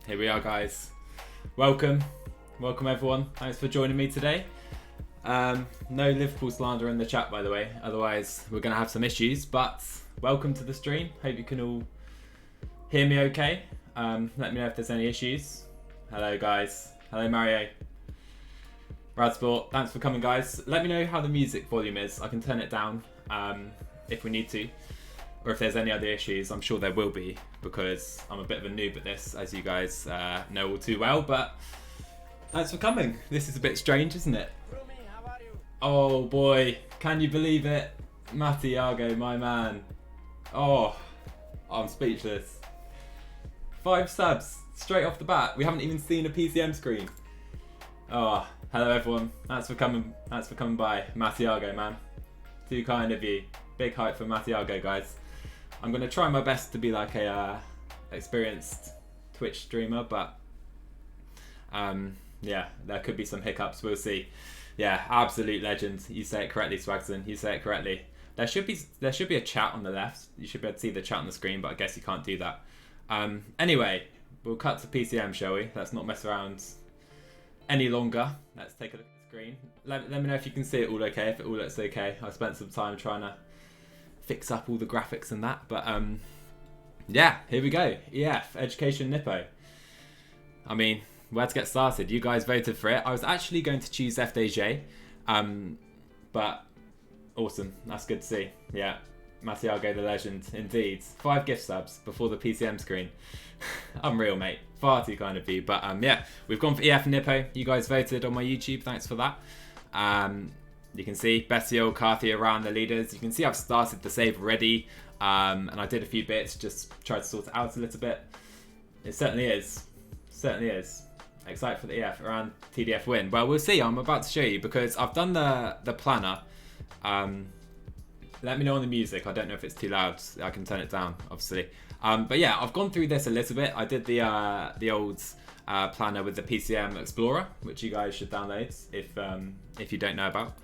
Here we are, guys. Welcome everyone. Thanks for joining me today. No Liverpool slander in the chat, by the way, otherwise we're going to have some issues, but welcome to the stream. Hope you can all hear me okay. Let me know if there's any issues. Hello guys. Hello Mario. Radsport, thanks for coming, guys. Let me know how the music volume is. I can turn it down if we need to, or if there's any other issues. I'm sure there will be, because I'm a bit of a noob at this, as you guys know all too well, but thanks for coming. This is a bit strange, isn't it? Oh boy, can you believe it? Mattiago, my man. Oh, I'm speechless. 5 subs straight off the bat. We haven't even seen a PCM screen. Oh, hello everyone. Thanks for coming by. Mattiago, man. Too kind of you. Big hype for Mattiago, guys. I'm gonna try my best to be like a experienced Twitch streamer, but yeah, there could be some hiccups. We'll see. Yeah, absolute legend. You say it correctly, Swagson. You say it correctly. There should be a chat on the left. You should be able to see the chat on the screen, but I guess you can't do that. Anyway, we'll cut to PCM, shall we? Let's not mess around any longer. Let's take a look at the screen. Let me know if you can see it all okay, if it all looks okay. I spent some time trying to fix up all the graphics and that, but yeah, here we go. EF Education-Nippo. I mean, where to get started? You guys voted for it. I was actually going to choose FDJ, but awesome. That's good to see. Yeah, Mattiago the legend, indeed. 5 gift subs before the PCM screen. Unreal, mate. Far too kind of you. But yeah, we've gone for EF Nippo. You guys voted on my YouTube. Thanks for that. You can see Bestial, Carthy around the leaders. You can see I've started the save already, and I did a few bits, just tried to sort it out a little bit. It certainly is. Certainly is. Excited for the EF around TDF win. Well, we'll see. I'm about to show you because I've done the planner. Let me know on the music. I don't know if it's too loud. I can turn it down, obviously. But yeah, I've gone through this a little bit. I did the old planner with the PCM Explorer, which you guys should download if you don't know about.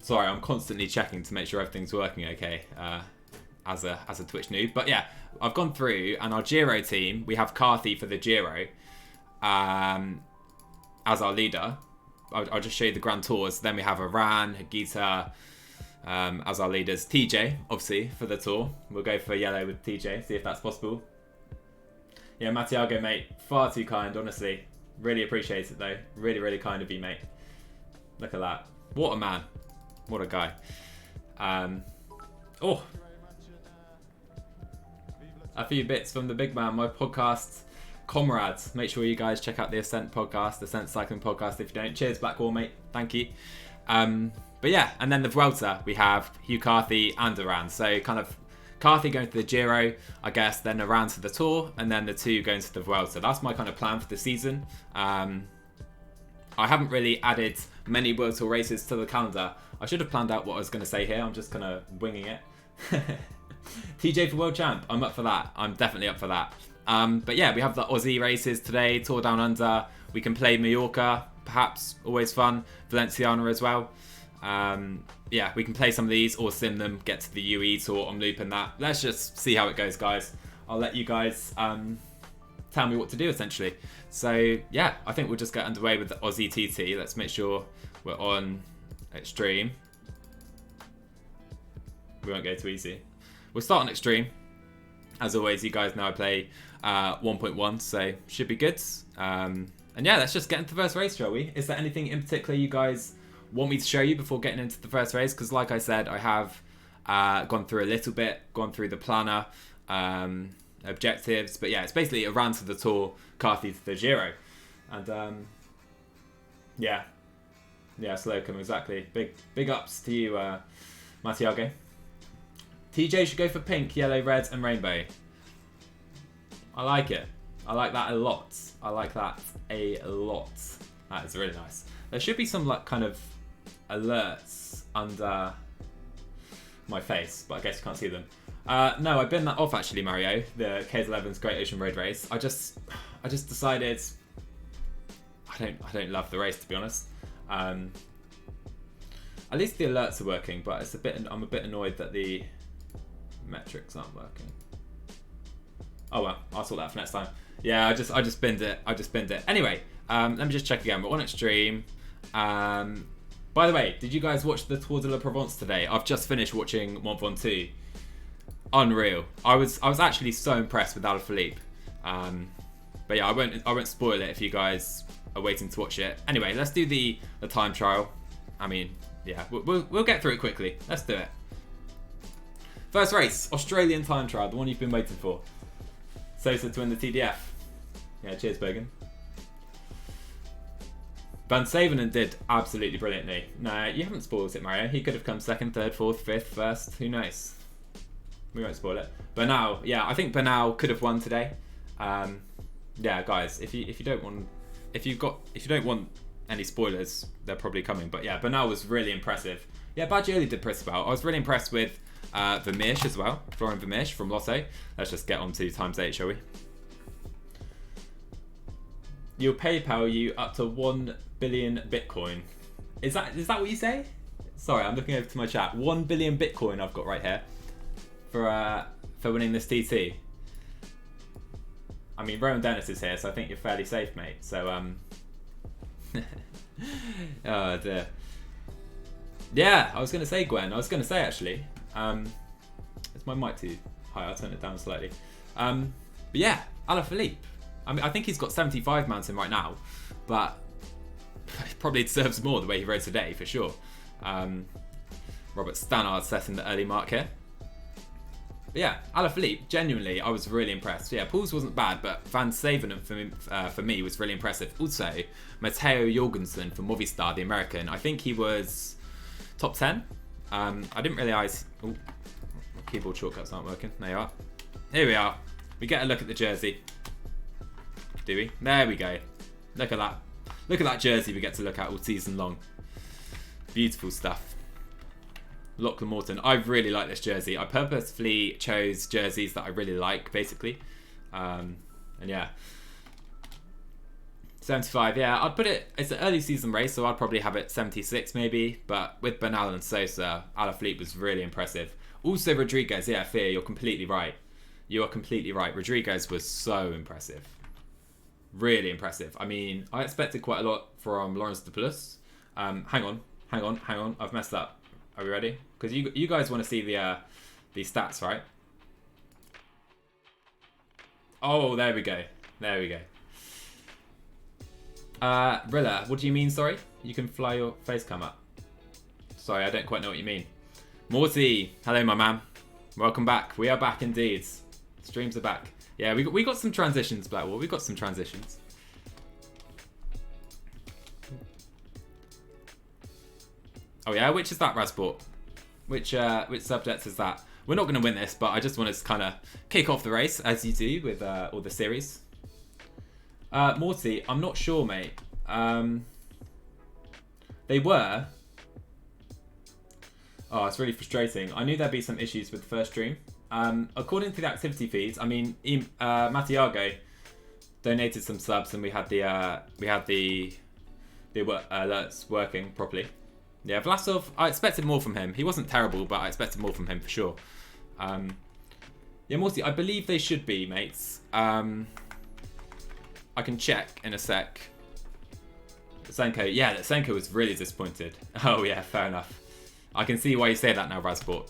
Sorry, I'm constantly checking to make sure everything's working okay as a Twitch noob. But yeah, I've gone through, and our Giro team, we have Carthy for the Giro as our leader. I'll just show you the Grand Tours. Then we have Iran, Hagita as our leaders. TJ, obviously, for the tour. We'll go for yellow with TJ, see if that's possible. Yeah, Mattiago, mate, far too kind, honestly. Really appreciate it, though. Really, really kind of you, mate. Look at that. What a man. What a guy. Oh. A few bits from the big man, my podcast comrades. Make sure you guys check out the Ascent podcast, Ascent Cycling podcast if you don't. Cheers, Blackwall, mate. Thank you. But yeah, and then the Vuelta, we have Hugh Carthy and Iran. So kind of Carthy going to the Giro, I guess, then Iran to the Tour, and then the two going to the Vuelta. That's my kind of plan for the season. I haven't really added many World Tour races to the calendar. I should have planned out what I was going to say here. I'm just kind of winging it. TJ for World Champ. I'm up for that. I'm definitely up for that. But yeah, we have the Aussie races today. Tour Down Under. We can play Mallorca. Perhaps. Always fun. Valenciana as well. Yeah, we can play some of these or sim them. Get to the UE Tour on loop and that. Let's just see how it goes, guys. I'll let you guys tell me what to do, essentially. So yeah, I think we'll just get underway with the Aussie TT. Let's make sure we're on extreme. We won't go too easy. We'll start on extreme. As always, you guys know I play 1.1, so should be good. And yeah, let's just get into the first race, shall we? Is there anything in particular you guys want me to show you before getting into the first race? Because like I said, I have gone through a little bit, gone through the planner, objectives, but yeah, it's basically a run to the Tour, Carthy to the Giro, and yeah, Slocum, exactly. Big ups to you, Mattiago. TJ should go for pink, yellow, red, and rainbow. I like it. I like that a lot. I like that a lot. That is really nice. There should be some like kind of alerts under my face, but I guess you can't see them. No, I binned that off actually, Mario. The KS11's Great Ocean Road race. I just decided I don't love the race, to be honest. At least the alerts are working, but I'm a bit annoyed that the metrics aren't working. Oh well, I'll sort that for next time. Yeah, I just binned it. I just binned it. Anyway, let me just check again. We're on Extreme. By the way, did you guys watch the Tour de la Provence today? I've just finished watching Mont Ventoux. Unreal. I was actually so impressed with Alaphilippe. But yeah, I won't spoil it if you guys are waiting to watch it. Anyway, let's do the time trial. I mean, yeah, we'll get through it quickly. Let's do it. First race, Australian time trial, the one you've been waiting for. Sosa to win the TDF. Yeah, cheers, Bergen. Van Savenen did absolutely brilliantly. No, you haven't spoiled it, Mario. He could have come second, third, fourth, fifth, first. Who knows? We won't spoil it. Bernal, yeah, I think Bernal could have won today. Yeah, guys, if you don't want any spoilers, they're probably coming. But yeah, Bernal was really impressive. Yeah, Baggioli did pretty well. I was really impressed with Vermeersch as well. Florian Vermeersch from Lotto. Let's just get on to ×8, shall we? You'll PayPal you up to 1 billion Bitcoin. Is that what you say? Sorry, I'm looking over to my chat. 1 billion Bitcoin I've got right here for winning this TT. I mean, Rowan Dennis is here, so I think you're fairly safe, mate. So oh dear. Yeah, I was gonna say, Gwen. I was gonna say actually. Is my mic too high? I'll turn it down slightly. But yeah, Alaphilippe. I mean, I think he's got 75 mountain right now, but he probably deserves more the way he rode today, for sure. Robert Stannard setting the early mark here. But yeah, Alaphilippe, genuinely, I was really impressed. Yeah, Paul's wasn't bad, but Van Savenen for me was really impressive. Also, Matteo Jorgensen from Movistar, the American, I think he was top 10. I didn't realise... Oh, my keyboard shortcuts aren't working. There you are. Here we are. We get a look at the jersey. Do we? There we go. Look at that. Look at that jersey we get to look at all season long. Beautiful stuff. Lachlan Morton. I really like this jersey. I purposefully chose jerseys that I really like, basically. And yeah. 75, yeah. I'd put it... It's an early season race, so I'd probably have it 76 maybe. But with Bernal and Sosa, Alaphilippe was really impressive. Also Rodriguez, yeah, Fear, you're completely right. You are completely right. Rodriguez was so impressive. Really impressive. I mean, I expected quite a lot from Lawrence de Plus. Hang on. I've messed up. Are we ready? Because you guys want to see the stats, right? Oh, there we go. There we go. Rilla, what do you mean, sorry? You can fly your face cam up. Sorry, I don't quite know what you mean. Morty, hello, my man. Welcome back. We are back indeed. Streams are back. Yeah, we got some transitions, Blackwall. We got some transitions. Oh yeah, which is that, Rasport? Which subject is that? We're not going to win this, but I just want to kind of kick off the race, as you do with all the series. Morty, I'm not sure, mate. They were. Oh, it's really frustrating. I knew there'd be some issues with the first stream. According to the activity feeds, I mean, Mattiago donated some subs, and we had the alerts working properly. Yeah, Vlasov, I expected more from him. He wasn't terrible, but I expected more from him for sure. Yeah, Morty, I believe they should be, mates. I can check in a sec. Senko, yeah, Senko was really disappointed. Oh yeah, fair enough. I can see why you say that now, Rasport.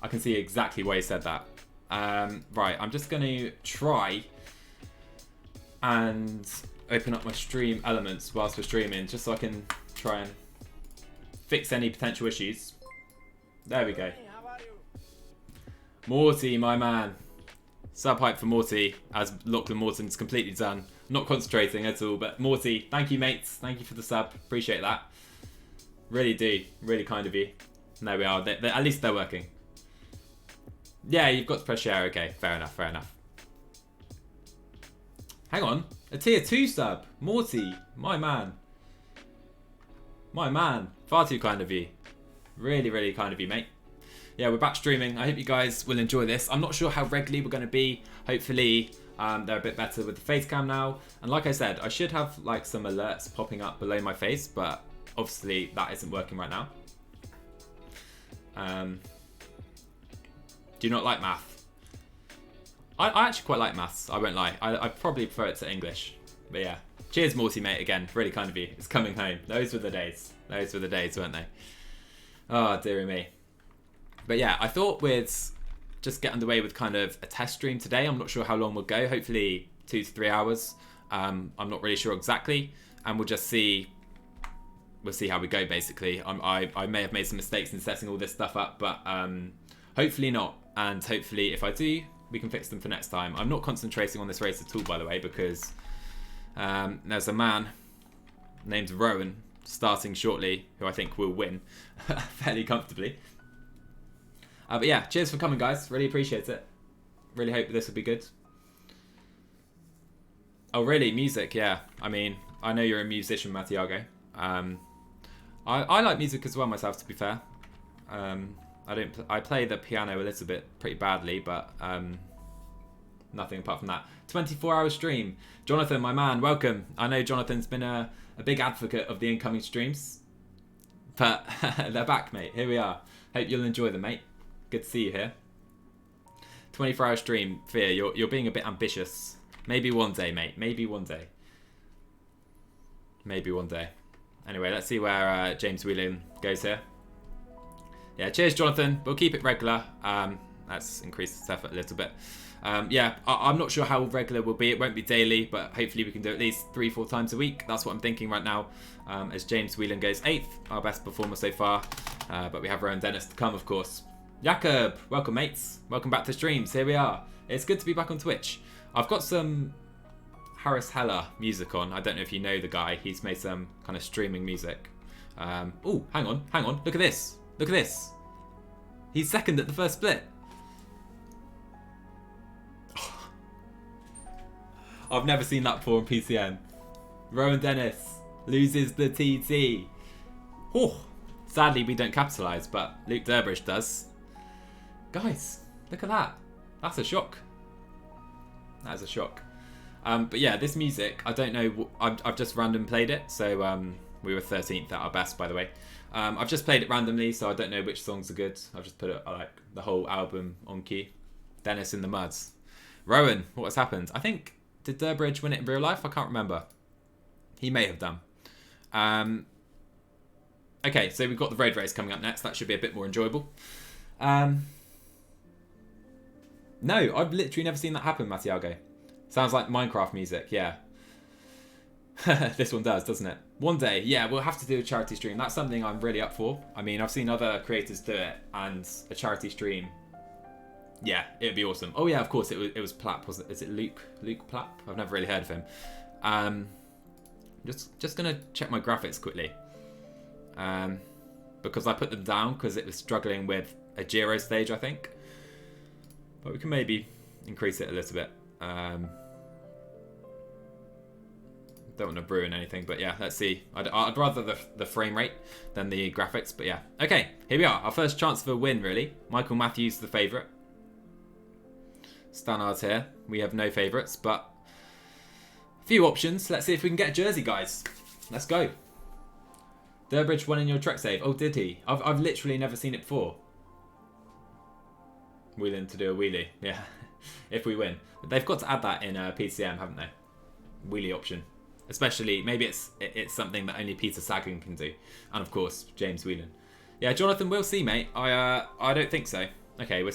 I can see exactly why you said that. Right, I'm just going to try and open up my stream elements whilst we're streaming, just so I can try and fix any potential issues. There we go. Morty, my man. Sub hype for Morty, as Lachlan Morton's completely done. Not concentrating at all, but Morty, thank you, mates. Thank you for the sub. Appreciate that. Really do. Really kind of you. There we are. At least they're working. Yeah, you've got to press share. Okay, fair enough, fair enough. Hang on. A tier 2 sub. Morty, my man. My man. Far too kind of you. Really, really kind of you, mate. Yeah, we're back streaming. I hope you guys will enjoy this. I'm not sure how regularly we're going to be. Hopefully, they're a bit better with the face cam now. And like I said, I should have like some alerts popping up below my face, but obviously that isn't working right now. Do you not like math? I actually quite like maths, I won't lie. I probably prefer it to English. But yeah. Cheers, Morty, mate, again. Really kind of you. It's coming home. Those were the days. Those were the days, weren't they? Oh, dearie me. But yeah, I thought we'd just get underway with kind of a test stream today. I'm not sure how long we'll go. Hopefully 2 to 3 hours. I'm not really sure exactly. And we'll just see... We'll see how we go, basically. I may have made some mistakes in setting all this stuff up, but hopefully not. And hopefully, if I do, we can fix them for next time. I'm not concentrating on this race at all, by the way, because there's a man named Rowan starting shortly who I think will win fairly comfortably. But yeah, cheers for coming, guys. Really appreciate it. Really hope this will be good. Oh, really? Music? Yeah. I mean, I know you're a musician, Mattiago. I like music as well myself, to be fair. I play the piano a little bit, pretty badly, but nothing apart from that. 24-hour stream. Jonathan, my man, welcome. I know Jonathan's been a big advocate of the incoming streams, but they're back, mate. Here we are. Hope you'll enjoy them, mate. Good to see you here. 24-hour stream. Fear, you're being a bit ambitious. Maybe one day, mate. Maybe one day. Maybe one day. Anyway, let's see where James Whelan goes here. Yeah, cheers, Jonathan. We'll keep it regular. Let's increase this effort a little bit. Yeah, I'm not sure how regular we'll be. It won't be daily, but hopefully we can do at least 3-4 times a week. That's what I'm thinking right now. As James Whelan goes 8th, our best performer so far. But we have Rowan Dennis to come, of course. Jakob, welcome, mates. Welcome back to streams. Here we are. It's good to be back on Twitch. I've got some Harris Heller music on. I don't know if you know the guy. He's made some kind of streaming music. Oh, hang on. Look at this. Look at this. He's second at the first split. I've never seen that before on PCM. Rowan Dennis loses the TT. Oh, sadly, we don't capitalise, but Luke Durbridge does. Guys, look at that. That's a shock. That is a shock. But yeah, this music, I don't know. I've just random played it. So we were 13th at our best, by the way. I've just played it randomly, so I don't know which songs are good. I've just put it, like the whole album on key. Dennis in the Muds. Rowan, what has happened? I think, did Durbridge win it in real life? I can't remember. He may have done. Okay, so we've got the road race coming up next. That should be a bit more enjoyable. No, I've literally never seen that happen, Mattiago. Sounds like Minecraft music, yeah. This one does, doesn't it? One day, yeah, we'll have to do a charity stream. That's something I'm really up for. I mean, I've seen other creators do it, and a charity stream, yeah, it'd be awesome. Oh yeah, of course, it was Plapp, wasn't it? Is it Luke Plapp? I've never really heard of him. Just gonna check my graphics quickly. Because I put them down because it was struggling with a Giro stage, I think. But we can maybe increase it a little bit. Don't want to ruin anything, but yeah, let's see. I'd rather the frame rate than the graphics, but yeah. Okay, here we are. Our first chance for a win, really. Michael Matthews, the favourite. Stannard's here. We have no favourites, but a few options. Let's see if we can get a jersey, guys. Let's go. Durbridge won in your Trek save. Oh, did he? I've literally never seen it before. Wheeling to do a wheelie. Yeah, if we win. But they've got to add that in PCM, haven't they? Wheelie option. Especially, maybe it's something that only Peter Sagan can do. And of course, James Whelan. Yeah, Jonathan, we'll see, mate. I don't think so. Okay, we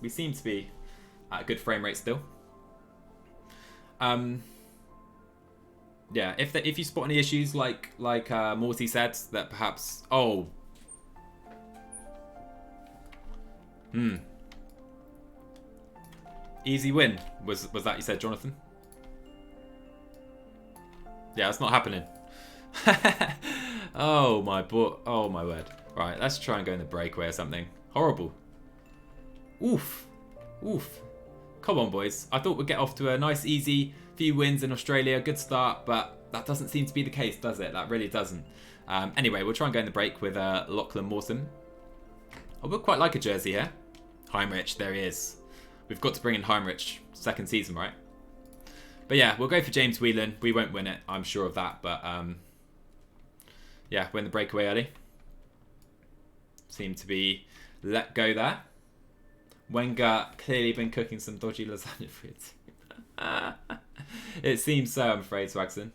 seem to be at a good frame rate still. Yeah, if you spot any issues, like Morty said, that perhaps... Oh. Easy win, was that you said, Jonathan? Yeah, it's not happening. Oh my word. Right, let's try and go in the breakaway or something. Horrible. Oof. Come on, boys. I thought we'd get off to a nice, easy few wins in Australia. Good start, but that doesn't seem to be the case, does it? That really doesn't. Anyway, we'll try and go in the break with Lachlan Mawson. I would quite like a jersey here. Heinrich, there he is. We've got to bring in Heinrich second season, right? But yeah, we'll go for James Whelan. We won't win it, I'm sure of that. But yeah, win the breakaway early. Seem to be let go there. Wenger clearly been cooking some dodgy lasagna for your team. It seems so, I'm afraid, Swagson.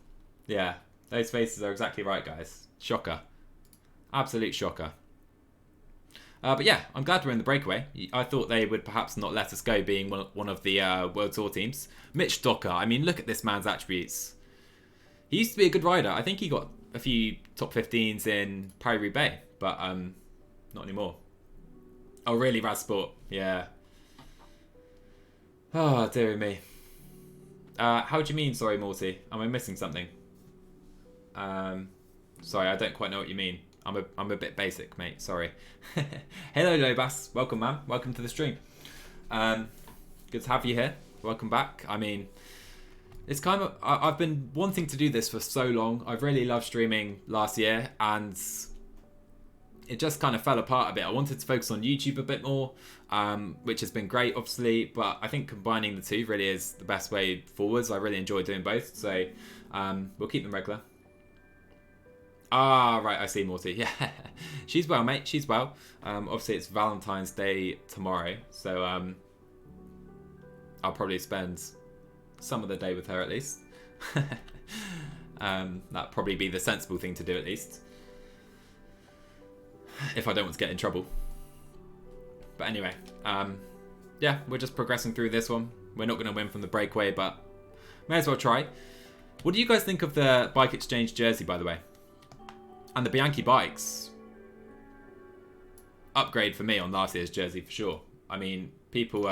Yeah, those faces are exactly right, guys. Shocker. Absolute shocker. But yeah, I'm glad we're in the breakaway. I thought they would perhaps not let us go, being one of the World Tour teams. Mitch Docker, I mean, look at this man's attributes. He used to be a good rider. I think he got a few top 15s in Paris-Roubaix, but not anymore. Oh, really, Radsport? Yeah. Oh, dear me. How do you mean, sorry, Morty? Am I missing something? Sorry, I don't quite know what you mean. I'm a bit basic, mate. Sorry. Hello, Lobas. Welcome, man. Welcome to the stream. Good to have you here. Welcome back. I mean, it's kind of... I've been wanting to do this for so long. I've really loved streaming last year, and it just kind of fell apart a bit. I wanted to focus on YouTube a bit more, which has been great, obviously, but I think combining the two really is the best way forwards. I really enjoy doing both, so we'll keep them regular. Ah, right, I see, Morty. Yeah, she's well, mate. She's well. Obviously, it's Valentine's Day tomorrow, so I'll probably spend some of the day with her at least. That'd probably be the sensible thing to do at least, if I don't want to get in trouble. But anyway, yeah, we're just progressing through this one. We're not going to win from the breakaway, but may as well try. What do you guys think of the Bike Exchange jersey, by the way? And the Bianchi bikes? Upgrade for me on last year's jersey for sure. I mean, people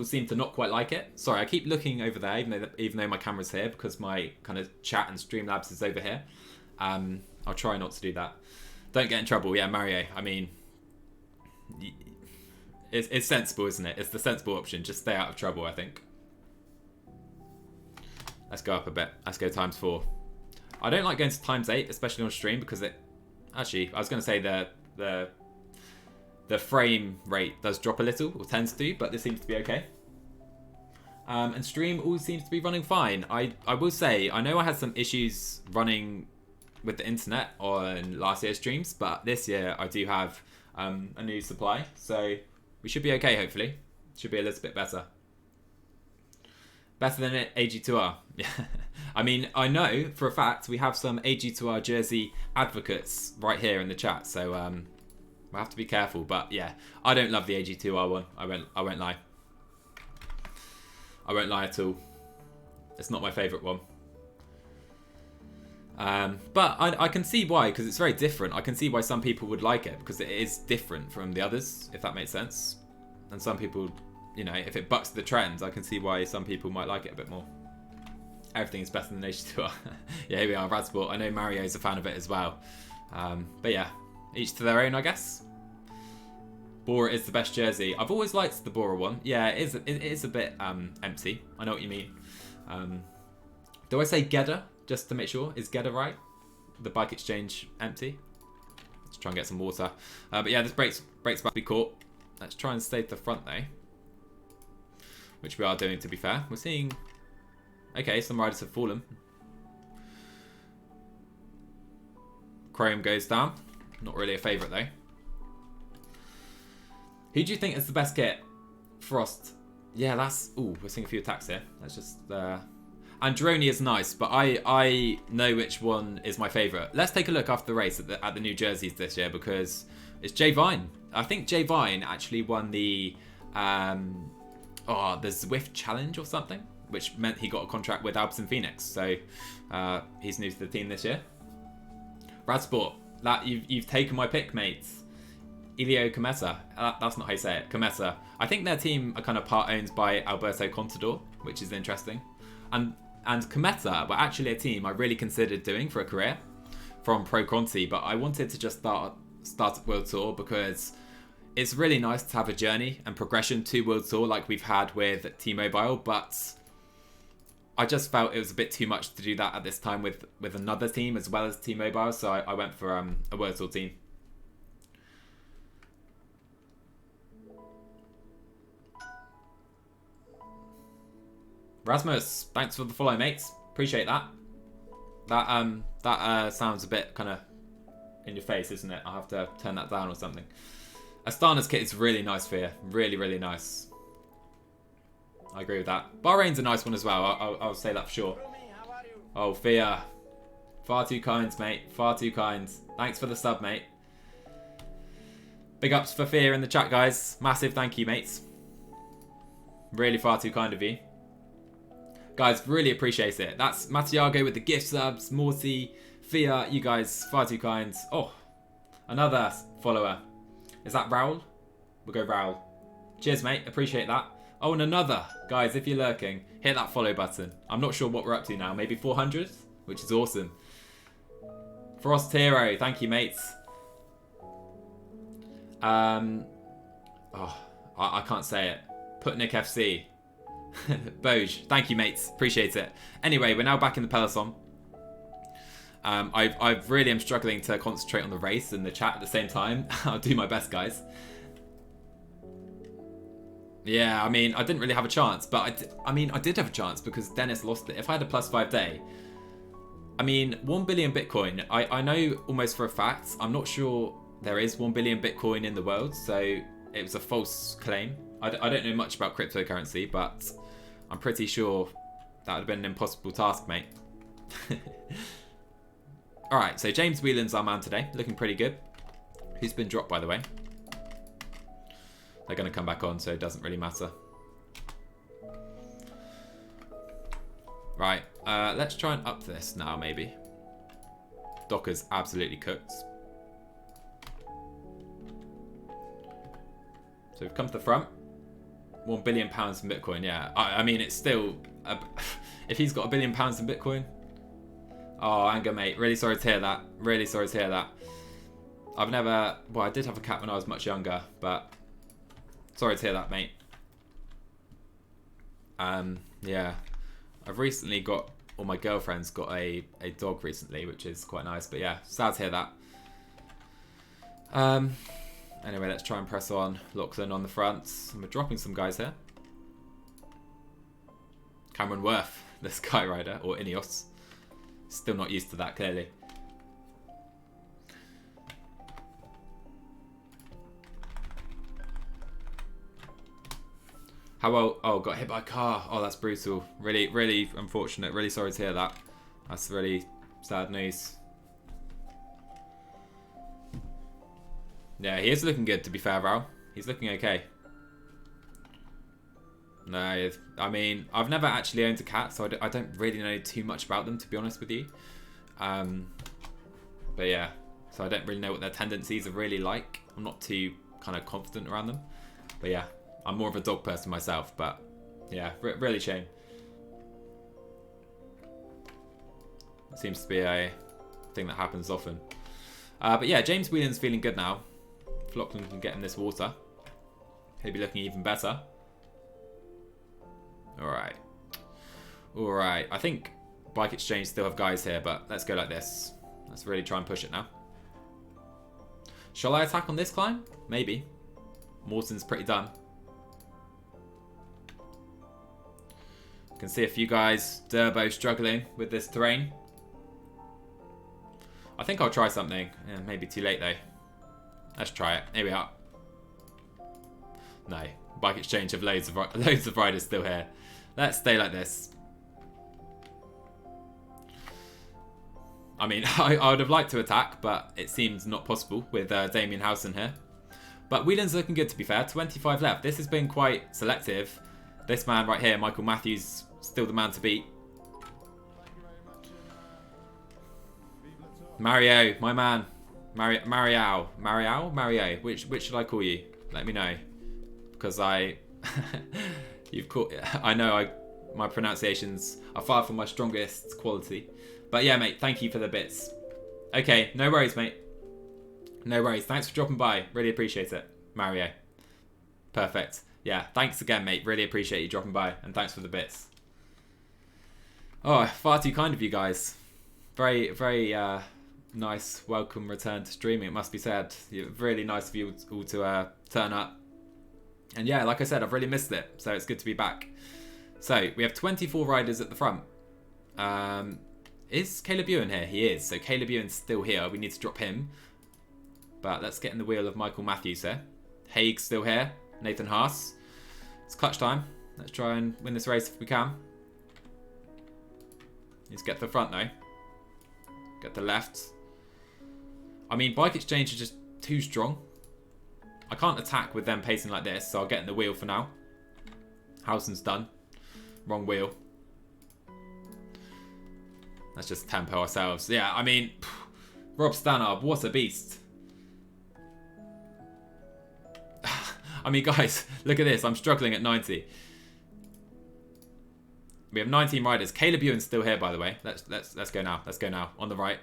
seem to not quite like it. Sorry, I keep looking over there, even though my camera's here, because my kind of chat and Streamlabs is over here. I'll try not to do that. Don't get in trouble. Yeah, Mario. I mean, it's sensible, isn't it? It's the sensible option. Just stay out of trouble, I think. Let's go up a bit. Let's go ×4. I don't like going to ×8, especially on stream, because it... Actually, I was going to say the frame rate does drop a little, or tends to, but this seems to be okay. And stream all seems to be running fine. I will say, I know I had some issues running with the internet on last year's streams, but this year I do have a new supply, so we should be okay, hopefully. Should be a little bit better. Better than AG2R. Yeah. I mean, I know for a fact we have some AG2R jersey advocates right here in the chat, so we'll have to be careful. But yeah, I don't love the AG2R one. I won't lie. I won't lie at all. It's not my favourite one. But I can see why, because it's very different. I can see why some people would like it, because it is different from the others, if that makes sense. And some people, you know, if it bucks the trends, I can see why some people might like it a bit more. Everything is better than AG2R. Yeah, here we are, Radsport. I know Mario's a fan of it as well. But yeah, each to their own, I guess. Bora is the best jersey. I've always liked the Bora one. Yeah, it is a bit empty. I know what you mean. Do I say Gedda, just to make sure? Is Gedda right? The Bike Exchange empty? Let's try and get some water. But yeah, this brake's about to be caught. Let's try and stay to the front though. Which we are doing, to be fair. We're seeing... Okay, some riders have fallen. Chrome goes down. Not really a favourite though. Who do you think is the best kit? Frost. Yeah, that's... Ooh, we're seeing a few attacks here. Let's just... Androni is nice, but I know which one is my favourite. Let's take a look after the race at the new jerseys this year, because it's Jay Vine. I think Jay Vine actually won the Zwift Challenge or something, which meant he got a contract with Alpecin Phoenix. So he's new to the team this year. Radsport, that you've taken my pick, mate. Elio Cometa. That's not how you say it. Cometa. I think their team are kind of part owned by Alberto Contador, which is interesting. And Cometa were actually a team I really considered doing for a career from Pro Conti, but I wanted to just start at World Tour because it's really nice to have a journey and progression to World Tour like we've had with T-Mobile, but I just felt it was a bit too much to do that at this time with another team as well as T-Mobile, so I went for a World Tour team. Rasmus, thanks for the follow, mates. Appreciate that. That sounds a bit kind of in your face, isn't it? I'll have to turn that down or something. Astana's kit is really nice, Fia. Really, really nice. I agree with that. Bahrain's a nice one as well. I'll say that for sure. Oh, Fia. Far too kind, mate. Far too kind. Thanks for the sub, mate. Big ups for Fia in the chat, guys. Massive thank you, mates. Really far too kind of you. Guys, really appreciate it. That's Matiago with the gift subs. Morty, Fia, you guys, far too kind. Oh, another follower. Is that Raul? We'll go Raul. Cheers, mate. Appreciate that. Oh, and another. Guys, if you're lurking, hit that follow button. I'm not sure what we're up to now. Maybe 400? Which is awesome. Frost Hero. Thank you, mates. Oh, I can't say it. Putnik FC. Boj. Thank you, mates. Appreciate it. Anyway, we're now back in the Peloton. I really am struggling to concentrate on the race and the chat at the same time. I'll do my best, guys. Yeah, I mean, I didn't really have a chance, but I did have a chance because Dennis lost it. If I had a +5 day, I mean, 1 billion Bitcoin, I know almost for a fact, I'm not sure there is 1 billion Bitcoin in the world, so it was a false claim. I don't know much about cryptocurrency, but I'm pretty sure that would have been an impossible task, mate. Alright, so James Whelan's our man today. Looking pretty good. Who's been dropped, by the way? They're going to come back on, so it doesn't really matter. Right, let's try and up this now, maybe. Docker's absolutely cooked. So we've come to the front. £1 billion in Bitcoin, yeah. I mean, it's still... if he's got £1 billion in Bitcoin... Oh, anger, mate. Really sorry to hear that. Really sorry to hear that. I've never... Well, I did have a cat when I was much younger, but... Sorry to hear that, mate. Yeah. I've recently got... Or my girlfriend's got a dog recently, which is quite nice. But yeah, sad to hear that. Anyway, let's try and press on. Lachlan on the front. And we're dropping some guys here. Cameron Worth, the Skyrider, or Ineos. Still not used to that, clearly. How well? Oh, got hit by a car. Oh, that's brutal. Really, really unfortunate. Really sorry to hear that. That's really sad news. Yeah, he is looking good, to be fair, Raul. He's looking okay. No, I mean, I've never actually owned a cat, so I don't really know too much about them, to be honest with you. But yeah, so I don't really know what their tendencies are really like. I'm not too kind of confident around them. But yeah, I'm more of a dog person myself, but yeah, really shame. It seems to be a thing that happens often. But yeah, James Whelan's feeling good now. If Lachlan can get in this water, he'll be looking even better. Alright. Alright. I think Bike Exchange still have guys here, but let's go like this. Let's really try and push it now. Shall I attack on this climb? Maybe. Morton's pretty done. I can see a few guys, Durbo, struggling with this terrain. I think I'll try something. Yeah, maybe too late though. Let's try it. Here we are. No. Bike Exchange have loads of riders still here. Let's stay like this. I mean, I would have liked to attack, but it seems not possible with Damien Howson here. But Whelan's looking good, to be fair. 25 left. This has been quite selective. This man right here, Michael Matthews, still the man to beat. Mario, my man. Mario. Which should I call you? Let me know. Because you've caught. I know my pronunciations are far from my strongest quality, but yeah, mate. Thank you for the bits. Okay, no worries, mate. No worries. Thanks for dropping by. Really appreciate it, Mario. Perfect. Yeah, thanks again, mate. Really appreciate you dropping by, and thanks for the bits. Oh, far too kind of you guys. Very, very nice welcome return to streaming. It must be said. Really nice of you all to turn up. And yeah, like I said, I've really missed it, so it's good to be back. So, we have 24 riders at the front. Is Caleb Ewan here? He is. So, Caleb Ewan's still here. We need to drop him. But let's get in the wheel of Michael Matthews here. Haig's still here. Nathan Haas. It's clutch time. Let's try and win this race if we can. Let's get to the front though. Get the left. I mean, Bike Exchange is just too strong. I can't attack with them pacing like this, so I'll get in the wheel for now. Howson's done. Wrong wheel. Let's just tempo ourselves. Yeah, I mean, Rob Stannard, what a beast. I mean, guys, look at this. I'm struggling at 90. We have 19 riders. Caleb Ewan's still here, by the way. Let's go now. Let's go now. On the right.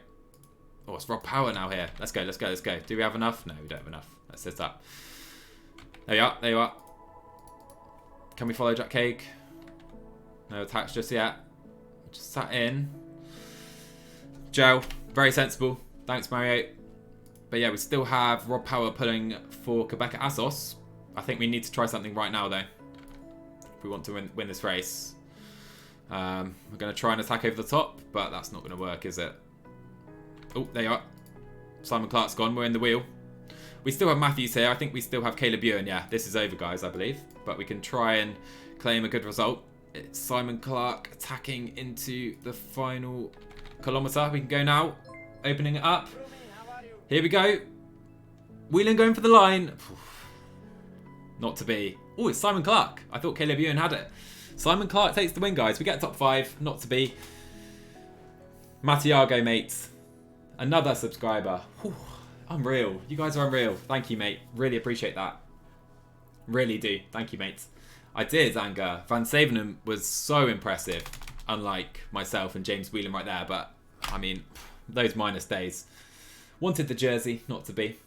Oh, it's Rob Power now here. Let's go. Let's go. Let's go. Do we have enough? No, we don't have enough. Let's set up. There you are. There you are. Can we follow Jack Cake? No attacks just yet. Just sat in. Joe, very sensible. Thanks, Mario. But yeah, we still have Rob Power pulling for Quebec at Asus. I think we need to try something right now, though. If we want to win this race. We're going to try and attack over the top, but that's not going to work, is it? Oh, there you are. Simon Clark's gone. We're in the wheel. We still have Matthews here. I think we still have Caleb Ewan. Yeah, this is over, guys, I believe. But we can try and claim a good result. It's Simon Clark attacking into the final kilometre. We can go now. Opening it up. Here we go. Wheeling going for the line. Not to be. Oh, it's Simon Clark. I thought Caleb Ewan had it. Simon Clark takes the win, guys. We get top 5. Not to be. Mattiago, mates. Another subscriber. Whew, unreal. You guys are unreal. Thank you, mate. Really appreciate that. Really do. Thank you, mates. I did, Anger. Van Savenham was so impressive. Unlike myself and James Whelan right there. But, I mean, those minus days. Wanted the jersey. Not to be.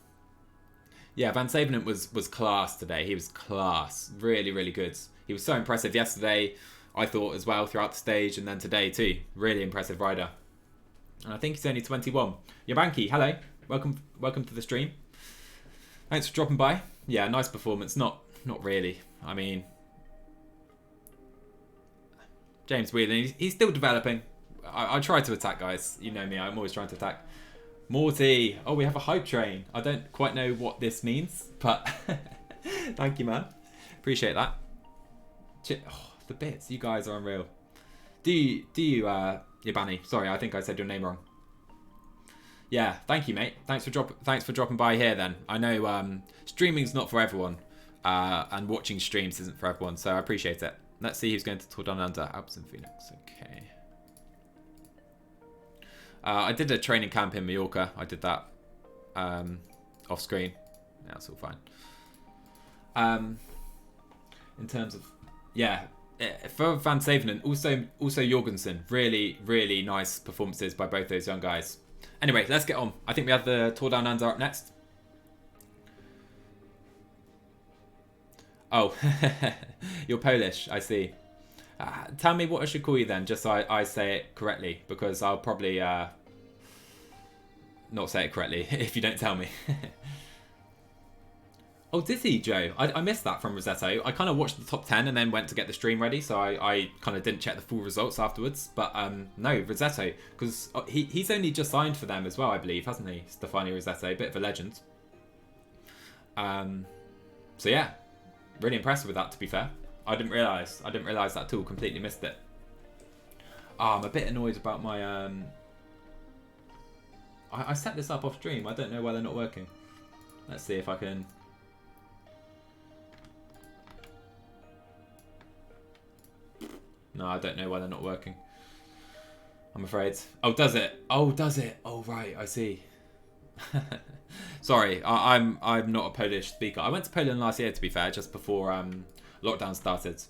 Yeah, Van Savenham was class today. He was class. Really, really good. He was so impressive yesterday, I thought, as well, throughout the stage. And then today, too. Really impressive rider. And I think he's only 21. Yabanki, hello. Welcome to the stream. Thanks for dropping by. Yeah, nice performance. Not really. I mean, James Whelan, he's still developing. I try to attack, guys. You know me, I'm always trying to attack. Morty. Oh, we have a hype train. I don't quite know what this means, but thank you, man. Appreciate that. Oh, the bits. You guys are unreal. Do you, Yabani? Sorry, I think I said your name wrong. Yeah, thank you, mate. Thanks for dropping by here. Then I know streaming's not for everyone, and watching streams isn't for everyone, so I appreciate it. Let's see who's going to Tour Down Under. Alps and Phoenix. Okay. I did a training camp in Mallorca. I did that off screen. Yeah, that's all fine. In terms of for Van Savenham, also Jorgensen, really, really nice performances by both those young guys. Anyway, let's get on. I think we have the Tour Down Under up next. Oh, you're Polish, I see. Tell me what I should call you then, just so I say it correctly, because I'll probably not say it correctly if you don't tell me. Oh, did he, Joe? I missed that from Rosetto. I kind of watched the top 10 and then went to get the stream ready, so I kind of didn't check the full results afterwards. But no, Rosetto, because he's only just signed for them as well, I believe, hasn't he? Stefano Rosetto, bit of a legend. So yeah, really impressed with that, to be fair. I didn't realise that at all. Completely missed it. I'm a bit annoyed about my... I set this up off stream. I don't know why they're not working. Let's see if I can... No, I don't know why they're not working. I'm afraid. Oh, does it? Oh, does it? Oh, right. I see. Sorry, I'm not a Polish speaker. I went to Poland last year, to be fair, just before lockdown started.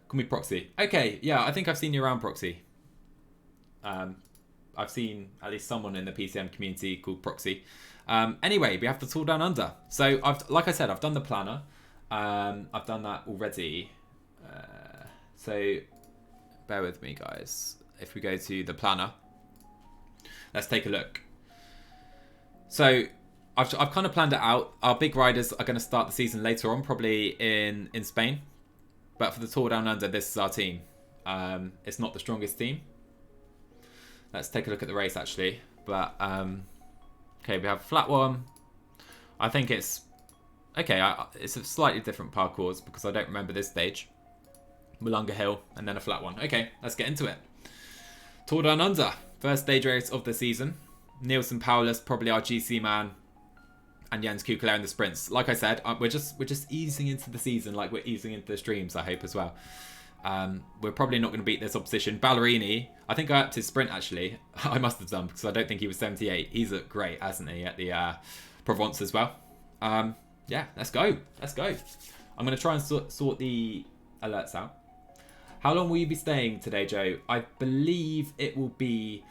Call me Proxy. Okay, yeah, I think I've seen you around, Proxy. I've seen at least someone in the PCM community called Proxy. Anyway, we have the Tour Down Under. So, like I said, I've done the planner. I've done that already. So, bear with me, guys. If we go to the planner, let's take a look. So, I've kind of planned it out. Our big riders are going to start the season later on, probably in Spain. But for the Tour Down Under, this is our team. It's not the strongest team. Let's take a look at the race, actually. But, okay, we have flat one. I think it's Okay, it's a slightly different parkours because I don't remember this stage. Mulunga Hill and then a flat one. Okay, let's get into it. Tour Down Under, first stage race of the season. Nielsen Paulus, probably our GC man, and Jens Kukler in the sprints. Like I said, we're just easing into the season, like we're easing into the streams, I hope as well. We're probably not going to beat this opposition. Ballerini, I think I upped his sprint actually. I must have done because I don't think he was 78. He's looked great, hasn't he, at the Provence as well. Yeah, let's go. Let's go. I'm going to try and sort the alerts out. How long will you be staying today, Joe? I believe it will be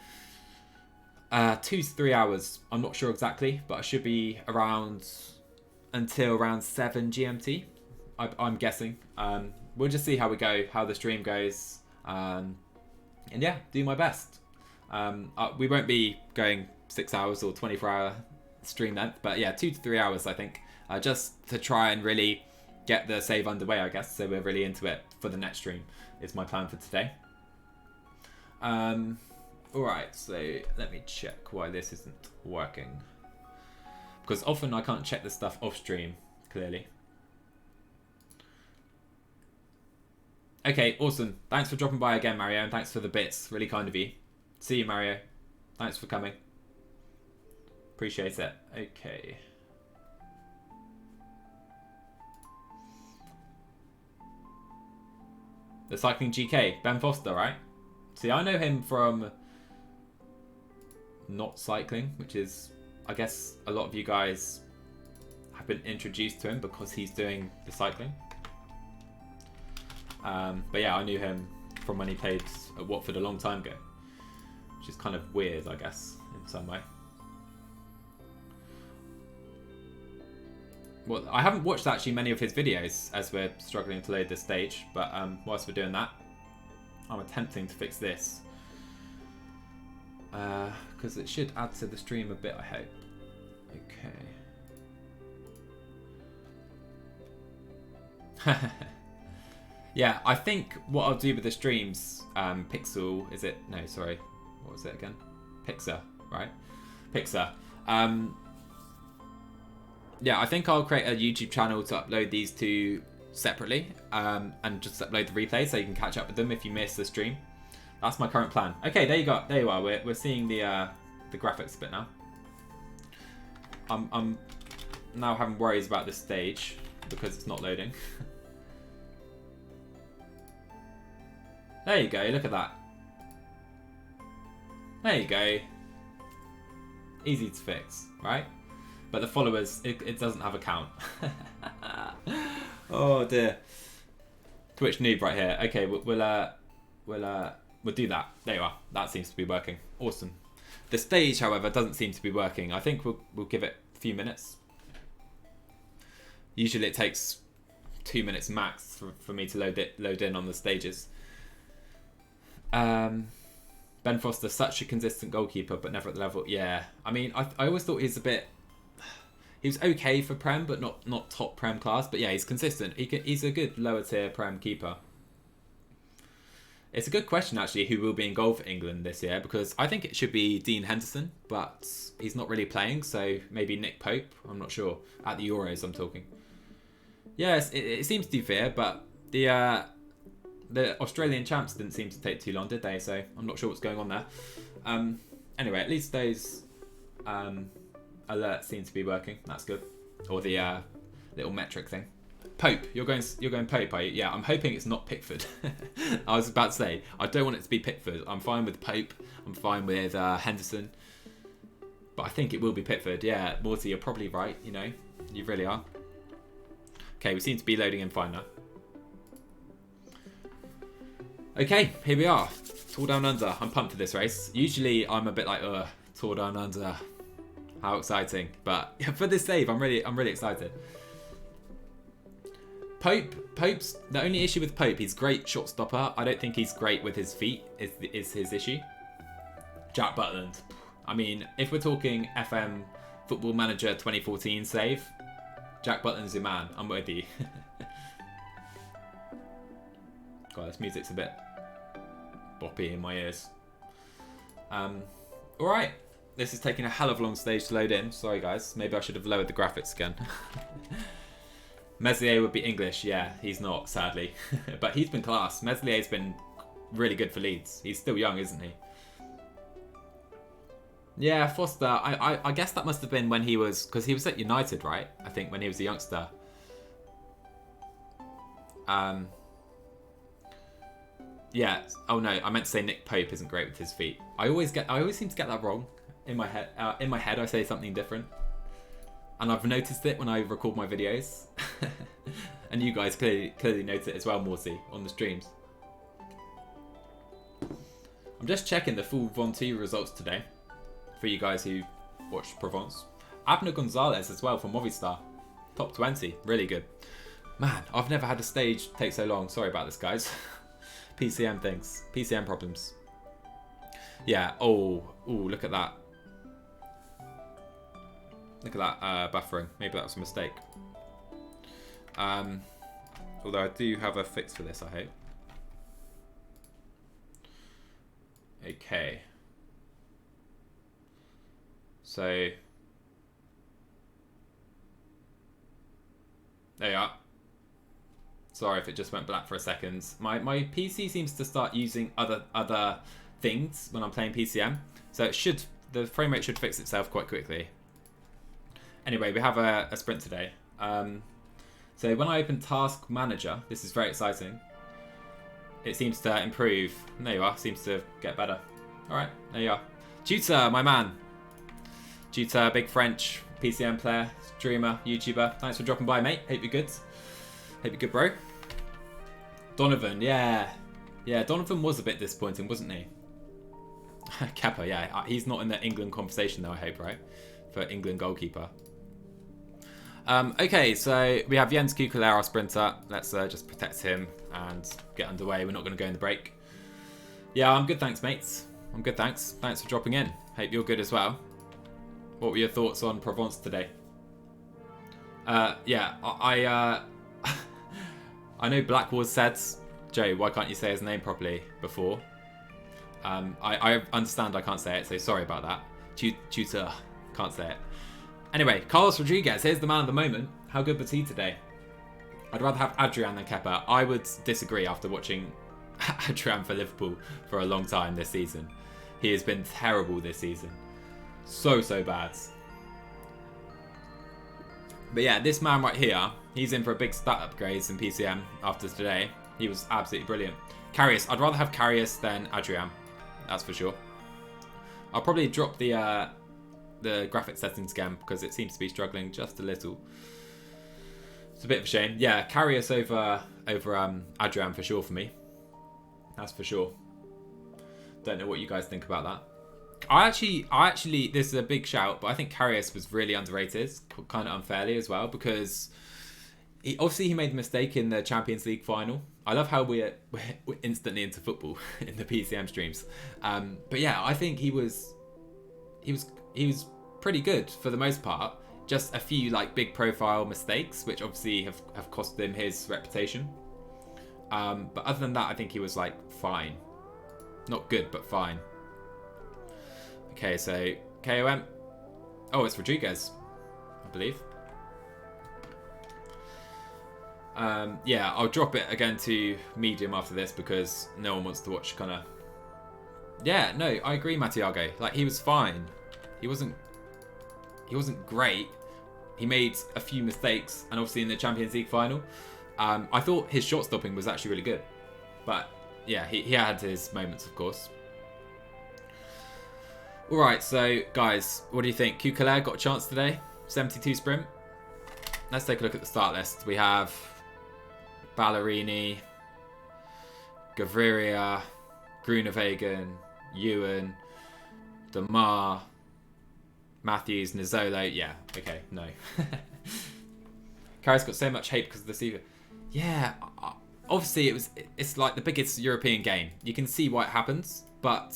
2 to 3 hours. I'm not sure exactly, but I should be around until around 7 GMT. I'm guessing. We'll just see how we go, how the stream goes. And yeah, do my best. We won't be going 6 hours or 24-hour stream length, but yeah, 2 to 3 hours, I think. Just to try and really get the save underway, I guess. So we're really into it for the next stream. Is my plan for today. Alright, so let me check why this isn't working. Because often I can't check this stuff off stream, clearly. Okay, awesome. Thanks for dropping by again, Mario, and thanks for the bits. Really kind of you. See you, Mario. Thanks for coming. Appreciate it. Okay. The Cycling GK, Ben Foster, right? See, I know him from Not Cycling, which is, I guess, a lot of you guys have been introduced to him because he's doing the cycling. But yeah, I knew him from when he played at Watford a long time ago, which is kind of weird, I guess, in some way. Well, I haven't watched actually many of his videos as we're struggling to load this stage, but whilst we're doing that, I'm attempting to fix this. Because it should add to the stream a bit, I hope. Okay. Yeah, I think what I'll do with the streams, Pixel, is it? No, sorry. What was it again? Pixar, right? Pixar. Yeah, I think I'll create a YouTube channel to upload these two separately and just upload the replay so you can catch up with them if you miss the stream. That's my current plan. Okay, there you go. There you are. We're seeing the graphics a bit now. I'm now having worries about this stage because it's not loading. There you go. Look at that. There you go. Easy to fix, right? But the followers, it doesn't have a count. Oh dear. Twitch noob right here. Okay, we'll do that. There you are. That seems to be working. Awesome. The stage, however, doesn't seem to be working. I think we'll give it a few minutes. Usually it takes 2 minutes max for me to load in on the stages. Ben Foster, such a consistent goalkeeper, but never at the level. Yeah, I mean, I always thought he's a bit. He was okay for Prem, but not top Prem class. But yeah, he's consistent. He's a good lower tier Prem keeper. It's a good question, actually, who will be in goal for England this year, because I think it should be Dean Henderson, but he's not really playing, so maybe Nick Pope. I'm not sure. At the Euros, I'm talking. Yes, it seems to be fair, but the Australian champs didn't seem to take too long, did they? So I'm not sure what's going on there. Anyway, at least those alerts seem to be working. That's good. Or the little metric thing. Pope, you're going Pope, are you? Yeah, I'm hoping it's not Pickford. I was about to say I don't want it to be Pickford. I'm fine with Pope. I'm fine with Henderson. But I think it will be Pickford. Yeah, Morty, you're probably right. You know, you really are. Okay, we seem to be loading in fine now. Okay, here we are. Tour Down Under. I'm pumped for this race. Usually I'm a bit like, Tour Down Under. How exciting. But for this save, I'm really excited. Pope's the only issue with Pope, he's great shot stopper. I don't think he's great with his feet is his issue. Jack Butland. I mean, if we're talking FM Football Manager 2014 save, Jack Butland's your man. I'm with you. God, this music's a bit boppy in my ears. Alright. This is taking a hell of a long stage to load in. Sorry guys, maybe I should have lowered the graphics again. Meslier would be English. Yeah, he's not, sadly. But he's been class. Meslier's been really good for Leeds. He's still young, isn't he? Yeah, Foster. I guess that must have been when he was... Because he was at United, right? I think, when he was a youngster. Yeah. Oh, no. I meant to say Nick Pope isn't great with his feet. I always seem to get that wrong. In my head, I say something different. And I've noticed it when I record my videos. And you guys clearly notice it as well, Morty, on the streams. I'm just checking the full Von 2 results today. For you guys who watch Provence. Abner Gonzalez as well from Movistar. Top 20. Really good. Man, I've never had a stage take so long. Sorry about this, guys. PCM things. PCM problems. Yeah. Oh, look at that. Look at that buffering. Maybe that was a mistake. Although I do have a fix for this, I hope. Okay. So there you are. Sorry if it just went black for a second. My PC seems to start using other things when I'm playing PCM. So the frame rate should fix itself quite quickly. Anyway, we have a sprint today. So when I open Task Manager, this is very exciting. It seems to improve. There you are. Seems to get better. All right, there you are. Tutor, my man. Tutor, big French PCM player, streamer, YouTuber. Thanks for dropping by, mate. Hope you're good. Hope you're good, bro. Donovan, yeah. Yeah, Donovan was a bit disappointing, wasn't he? Kepa, yeah. He's not in the England conversation, though, I hope, right? For England goalkeeper. Okay, so we have Jens Kukler, our sprinter. Let's just protect him and get underway. We're not going to go in the break. Yeah, I'm good, thanks, mates. I'm good, thanks. Thanks for dropping in. Hope you're good as well. What were your thoughts on Provence today? Yeah, I know Blackwall said, Joe, why can't you say his name properly before? I understand I can't say it, so sorry about that. Tutor, can't say it. Anyway, Carlos Rodriguez, here's the man of the moment. How good was he today? I'd rather have Adrian than Kepa. I would disagree after watching Adrian for Liverpool for a long time this season. He has been terrible this season. So bad. But yeah, this man right here, he's in for a big stat upgrades in PCM after today. He was absolutely brilliant. Karius, I'd rather have Karius than Adrian. That's for sure. I'll probably drop the graphics settings again because it seems to be struggling just a little. It's a bit of a shame. Yeah, Karius over Adrian for sure for me. That's for sure. Don't know what you guys think about that. I actually, this is a big shout, but I think Karius was really underrated, kind of unfairly as well, because he made the mistake in the Champions League final. I love how we're instantly into football in the PCM streams. But yeah, I think he was pretty good for the most part. Just a few like big profile mistakes, which obviously have cost him his reputation. But other than that, I think he was like fine. Not good, but fine. Okay, so KOM. Oh, it's Rodriguez, I believe. Yeah, I'll drop it again to medium after this because no one wants to watch kind of... Yeah, no, I agree, Mattiago. Like, he was fine. He wasn't great. He made a few mistakes, and obviously in the Champions League final, I thought his shot stopping was actually really good. But yeah, he had his moments, of course. Alright, so guys, what do you think? Kukler got a chance today? 72 sprint. Let's take a look at the start list. We have Ballerini, Gaviria, Grunewagen, Ewan, Demar, Matthews, Nizzolo. Yeah, okay, no. Karius got so much hate because of the CV. Yeah, obviously it's like the biggest European game. You can see why it happens, but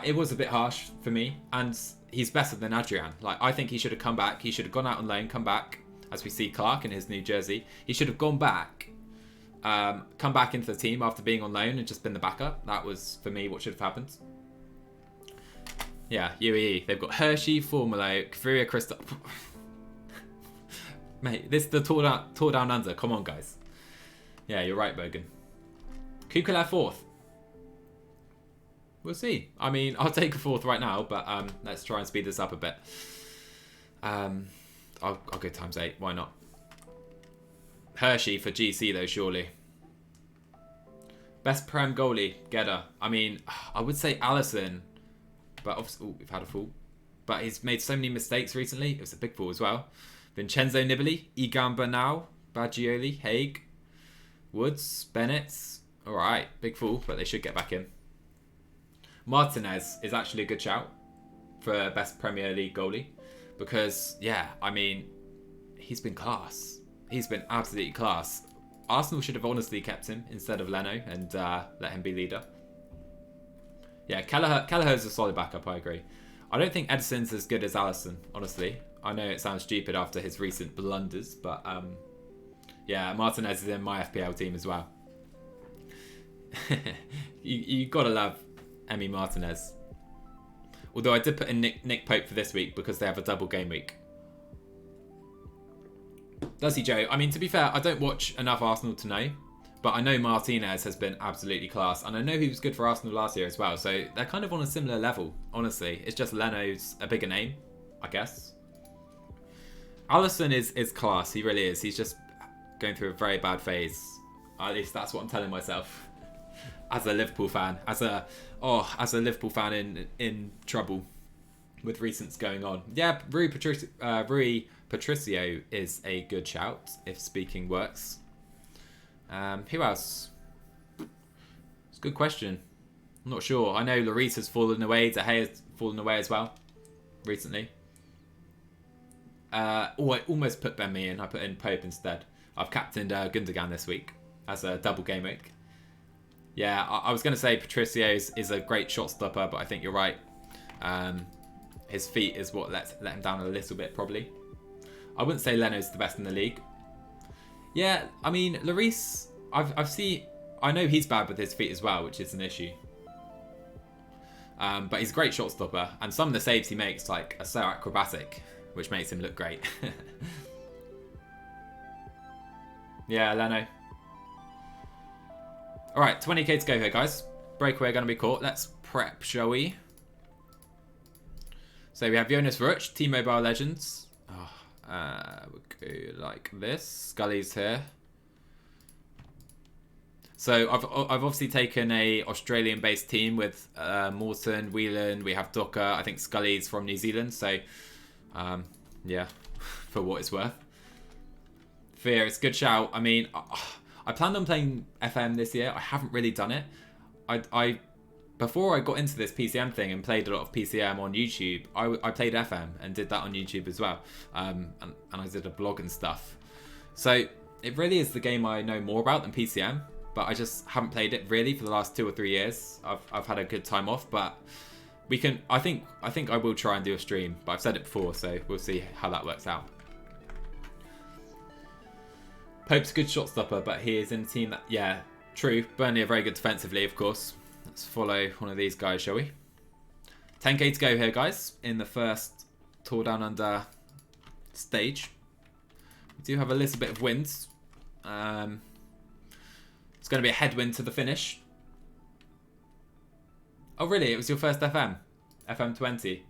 it was a bit harsh for me, and he's better than Adrian. Like, I think he should have come back. He should have gone out on loan, come back, as we see Clark in his new jersey. He should have gone back, come back into the team after being on loan and just been the backup. That was, for me, what should have happened. Yeah, UAE. They've got Hershey, Formulo, Kvaria, Christoph. Mate, this is the tour down under. Come on, guys. Yeah, you're right, Bogan. Kukala 4th. We'll see. I mean, I'll take a 4th right now, but let's try and speed this up a bit. I'll go times 8. Why not? Hershey for GC, though, surely. Best Prem goalie, Gedda. I mean, I would say Allison, but obviously, we've had a fall. But he's made so many mistakes recently. It was a big fall as well. Vincenzo Nibali, Igamba now, Baggioli, Haig, Woods, Bennett. All right, big fall, but they should get back in. Martinez is actually a good shout for best Premier League goalie because, yeah, I mean, he's been class. He's been absolutely class. Arsenal should have honestly kept him instead of Leno and let him be leader. Yeah, Kelleher's a solid backup, I agree. I don't think Edison's as good as Alisson, honestly. I know it sounds stupid after his recent blunders, but yeah, Martinez is in my FPL team as well. you got to love Emi Martinez. Although I did put in Nick Pope for this week because they have a double game week. Does he, Joe? I mean, to be fair, I don't watch enough Arsenal to know. But I know Martinez has been absolutely class. And I know he was good for Arsenal last year as well. So they're kind of on a similar level, honestly. It's just Leno's a bigger name, I guess. Alisson is class. He really is. He's just going through a very bad phase. At least that's what I'm telling myself. As a Liverpool fan. As a Liverpool fan in trouble with recents going on. Yeah, Rui Patricio is a good shout, if speaking works. Who else? It's a good question. I'm not sure. I know Lloris has fallen away. De Gea has fallen away as well recently. I almost put Ben Mee in. I put in Pope instead. I've captained Gundogan this week as a double game week. Yeah, I was going to say Patricio is a great shot stopper, but I think you're right. His feet is what let him down a little bit, probably. I wouldn't say Leno's the best in the league. Yeah, I mean, Lloris, I know he's bad with his feet as well, which is an issue. But he's a great shot stopper, and some of the saves he makes are so acrobatic, which makes him look great. Yeah, Leno. Alright, 20k to go here, guys. Breakaway going to be caught. Let's prep, shall we? So we have Jonas Ruch, T-Mobile Legends. We'll go like this. Scully's here. So I've obviously taken a Australian-based team with Morton, Whelan. We have Docker. I think Scully's from New Zealand. So yeah, for what it's worth. Fear, it's a good shout. I mean, I planned on playing FM this year. I haven't really done it. Before I got into this PCM thing and played a lot of PCM on YouTube, I played FM and did that on YouTube as well. And I did a blog and stuff. So it really is the game I know more about than PCM, but I just haven't played it really for the last 2 or 3 years. I've had a good time off, but we can. I think I will try and do a stream, but I've said it before, so we'll see how that works out. Pope's a good shot stopper, but he is in a team that, yeah, true. Burnley are very good defensively, of course. Let's follow one of these guys, shall we? 10k to go here, guys, in the first Tour Down Under stage. We do have a little bit of winds. It's going to be a headwind to the finish. Oh, really? It was your first FM? FM20?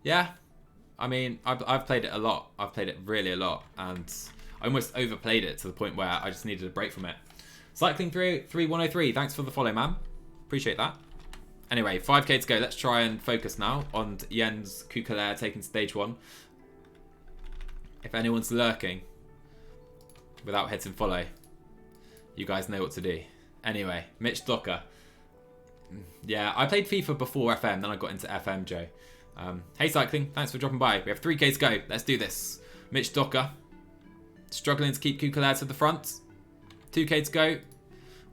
Yeah. I mean, I've played it a lot. I've played it really a lot. And I almost overplayed it to the point where I just needed a break from it. Cycling through 3103. Thanks for the follow, man. Appreciate that. Anyway, 5k to go. Let's try and focus now on Jens Kukalair taking stage 1. If anyone's lurking without hitting follow, you guys know what to do. Anyway, Mitch Docker. Yeah, I played FIFA before FM, then I got into FM, Joe. Hey, Cycling. Thanks for dropping by. We have 3k to go. Let's do this. Mitch Docker. Struggling to keep Kukalair to the front. 2k to go.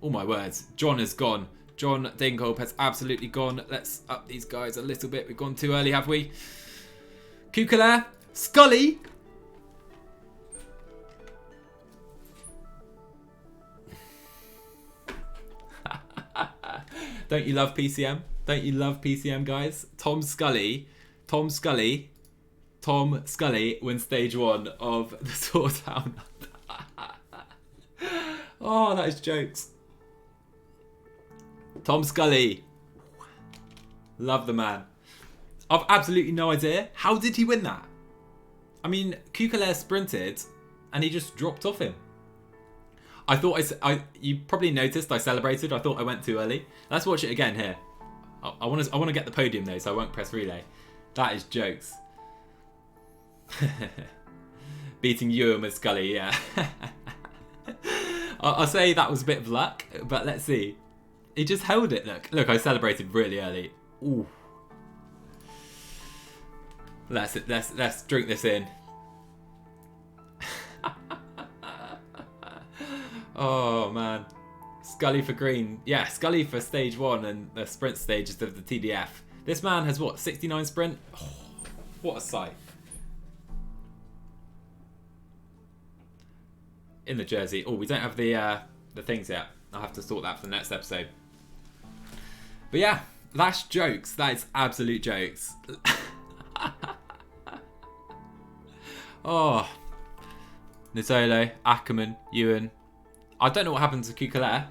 Oh my words. John has gone. John Dingle has absolutely gone. Let's up these guys a little bit. We've gone too early, have we? Kukalair. Scully. Don't you love PCM? Don't you love PCM, guys? Tom Scully Tom Scully wins stage 1 of the Tour Down. Oh, that is jokes. Tom Scully. Love the man. I've absolutely no idea. How did he win that? I mean, Kukalair sprinted and he just dropped off him. I thought you probably noticed I celebrated. I thought I went too early. Let's watch it again here. I want to get the podium though, so I won't press relay. That is jokes. Beating Ewan with Scully, yeah. I'll say that was a bit of luck, but let's see. He just held it. Look, I celebrated really early. Ooh. Let's drink this in. Oh man, Scully for green. Yeah, Scully for stage 1 and the sprint stages of the TDF. This man has what, 69 sprint? Oh, what a sight. In the jersey. Oh, we don't have the things yet. I'll have to sort that for the next episode. But yeah, that's jokes. That is absolute jokes. Oh, Nizzolo, Ackerman, Ewan. I don't know what happened to Kukalair.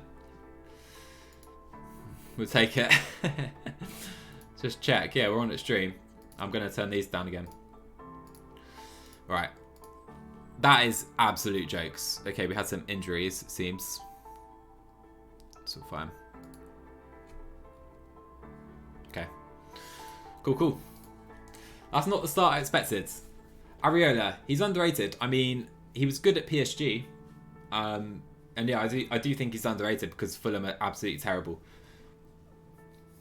We'll take it. Just check. Yeah, we're on the stream. I'm going to turn these down again. Right. That is absolute jokes. Okay, we had some injuries, it seems. It's all fine. Okay. Cool. That's not the start I expected. Areola, he's underrated. I mean, he was good at PSG. And yeah, I do think he's underrated because Fulham are absolutely terrible.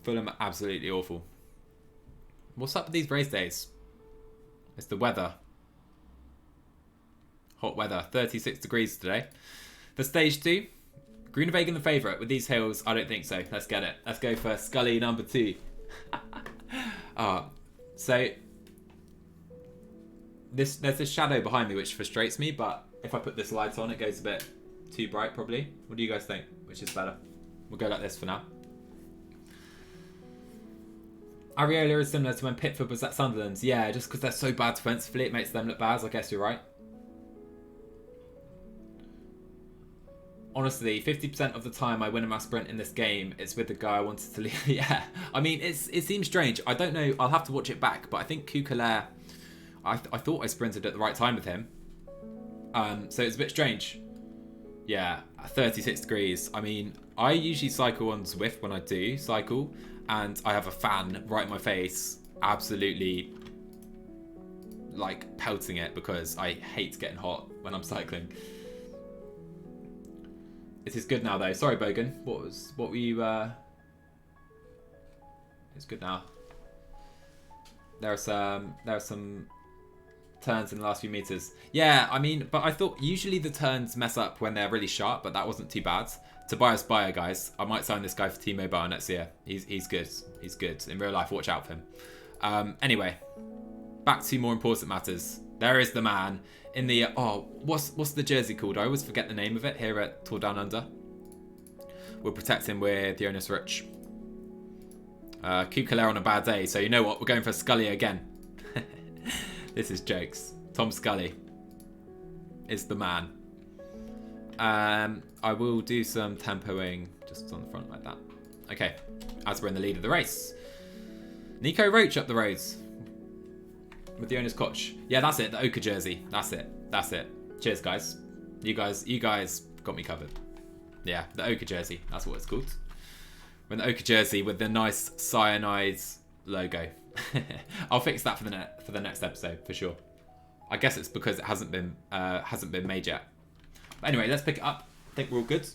Fulham are absolutely awful. What's up with these race days? It's the weather. Hot weather. 36 degrees today. For stage 2, Groenewegen the favourite. With these hills, I don't think so. Let's get it. Let's go for Scully number 2. So there's this shadow behind me which frustrates me, but if I put this light on, it goes a bit too bright probably. What do you guys think? Which is better? We'll go like this for now. Areola is similar to when Pickford was at Sunderland. Yeah, just because they're so bad defensively, it makes them look bad. I guess you're right. Honestly, 50% of the time I win a mass sprint in this game, it's with the guy I wanted to leave. Yeah, I mean, it seems strange. I don't know. I'll have to watch it back, but I think Kukalair, I thought I sprinted at the right time with him. So it's a bit strange. Yeah, 36 degrees. I mean, I usually cycle on Zwift when I do cycle, and I have a fan right in my face, absolutely like pelting it because I hate getting hot when I'm cycling. It is good now though. Sorry, Bogan. What were you? It's good now. There are some turns in the last few meters. Yeah, I mean, but I thought usually the turns mess up when they're really sharp, but that wasn't too bad. Tobias Bayer, guys. I might sign this guy for T-Mobile next year. He's good. He's good. In real life, watch out for him. Anyway, back to more important matters. There is the man in the... what's the jersey called? I always forget the name of it here at Tour Down Under. We'll protect him with Jonas Rich. Kukalair on a bad day, so you know what? We're going for Scully again. This is jokes. Tom Scully is the man. I will do some tempoing just on the front like that. Okay, as we're in the lead of the race. Nico Roach up the roads with the owner's Koch. Yeah, that's it. The ochre jersey. That's it. Cheers, guys. You guys got me covered. Yeah, the ochre jersey. That's what it's called. We're in the ochre jersey with the nice cyanide logo. I'll fix that for the next episode for sure. I guess it's because it hasn't been made yet. But anyway, let's pick it up. I think we're all good.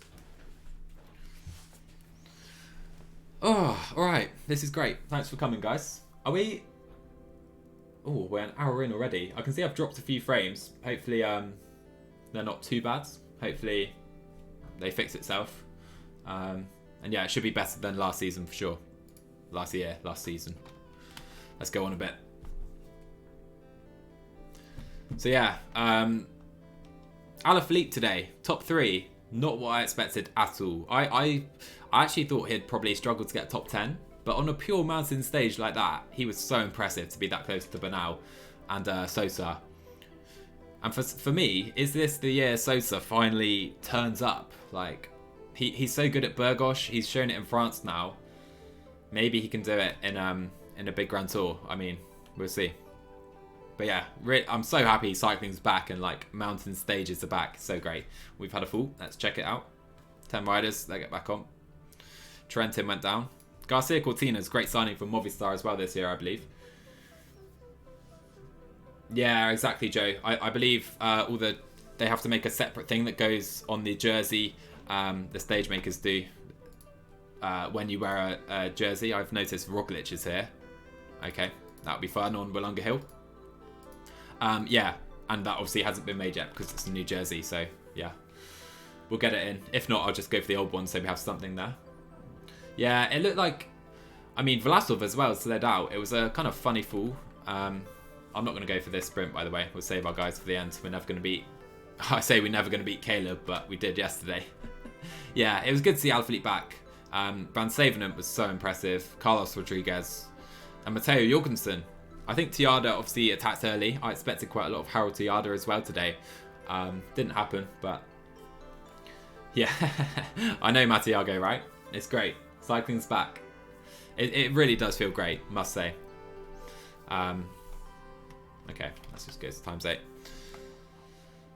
Oh, all right. This is great. Thanks for coming, guys. Are we? Oh, we're an hour in already. I can see I've dropped a few frames. Hopefully, they're not too bad. Hopefully, they fix itself. And yeah, it should be better than last season for sure. Last season. Let's go on a bit. So yeah, Alaphilippe today, top 3. Not what I expected at all. I actually thought he'd probably struggle to get top 10, but on a pure mountain stage like that, he was so impressive to be that close to Bernal. and Sosa. And for me, is this the year Sosa finally turns up? Like, he's so good at Burgos. He's shown it in France now. Maybe he can do it in a big Grand Tour. I mean, we'll see. But yeah, I'm so happy cycling's back and like mountain stages are back. So great. We've had a fall. Let's check it out. 10 riders. They get back on. Trentin went down. Garcia Cortina's great signing for Movistar as well this year, I believe. Yeah, exactly, Joe. I believe they have to make a separate thing that goes on the jersey. The stage makers do when you wear a jersey. I've noticed Roglic is here. Okay, that'll be fun on Wollonga Hill. Yeah, and that obviously hasn't been made yet because it's a new jersey. So yeah, we'll get it in. If not, I'll just go for the old one so we have something there. Yeah, it looked like, I mean, Vlasov as well slid out. It was a kind of funny fall. I'm not going to go for this sprint, by the way. We'll save our guys for the end. We're never going to beat... I say we're never going to beat Caleb, but we did yesterday. Yeah, it was good to see Alaphilippe back. Van Savenant was so impressive. Carlos Rodriguez. And Matteo Jorgensen. I think Tiada obviously attacked early. I expected quite a lot of Harold Tiada as well today. Didn't happen, but... Yeah, I know Mattiago, right? It's great. Cycling's back. It really does feel great, must say. Okay, let's just go to ×8.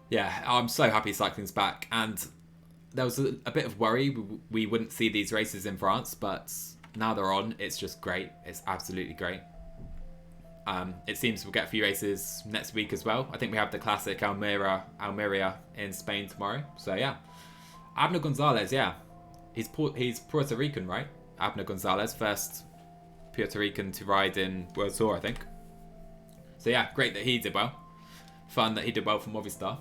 Yeah, I'm so happy cycling's back. And there was a bit of worry we wouldn't see these races in France, but now they're on. It's just great. It's absolutely great. It seems we'll get a few races next week as well. I think we have the classic Almeria in Spain tomorrow. So yeah, Abner Gonzalez, yeah. He's Puerto Rican, right? Abner Gonzalez, first Puerto Rican to ride in World Tour, I think. So yeah, great that he did well. Fun that he did well for Movistar.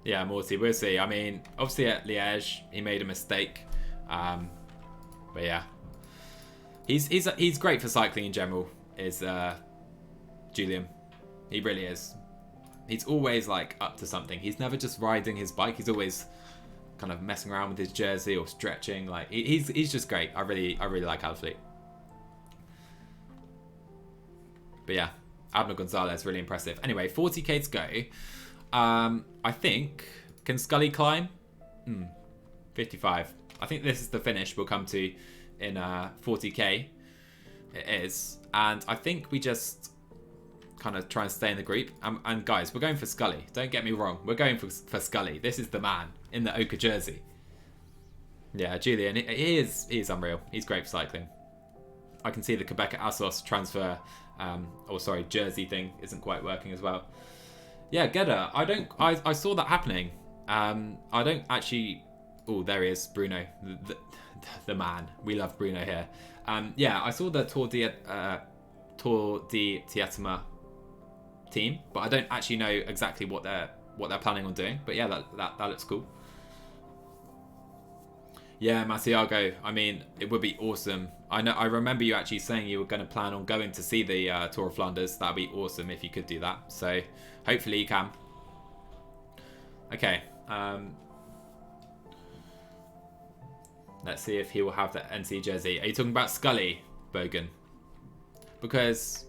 Yeah, Morty, we'll see. I mean, obviously at Liège, he made a mistake. But yeah. He's great for cycling in general, is Julian. He really is. He's always like up to something. He's never just riding his bike. He's always kind of messing around with his jersey or stretching. Like he's just great. I really like Alaphilippe. But yeah, Abner Gonzalez, really impressive. Anyway, 40k to go. I think, can Scully climb? 55. I think this is the finish we'll come to in 40k. It is. And I think we just kind of try and stay in the group. And guys, we're going for Scully. Don't get me wrong. We're going for Scully. This is the man in the ochre jersey. Yeah, Julian, he is unreal. He's great for cycling. I can see the Quebec Asus transfer, jersey thing isn't quite working as well. Yeah, Gedda, I saw that happening. I don't actually... Oh, there he is, Bruno, the man. We love Bruno here. Yeah, I saw the Tour de Tietema team, but I don't actually know exactly what they're planning on doing. But yeah, that looks cool. Yeah, Mattiago, I mean, it would be awesome. I remember you actually saying you were going to plan on going to see the Tour of Flanders. That would be awesome if you could do that. So, hopefully you can. Okay. Let's see if he will have the NC jersey. Are you talking about Scully, Bogan? Because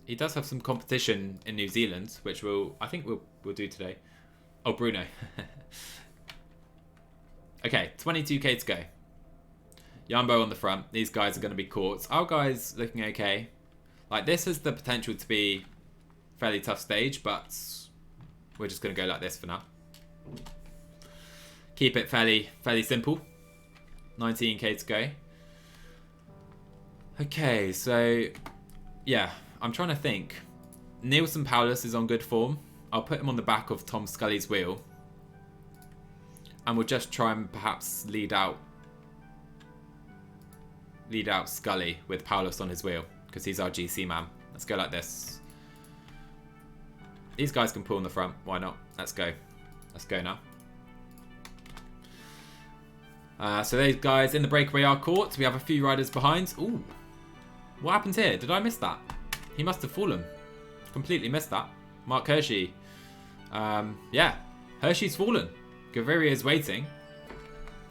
he does have some competition in New Zealand, which I think we'll do today. Oh, Bruno. Okay, 22k to go. Yambo on the front. These guys are going to be caught. Our guys looking okay. Like, this has the potential to be a fairly tough stage, but we're just going to go like this for now. Keep it fairly simple. 19k to go. Okay, so yeah, I'm trying to think. Nielsen Paulus is on good form. I'll put him on the back of Tom Scully's wheel. And we'll just try and perhaps lead out Scully with Paulus on his wheel, because he's our GC man. Let's go like this. These guys can pull in the front. Why not? Let's go. Let's go now. So those guys in the breakaway are caught. We have a few riders behind. Ooh. What happened here? Did I miss that? He must have fallen. Completely missed that. Mark Hershey. Yeah. Hershey's fallen. Gaviria is waiting.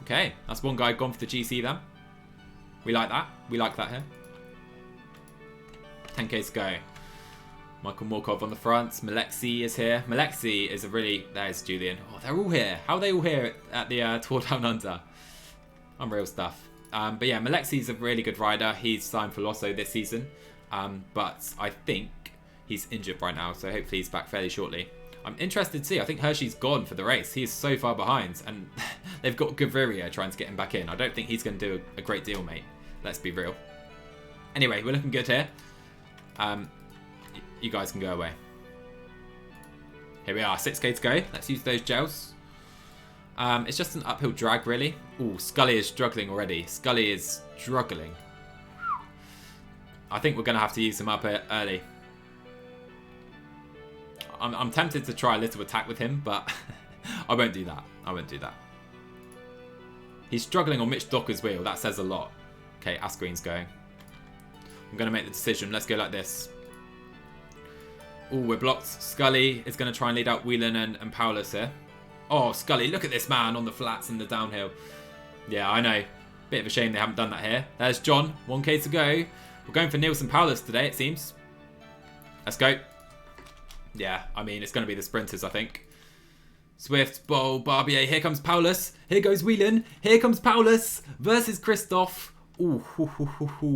Okay. That's one guy gone for the GC then. We like that. We like that here. 10k to go. Michael Morkov on the front. Malexi is here. Malexi is a really... There's Julian. Oh, they're all here. How are they all here at the Tour Down Under? Unreal stuff. But yeah, Malexi's a really good rider. He's signed for Lotto this season. But I think he's injured right now, so hopefully he's back fairly shortly. I'm interested to see. I think Hershey's gone for the race. He's so far behind, and they've got Gaviria trying to get him back in. I don't think he's going to do a great deal, mate. Let's be real. Anyway, we're looking good here. You guys can go away. Here we are, 6k to go. Let's use those gels. It's just an uphill drag, really. Ooh, Scully is struggling already. Scully is struggling. I think we're going to have to use him up early. I'm tempted to try a little attack with him, but I won't do that. I won't do that. He's struggling on Mitch Docker's wheel. That says a lot. Okay, Asgreen's going. I'm going to make the decision. Let's go like this. Oh, we're blocked. Scully is going to try and lead out Whelan and Paulus here. Oh, Scully, look at this man on the flats and the downhill. Yeah, I know. Bit of a shame they haven't done that here. There's John. 1k to go. We're going for Nielsen Paulus today, it seems. Let's go. Yeah, I mean, it's going to be the sprinters, I think. Swift, Bowl, Barbier. Here comes Paulus. Here goes Whelan. Here comes Paulus versus Christoph. Ooh,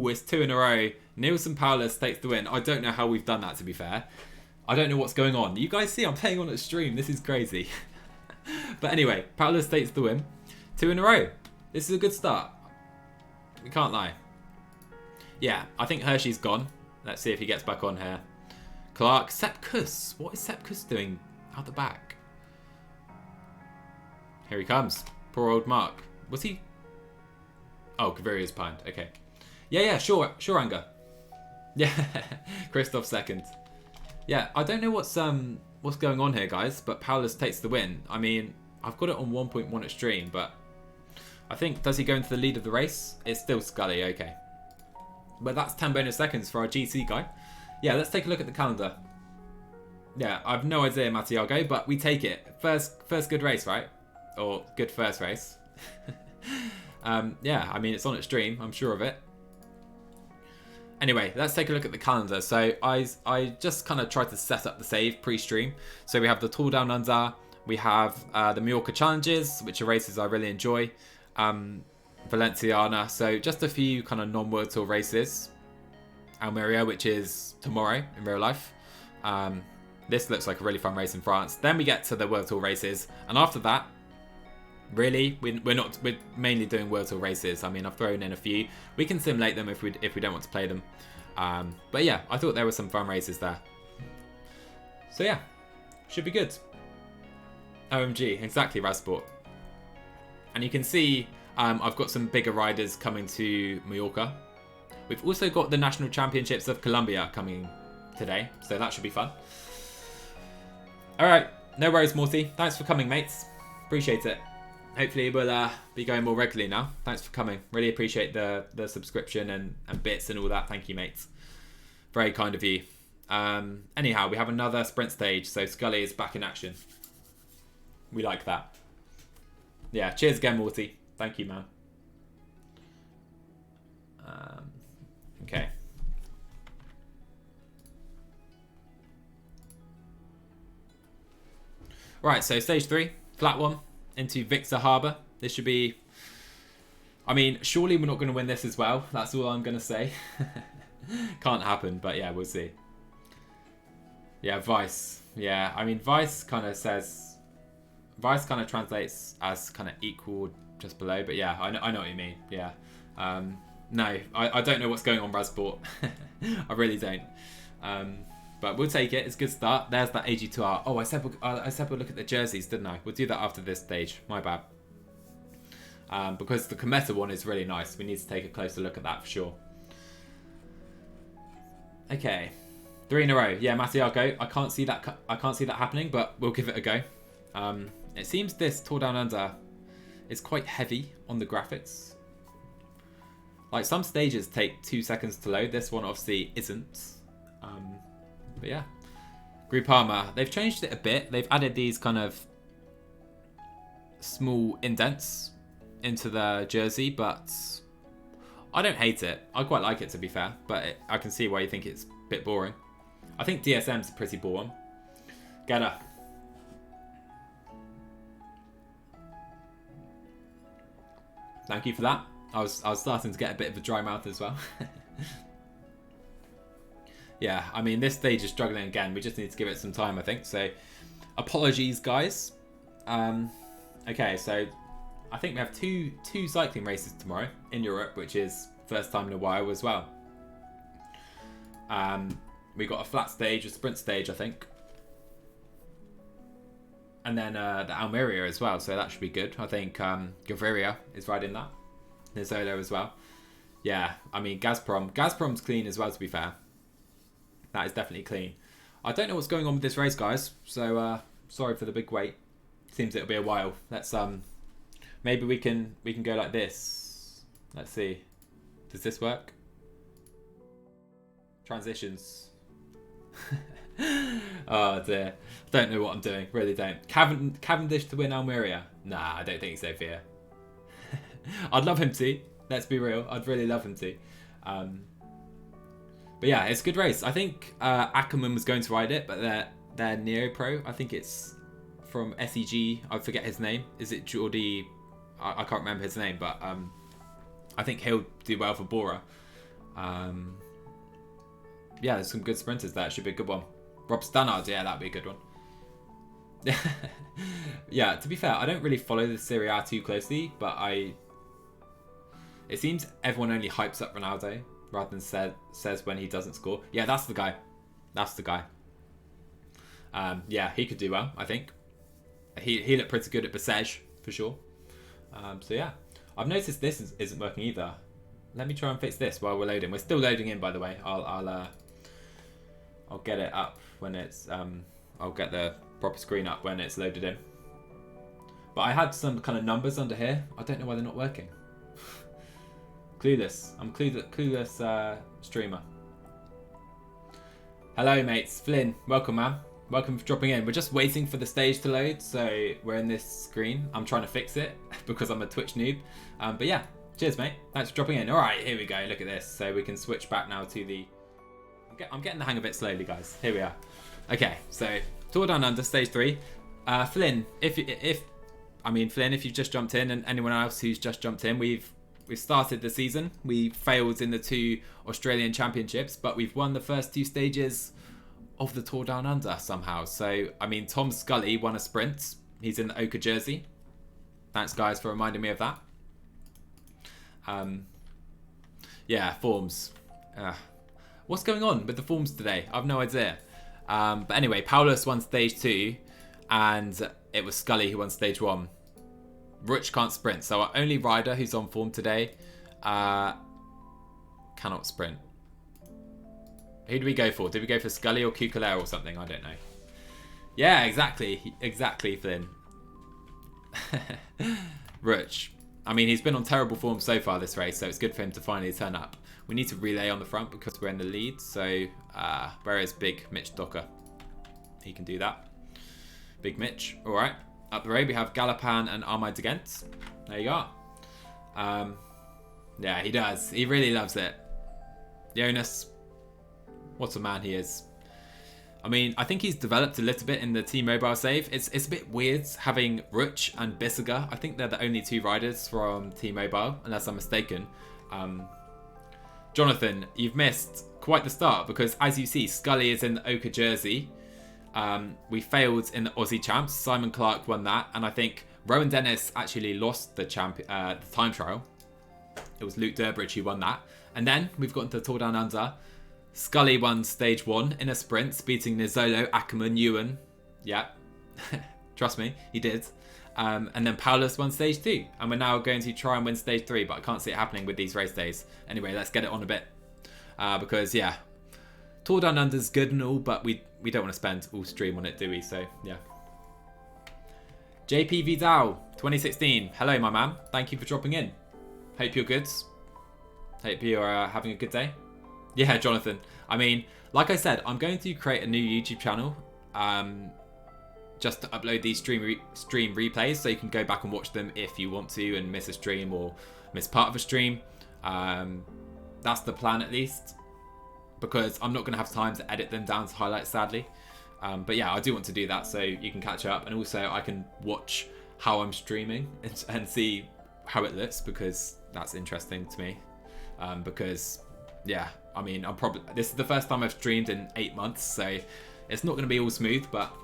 it's 2 in a row. Nielsen Paulus takes the win. I don't know how we've done that, to be fair. I don't know what's going on. You guys see I'm playing on a stream. This is crazy. But anyway, Paulus takes the win. 2 in a row. This is a good start. We can't lie. Yeah, I think Hershey's gone. Let's see if he gets back on here. Clark, Sepp Kuss. What is Sepp Kuss doing out the back? Here he comes. Poor old Mark. Was he? Oh, Kaviria's pined. Okay. Yeah, sure, Anger. Yeah, Christoph second. Yeah, I don't know what's going on here, guys, but Paulus takes the win. I mean, I've got it on 1.1 extreme, but I think, does he go into the lead of the race? It's still Scully, okay. But that's 10 bonus seconds for our GC guy. Yeah, let's take a look at the calendar. Yeah, I've no idea, Mattiago, but we take it. First good race, right? Or good first race. Yeah, I mean, it's on extreme, I'm sure of it. Anyway, let's take a look at the calendar. So I just kind of tried to set up the save pre-stream. So we have the Tour Down Under, we have the Mallorca Challenges, which are races I really enjoy. Valenciana, so just a few kind of non-World Tour races. Almeria, which is tomorrow in real life. This looks like a really fun race in France. Then we get to the World Tour races, and after that, really, we're mainly doing World Tour races. I mean, I've thrown in a few. We can simulate them if we don't want to play them. But yeah, I thought there were some fun races there. So yeah, should be good. OMG, exactly, Rasport. And you can see I've got some bigger riders coming to Mallorca. We've also got the National Championships of Colombia coming today, so that should be fun. Alright, no worries, Morty. Thanks for coming, mates. Appreciate it. Hopefully we'll be going more regularly now. Thanks for coming. Really appreciate the subscription and bits and all that. Thank you, mates. Very kind of you. Anyhow, we have another sprint stage, so Scully is back in action. We like that. Yeah, cheers again, Morty. Thank you, man. Okay. Right, so stage 3, flat 1, into Victor Harbour. This should be... I mean, surely we're not going to win this as well. That's all I'm going to say. Can't happen, but yeah, we'll see. Yeah, Vice. Yeah, I mean, Vice kind of says... Vice kind of translates as kind of equal just below, but yeah, I know what you mean. Yeah. No, I don't know what's going on, Rasport. I really don't. But we'll take it. It's a good start. There's that AG2R. Oh, I said we'll look at the jerseys, didn't I? We'll do that after this stage. My bad. Because the Cometa one is really nice. We need to take a closer look at that for sure. Okay, 3 in a row. Yeah, Mattiago. I can't see that happening, but we'll give it a go. It seems this Tour Down Under is quite heavy on the graphics. Like, some stages take 2 seconds to load. This one obviously isn't. But yeah. Groupama. They've changed it a bit. They've added these kind of small indents into the jersey, but I don't hate it. I quite like it, to be fair. But I can see why you think it's Bit boring. I think DSM's a pretty boring. Get her. Thank you for that. I was starting to get a bit of a dry mouth as well. Yeah, I mean, this stage is struggling again. We just need to give it some time, I think. So, apologies, guys. Okay, so I think we have two cycling races tomorrow in Europe, which is first time in a while as well. We got a flat stage, a sprint stage, I think. And then the Almeria as well, so that should be good. I think Gaviria is riding that. Nizzolo as well. Yeah, I mean, Gazprom's clean as well, to be fair. That is definitely clean. I don't know what's going on with this race, guys, so sorry for the big wait. Seems it'll be a while. Let's maybe we can go like this. Let's see. Does this work? Transitions. Oh dear. Don't know what I'm doing. Really don't. Cavendish to win Almeria. Nah, I don't think so, Fia. I'd love him to. Let's be real. I'd really love him to. But yeah, it's a good race. I think Ackerman was going to ride it, but they're Neo Pro. I think it's from SEG. I forget his name. Is it Geordie? I can't remember his name, but I think he'll do well for Bora. Yeah, there's some good sprinters there. It should be a good one. Rob Stannard, yeah, that'd be a good one. Yeah, to be fair, I don't really follow the Serie A too closely, but it seems everyone only hypes up Ronaldo rather than says when he doesn't score. Yeah, that's the guy. That's the guy. Yeah, he could do well, I think. He looked pretty good at Bessèges, for sure. So yeah, I've noticed this isn't working either. Let me try and fix this while we're loading. We're still loading in, by the way. I'll get it up when it's I'll get the proper screen up when it's loaded in. But I had some kind of numbers under here. I don't know why they're not working. Clueless. I'm clueless streamer. Hello, mates. Flynn, welcome, man. Welcome for dropping in. We're just waiting for the stage to load, so we're in this screen. I'm trying to fix it because I'm a Twitch noob. But yeah, cheers, mate. Thanks for dropping in. All right, here we go. Look at this. So we can switch back now to the... I'm getting the hang of it slowly, guys. Here we are. Okay, so Tour Down Under, stage 3. Flynn, if you've just jumped in, and anyone else who's just jumped in, we've started the season. We failed in the 2 Australian Championships, but we've won the first 2 stages of the Tour Down Under somehow. So, I mean, Tom Scully won a sprint. He's in the ochre jersey. Thanks, guys, for reminding me of that. Yeah, forms. What's going on with the forms today? I've no idea. But anyway, Paulus won stage 2, and it was Scully who won stage 1. Ruch can't sprint, so our only rider who's on form today cannot sprint. Who do we go for? Did we go for Scully or Kukulero or something? I don't know. Yeah, exactly. Exactly, Flynn. Ruch. I mean, he's been on terrible form so far this race, so it's good for him to finally turn up. We need to relay on the front because we're in the lead, so where is Big Mitch Docker? He can do that. Big Mitch. All right. Up the road, we have Galapan and Armide Gent. There you are. Yeah, he does. He really loves it. Jonas, what a man he is. I mean, I think he's developed a little bit in the T-Mobile save. It's a bit weird having Ruch and Bissiger. I think they're the only 2 riders from T-Mobile, unless I'm mistaken. Jonathan, you've missed quite the start because, as you see, Scully is in the ochre jersey. We failed in the Aussie Champs. Simon Clark won that, and I think Rowan Dennis actually lost the time trial. It was Luke Durbridge who won that. And then we've got into Tour Down Under. Scully won stage 1 in a sprint, beating Nizzolo, Ackerman, Ewan. Yeah, trust me, he did. And then Paulus won stage 2. And we're now going to try and win stage 3, but I can't see it happening with these race days. Anyway, let's get it on a bit. Because, yeah, Tour Down Under's good and all, but we don't want to spend all stream on it, do we? So, yeah. JP Vidal, 2016. Hello, my man. Thank you for dropping in. Hope you're good. Hope you're having a good day. Yeah, Jonathan. I mean, like I said, I'm going to create a new YouTube channel just to upload these stream replays so you can go back and watch them if you want to and miss a stream or miss part of a stream. That's the plan, at least. because I'm not going to have time to edit them down to highlights, sadly. But yeah, I do want to do that so you can catch up, and also I can watch how I'm streaming and see how it looks, because that's interesting to me. Because yeah, I mean, this is the first time I've streamed in 8 months, so it's not going to be all smooth, but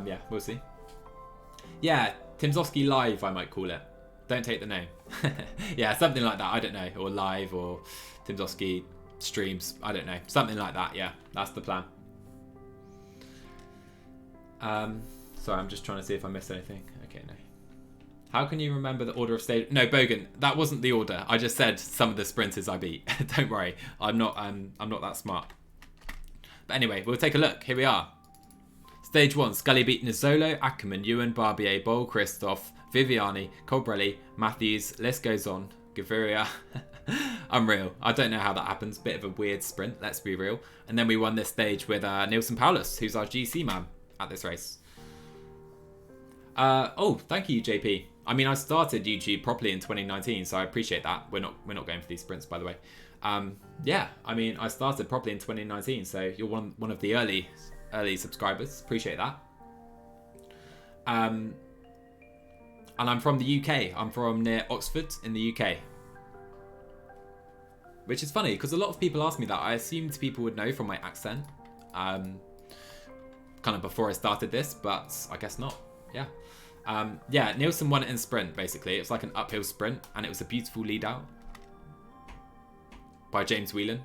yeah, we'll see. Yeah, Timmsoski Live, I might call it. Don't take the name. Yeah, something like that. I don't know, or live, or Timmsoski streams. I don't know, something like that. Yeah, that's the plan. Sorry, I'm just trying to see if I missed anything. Okay, no. How can you remember the order of stage? No, Bogan, that wasn't the order. I just said some of the sprinters I beat. Don't worry, I'm not that smart. But anyway, we'll take a look. Here we are. Stage 1, Scully beat Nizzolo, Ackerman, Ewan, Barbier, Bowl, Christoph, Viviani, Colbrelli, Matthews, list goes on, Gaviria. Unreal. I don't know how that happens. Bit of a weird sprint, let's be real. And then we won this stage with Nielsen Paulus, who's our GC man at this race. Oh, thank you, JP. I mean, I started YouTube properly in 2019, so I appreciate that. We're not going for these sprints, by the way. Yeah, I mean, I started properly in 2019, so you're one of the early subscribers. Appreciate that. And I'm from the UK. I'm from near Oxford in the UK. Which is funny, because a lot of people ask me that. I assumed people would know from my accent. Kind of before I started this, but I guess not. Yeah. Yeah, Nielsen won it in sprint, basically. It was like an uphill sprint, and it was a beautiful lead out by James Whelan.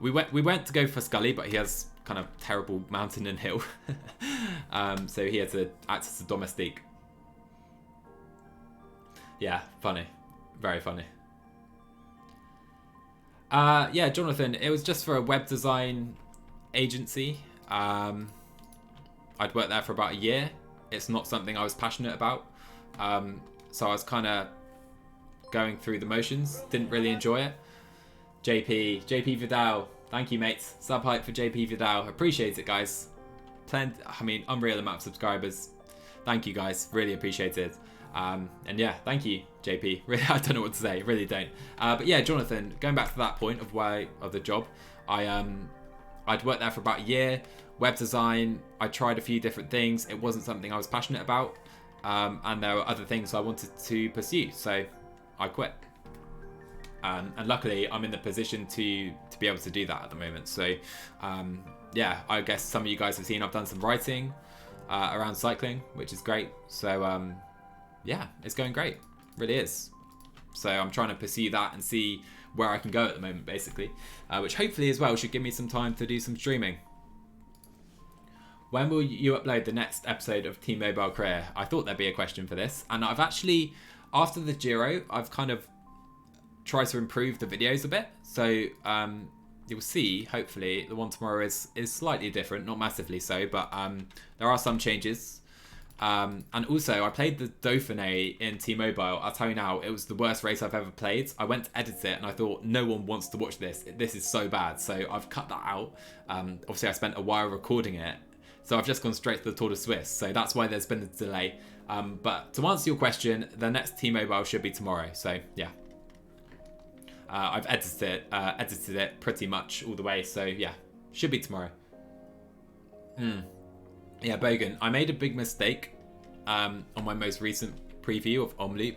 We went to go for Scully, but he has kind of terrible mountain and hill. So he had to act as a domestique. Yeah, funny. Very funny. Yeah, Jonathan, it was just for a web design agency. I'd worked there for about a year. It's not something I was passionate about. So I was kind of going through the motions. Didn't really enjoy it. JP Vidal. Thank you, mates. Sub hype for JP Vidal. Appreciate it, guys. I mean, unreal amount of subscribers. Thank you, guys. Really appreciate it. And yeah, thank you, JP. Really, I don't know what to say. Really don't. But yeah, Jonathan, going back to that point of the job, I'd worked there for about a year. Web design, I tried a few different things. It wasn't something I was passionate about. And there were other things I wanted to pursue. So I quit. And luckily, I'm in the position to be able to do that at the moment. So yeah, I guess some of you guys have seen I've done some writing around cycling, which is great. So yeah, it's going great. Really is. So I'm trying to pursue that and see where I can go at the moment, basically. Which hopefully as well should give me some time to do some streaming. When will you upload the next episode of Team Mobile Career? I thought there'd be a question for this. And I've actually, after the Giro, I've kind of tried to improve the videos a bit. So you'll see, hopefully, the one tomorrow is slightly different. Not massively so, but there are some changes. And also, I played the Dauphiné in T-Mobile. I'll tell you now, it was the worst race I've ever played. I went to edit it and I thought, no one wants to watch this. This is so bad. So I've cut that out. Obviously, I spent a while recording it. So I've just gone straight to the Tour de Suisse. So that's why there's been a delay. But to answer your question, the next T-Mobile should be tomorrow. So yeah. I've edited it pretty much all the way. So yeah, should be tomorrow. Yeah, Bogan, I made a big mistake on my most recent preview of Omloop.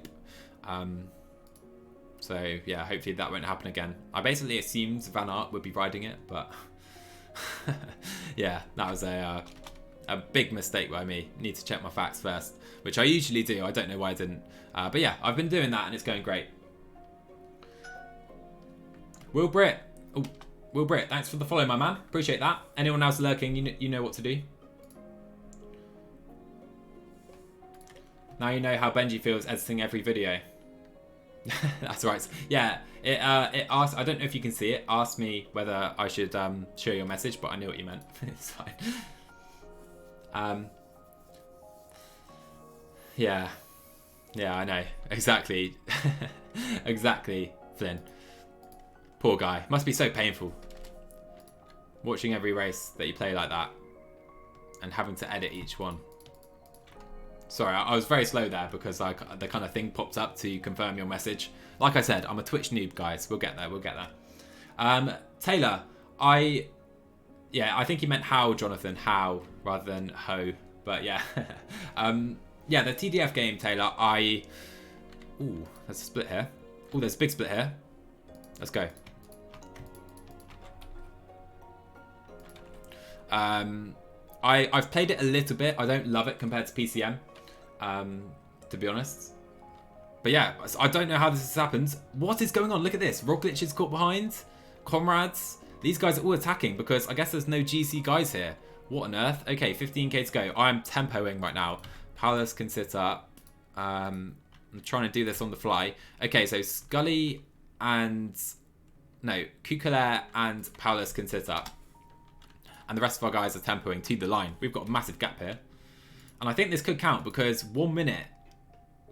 So yeah, hopefully that won't happen again. I basically assumed Van Aert would be riding it, but yeah, that was a big mistake by me. Need to check my facts first, which I usually do. I don't know why I didn't. But yeah, I've been doing that and it's going great. Will Britt, thanks for the follow, my man. Appreciate that. Anyone else lurking, you know what to do. Now you know how Benji feels editing every video. That's right. Yeah, it asked. I don't know if you can see it. Asked me whether I should share your message, but I knew what you meant. It's fine. Yeah, I know exactly. Exactly, Flynn. Poor guy. Must be so painful. Watching every race that you play like that, and having to edit each one. Sorry, I was very slow there because the kind of thing popped up to confirm your message. Like I said, I'm a Twitch noob, guys. We'll get there. Taylor, Yeah, I think he meant how, Jonathan, how, rather than ho. But yeah. Yeah, the TDF game, Taylor, Ooh, there's a split here. Ooh, there's a big split here. Let's go. I've played it a little bit. I don't love it compared to PCM, to be honest. But yeah, I don't know how this has happened. What is going on? Look at this. Roglic is caught behind. Comrades. These guys are all attacking because I guess there's no GC guys here. What on earth? Okay, 15k to go. I'm tempoing right now. Palace can sit up. I'm trying to do this on the fly. Okay, so Scully and... No, Kukulair and Palace can sit up. And the rest of our guys are tempoing to the line. We've got a massive gap here. And I think this could count because 1 minute...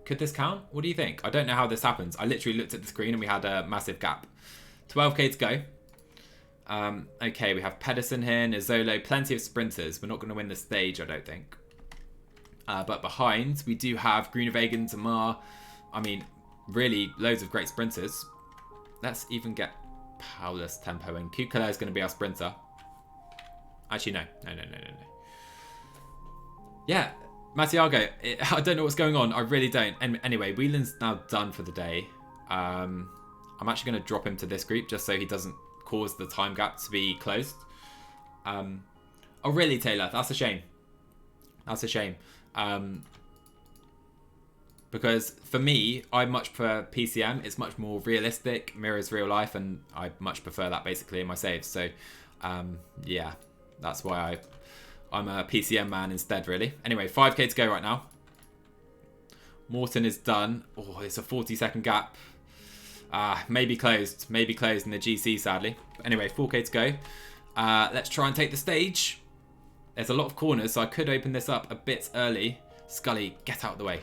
Could this count? What do you think? I don't know how this happens. I literally looked at the screen and we had a massive gap. 12k to go. Okay, we have Pedersen here, Nizzolo, plenty of sprinters. We're not going to win the stage, I don't think. But behind, we do have Groenewegen, Tamar. I mean, really loads of great sprinters. Let's even get Paulus tempoing. Kukulair is going to be our sprinter. Actually, no. No. Yeah, Matiago, I don't know what's going on. I really don't. And anyway, Whelan's now done for the day. I'm actually going to drop him to this group just so he doesn't cause the time gap to be closed. Oh, really, Taylor? That's a shame. That's a shame. Because for me, I much prefer PCM. It's much more realistic, mirrors real life, and I much prefer that basically in my saves. So, yeah, that's why I'm a PCM man instead, really. Anyway, 5k to go right now. Morton is done. Oh, it's a 40-second gap. Maybe closed in the GC, sadly. But anyway, 4k to go. Let's try and take the stage. There's a lot of corners, so I could open this up a bit early. Scully, get out of the way.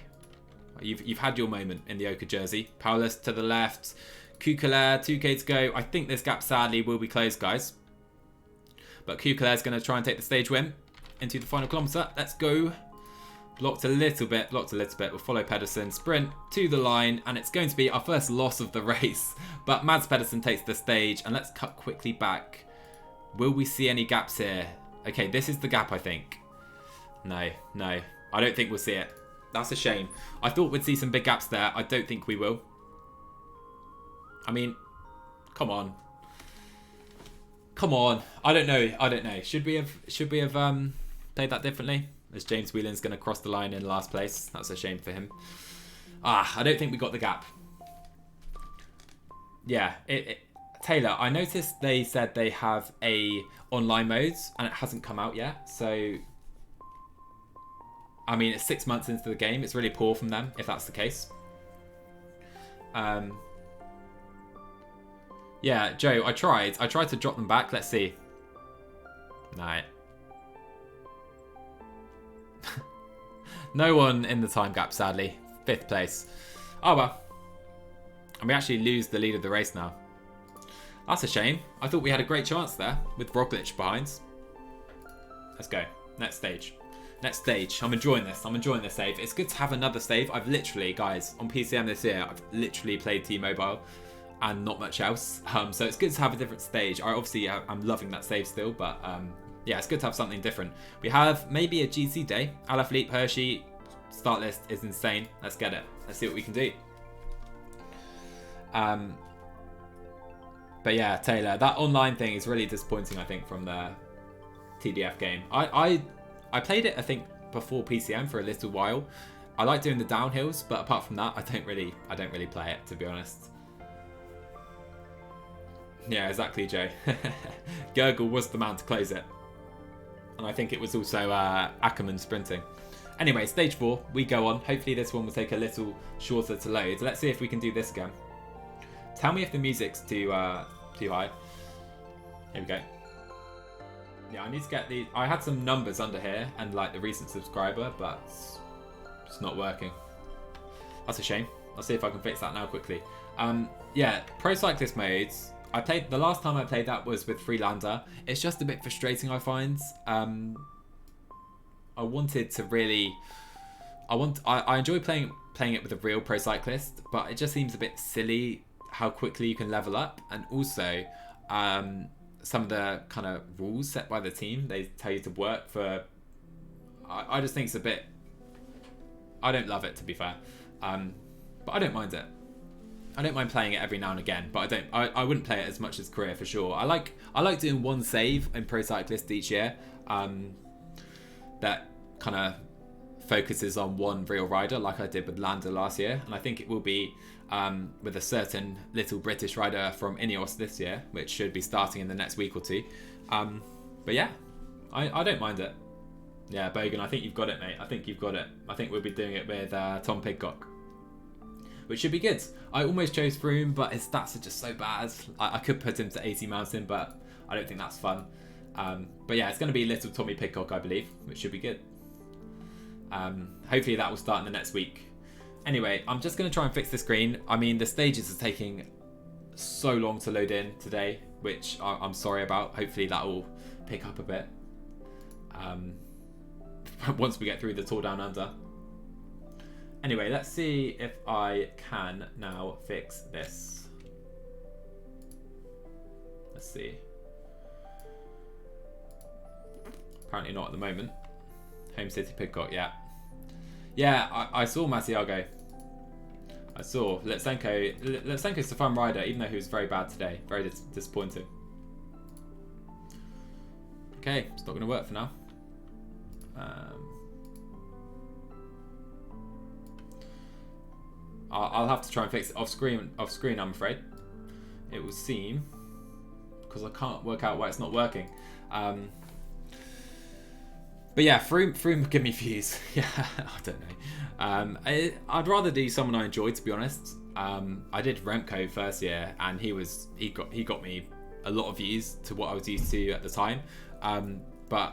You've had your moment in the ochre jersey. Paulus to the left. Kukulair, 2k to go. I think this gap, sadly, will be closed, guys. But Kukulair's going to try and take the stage win into the final kilometre. Let's go. Blocked a little bit. We'll follow Pedersen. Sprint to the line. And it's going to be our first loss of the race. But Mads Pedersen takes the stage. And let's cut quickly back. Will we see any gaps here? Okay, this is the gap, I think. No. I don't think we'll see it. That's a shame. I thought we'd see some big gaps there. I don't think we will. I mean, come on. I don't know. Should we have played that differently? As James Whelan's going to cross the line in last place. That's a shame for him. I don't think we got the gap. Yeah, Taylor, I noticed they said they have a online modes and it hasn't come out yet. So, I mean, it's 6 months into the game. It's really poor from them if that's the case. Yeah, Joe, I tried to drop them back. Let's see. No. No one in the time gap, sadly. 5th place. Oh, well. And we actually lose the lead of the race now. That's a shame. I thought we had a great chance there with Roglic behind. Let's go. Next stage. I'm enjoying this. Save. It's good to have another save. I've literally, guys, on PCM this year, I've literally played T-Mobile and not much else. So it's good to have a different stage. I'm loving that save still, but yeah, it's good to have something different. We have maybe a GC day. Alaphilippe, Hershey, start list is insane. Let's get it. Let's see what we can do. But yeah, Taylor, that online thing is really disappointing, I think, from the TDF game. I played it, I think, before PCM for a little while. I like doing the downhills, but apart from that, I don't really play it, to be honest. Yeah, exactly, Joe. Gurgle was the man to close it. And I think it was also Ackerman sprinting. Anyway, stage 4, we go on. Hopefully this one will take a little shorter to load. Let's see if we can do this again. Tell me if the music's too high. Here we go. Yeah, I need to get the... I had some numbers under here and like the recent subscriber, but it's not working. That's a shame. I'll see if I can fix that now quickly. Yeah, Pro Cyclist modes. The last time I played that was with Freelander. It's just a bit frustrating, I find. I wanted to really... I enjoy playing it with a real Pro Cyclist, but it just seems a bit silly how quickly you can level up, and also some of the kind of rules set by the team. They tell you to work for. I just think it's a bit. I don't love it, to be fair, but I don't mind it. I don't mind playing it every now and again, but I wouldn't play it as much as career for sure. I like doing one save in Pro Cyclist each year. That kind of focuses on one real rider, like I did with Landa last year, and I think it will be with a certain little British rider from Ineos this year, which should be starting in the next week or two. But yeah, I don't mind it. Yeah, Bogan, I think you've got it, mate. I think you've got it. I think we'll be doing it with Tom Pidcock, which should be good. I almost chose Froome, but his stats are just so bad. I could put him to 80 mountain, but I don't think that's fun. But yeah, it's going to be little Tommy Pidcock, I believe, which should be good. Hopefully that will start in the next week. Anyway, I'm just going to try and fix the screen. I mean, the stages are taking so long to load in today, which I'm sorry about. Hopefully that will pick up a bit once we get through the Tour Down Under. Anyway, let's see if I can now fix this. Let's see. Apparently not at the moment. Home City Pidcock, yeah. Yeah, I saw Masiago. I saw Lutsenko. Lutsenko's a fun rider, even though he was very bad today. Very disappointing. Okay, it's not going to work for now. I'll have to try and fix it off screen, I'm afraid. It will seem, because I can't work out why it's not working. But yeah, Froome give me views. Yeah, I don't know. I'd rather do someone I enjoy, to be honest. I did Remco first year, and he got me a lot of views to what I was used to at the time. But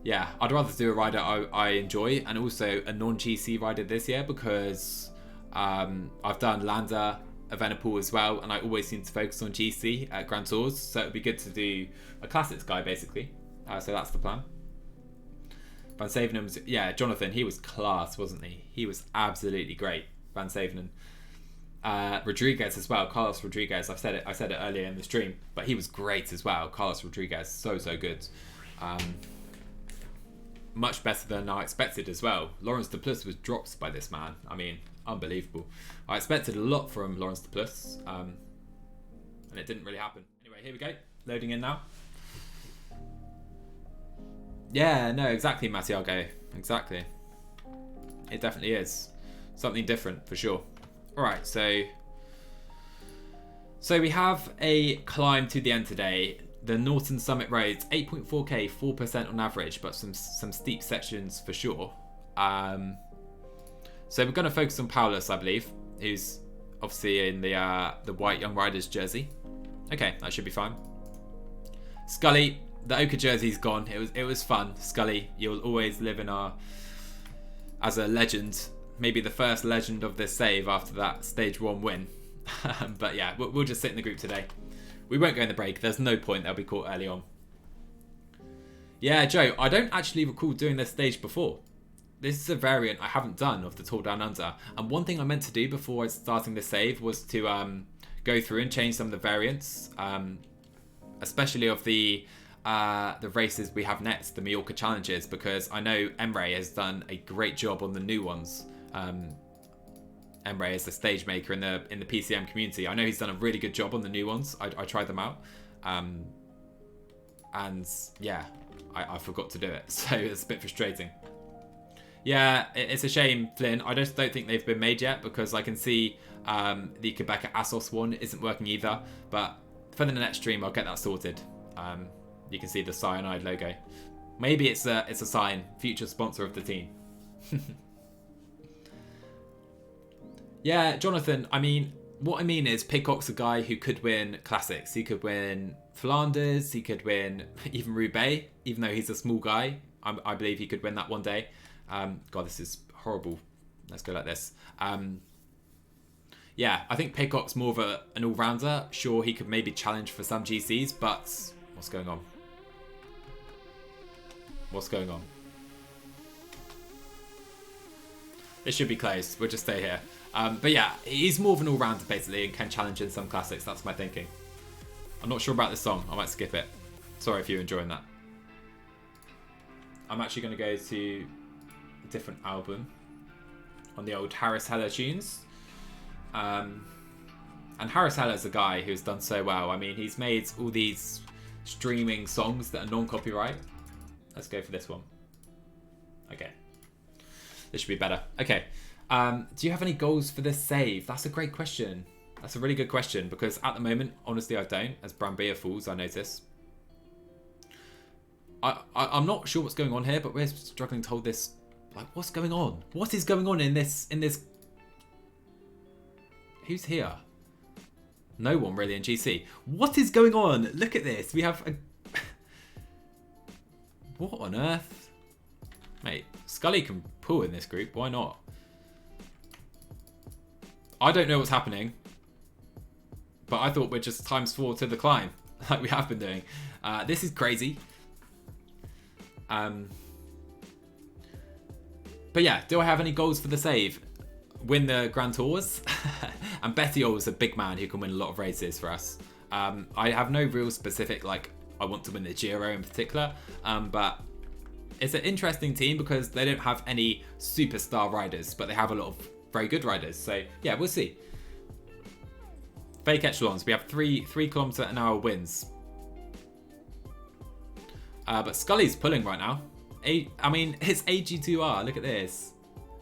yeah, I'd rather do a rider I enjoy, and also a non-GC rider this year, because I've done Landa, Evenepoel as well, and I always seem to focus on GC at Grand Tours, so it'd be good to do a classics guy basically. So that's the plan. Van Savenen was, yeah, Jonathan, he was class, wasn't he? He was absolutely great, Van Savenen. Rodriguez as well, Carlos Rodriguez. I said it earlier in the stream, but he was great as well. Carlos Rodriguez, so good. Much better than I expected as well. Laurens de Plus was dropped by this man. I mean, unbelievable. I expected a lot from Laurens de Plus, and it didn't really happen. Anyway, here we go. Loading in now. Yeah, no, exactly, Matiago. Exactly. It definitely is. Something different, for sure. Alright, so we have a climb to the end today. The Norton Summit Roads, 8.4k, 4% on average, but some steep sections for sure. So we're going to focus on Paulus, I believe, who's obviously in the white Young Riders jersey. Okay, that should be fine. Scully, the Oka jersey's gone. It was fun. Scully, you'll always live in as a legend. Maybe the first legend of this save after that stage 1 win. But yeah, we'll just sit in the group today. We won't go in the break. There's no point. They'll be caught early on. Yeah, Joe, I don't actually recall doing this stage before. This is a variant I haven't done of the Tour Down Under. And one thing I meant to do before starting this save was to go through and change some of the variants, especially of the races we have next, the Mallorca Challenges, because I know Emre has done a great job on the new ones. Emre is the stage maker in the PCM community. I know he's done a really good job on the new ones. I tried them out, and yeah, I forgot to do it, so it's a bit frustrating. Yeah, it's a shame, Flynn. I just don't think they've been made yet, because I can see the Quebec Asos one isn't working either. But for the next stream, I'll get that sorted. You can see the cyanide logo. Maybe it's a sign, future sponsor of the team. Yeah, Jonathan, I mean, what I mean is Pidcock's a guy who could win classics. He could win Flanders, he could win even Roubaix, even though he's a small guy. I believe he could win that one day. God, this is horrible. Let's go like this. Yeah, I think Pidcock's more of an all-rounder. Sure, he could maybe challenge for some GCs, but what's going on? What's going on? It should be closed. We'll just stay here. But yeah, he's more of an all-rounder basically and can challenge in some classics. That's my thinking. I'm not sure about this song. I might skip it. Sorry if you're enjoying that. I'm actually going to go to a different album on the old Harris Heller tunes. And Harris Heller's a guy who's done so well. I mean, he's made all these streaming songs that are non-copyright. Let's go for this one. Okay. This should be better. Okay. Do you have any goals for this save? That's a great question. That's a really good question, because at the moment, honestly, I don't. As Brambia falls, I notice. I'm not sure what's going on here, but we're struggling to hold this. Like, what's going on? What is going on in this? Who's here? No one really in GC. What is going on? Look at this. We have a... What on earth? Mate, Scully can pull in this group. Why not? I don't know what's happening. But I thought we'd just ×4 to the climb. Like we have been doing. This is crazy. But yeah, do I have any goals for the save? Win the Grand Tours. And Bettiol is a big man who can win a lot of races for us. I have no real specific, like, I want to win the Giro in particular. But it's an interesting team because they don't have any superstar riders, but they have a lot of very good riders. So yeah, we'll see. Fake echelons. We have 3 km/h winds. But Scully's pulling right now. I mean, it's AG2R. Look at this.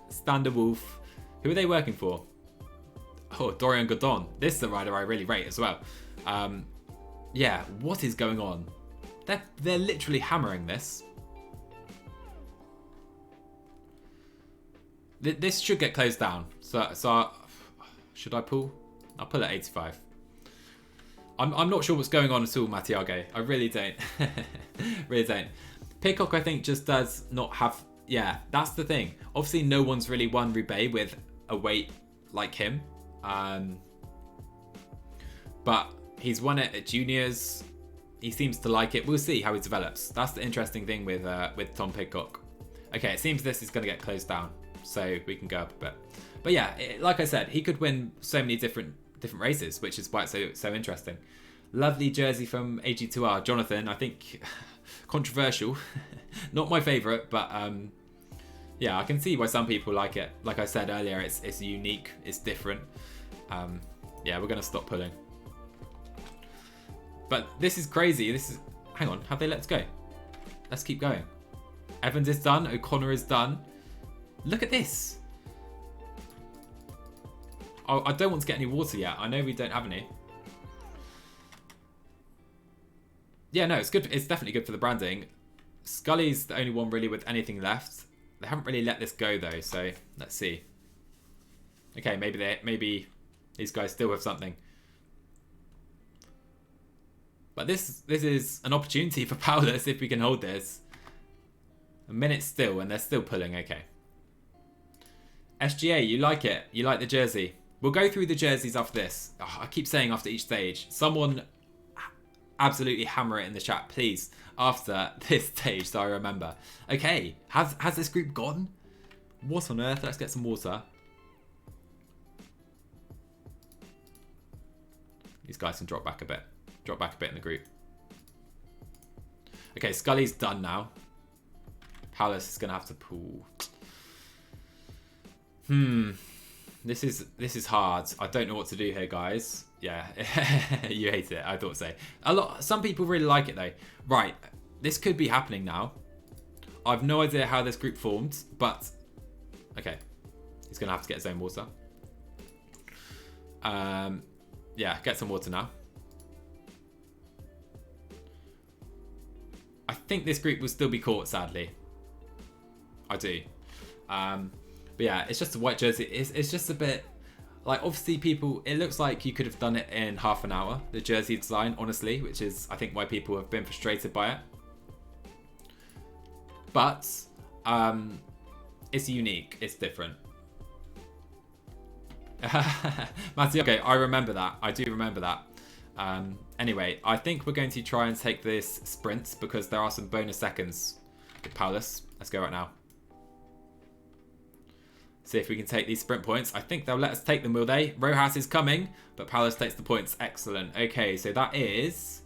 Standard Wolf. Who are they working for? Oh, Dorian Godon. This is a rider I really rate as well. Yeah, what is going on? They're literally hammering this. This should get closed down. So should I pull? I'll pull at 85. I'm not sure what's going on at all, Mattiago. I really don't. Really don't. Peacock, I think, just does not have... Yeah, that's the thing. Obviously, no one's really won Roubaix with a weight like him. But he's won it at juniors. He seems to like it. We'll see how he develops. That's the interesting thing with Tom Peacock. Okay, it seems this is going to get closed down, so we can go up a bit. But yeah, like I said, he could win so many different races, which is why it's so interesting. Lovely jersey from AG2R. Jonathan, I think controversial. Not my favourite, but yeah, I can see why some people like it. Like I said earlier, it's unique, it's different. Yeah, we're going to stop pulling. But this is crazy. This is... Hang on, have they let us go? Let's keep going. Evans is done. O'Connor is done. Look at this. Oh, I don't want to get any water yet. I know we don't have any. Yeah, no, it's good. It's definitely good for the branding. Scully's the only one really with anything left. They haven't really let this go though, so let's see. Okay, maybe these guys still have something. But this is an opportunity for Paulus if we can hold this. A minute still, and they're still pulling. Okay. SGA, you like it? You like the jersey? We'll go through the jerseys after this. Oh, I keep saying after each stage. Someone absolutely hammer it in the chat, please, after this stage so I remember. Okay, has this group gone? What on earth? Let's get some water. These guys can drop back a bit. Drop back a bit in the group. Okay, Scully's done now. Paulus is going to have to pull. This is hard. I don't know what to do here, guys. Yeah, you hate it. I thought so. Some people really like it though. Right, this could be happening now. I've no idea how this group formed, but okay. He's gonna have to get his own water. Yeah, get some water now. I think this group will still be caught, sadly. I do. But yeah, it's just a white jersey. It's just a bit... Like, obviously, people... It looks like you could have done it in half an hour, the jersey design, honestly, which is, I think, why people have been frustrated by it. But, it's unique. It's different. Matthew, okay, I remember that. I do remember that. Anyway, I think we're going to try and take this sprint because there are some bonus seconds with Paulus. Let's go right now. See if we can take these sprint points. I think they'll let us take them, will they? Rojas is coming, but Paulus takes the points. Excellent. Okay, so that is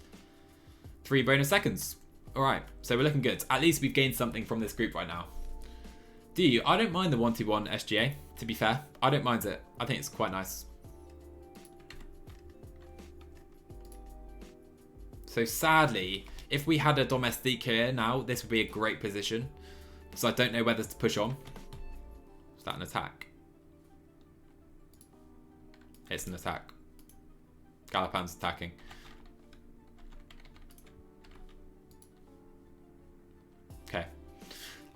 3 bonus seconds. All right, so we're looking good. At least we've gained something from this group right now. Do you? I don't mind the 121 SGA, to be fair. I don't mind it. I think it's quite nice. So sadly, if we had a domestique here now, this would be a great position. So I don't know whether to push on. Is that an attack? It's an attack. Galapan's attacking. Okay.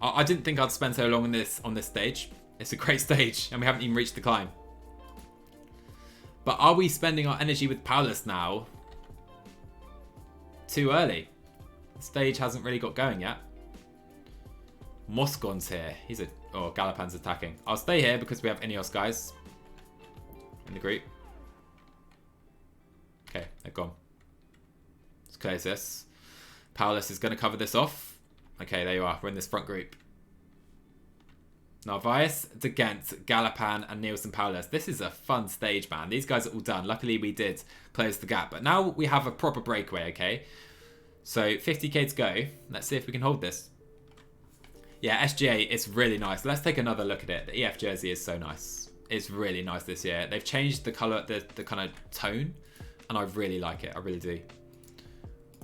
I didn't think I'd spend so long on this stage. It's a great stage, and we haven't even reached the climb. But are we spending our energy with Paulus now? Too early. The stage hasn't really got going yet. Moscon's here. Oh, Galapan's attacking. I'll stay here because we have Ineos guys in the group. Okay, they're gone. Let's close this. Paulus is going to cover this off. Okay, there you are. We're in this front group. Narvaez, De Gent, Galapan, and Nielsen Paulus. This is a fun stage, man. These guys are all done. Luckily, we did close the gap. But now we have a proper breakaway, okay? So, 50k to go. Let's see if we can hold this. Yeah, SGA, it's really nice. Let's take another look at it. The EF jersey is so nice. It's really nice this year. They've changed the colour, the kind of tone, and I really like it. I really do.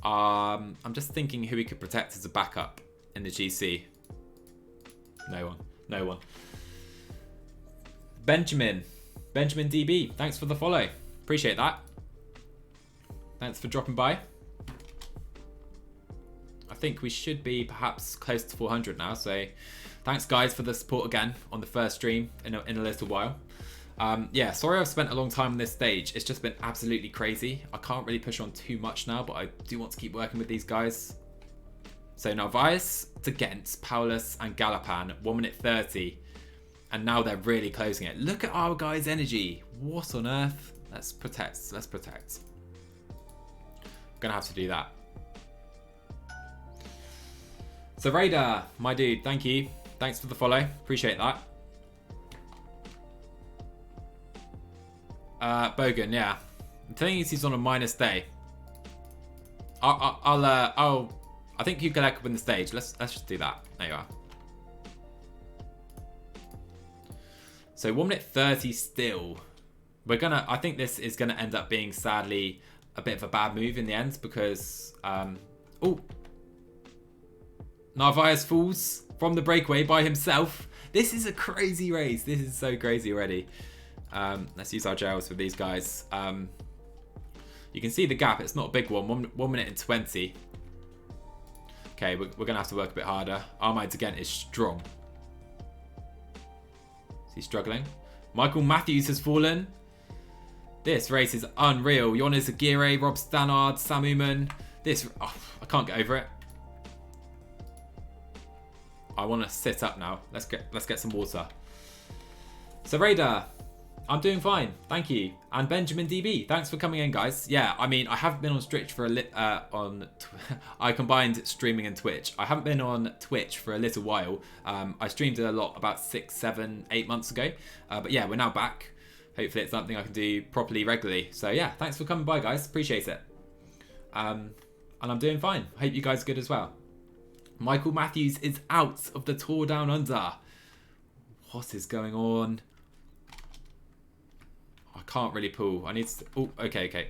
I'm just thinking who we could protect as a backup in the GC. No one. No one. Benjamin DB, thanks for the follow. Appreciate that. Thanks for dropping by. I think we should be perhaps close to 400 now. So thanks guys for the support again on the first stream in a little while. Yeah, sorry I've spent a long time on this stage. It's just been absolutely crazy. I can't really push on too much now, but I do want to keep working with these guys. So Narvaez, De Gent, Paulus, and Galapan, 1 minute 30. And now they're really closing it. Look at our guys' energy. What on earth? Let's protect. Let's protect. Gonna have to do that. So Radar, my dude, thank you. Thanks for the follow. Appreciate that. Bogan, yeah. The thing is, he's on a minus day. I think you can win the stage. Let's just do that. There you are. So 1 minute 30 still. I think this is gonna end up being sadly a bit of a bad move in the end because oh, Narvaez falls from the breakaway by himself. This is a crazy race. This is so crazy already. Let's use our gels with these guys. You can see the gap. It's not a big one. 1 minute and 20. Okay, we're going to have to work a bit harder. Armides again is strong. Is he struggling? Michael Matthews has fallen. This race is unreal. Jonas Aguirre, Rob Stannard, Sam Uman. I can't get over it. I want to sit up now. Let's get some water. So Radar, I'm doing fine, thank you. And Benjamin DB, thanks for coming in, guys. Yeah, I mean, I haven't been on Twitch for I combined streaming and Twitch. I haven't been on Twitch for a little while. I streamed a lot about 6, 7, 8 months ago. But yeah, we're now back. Hopefully it's something I can do properly regularly. So yeah, thanks for coming by, guys. Appreciate it. And I'm doing fine. Hope you guys are good as well. Michael Matthews is out of the Tour Down Under. What is going on? I can't really pull. I need to... Oh, okay. Did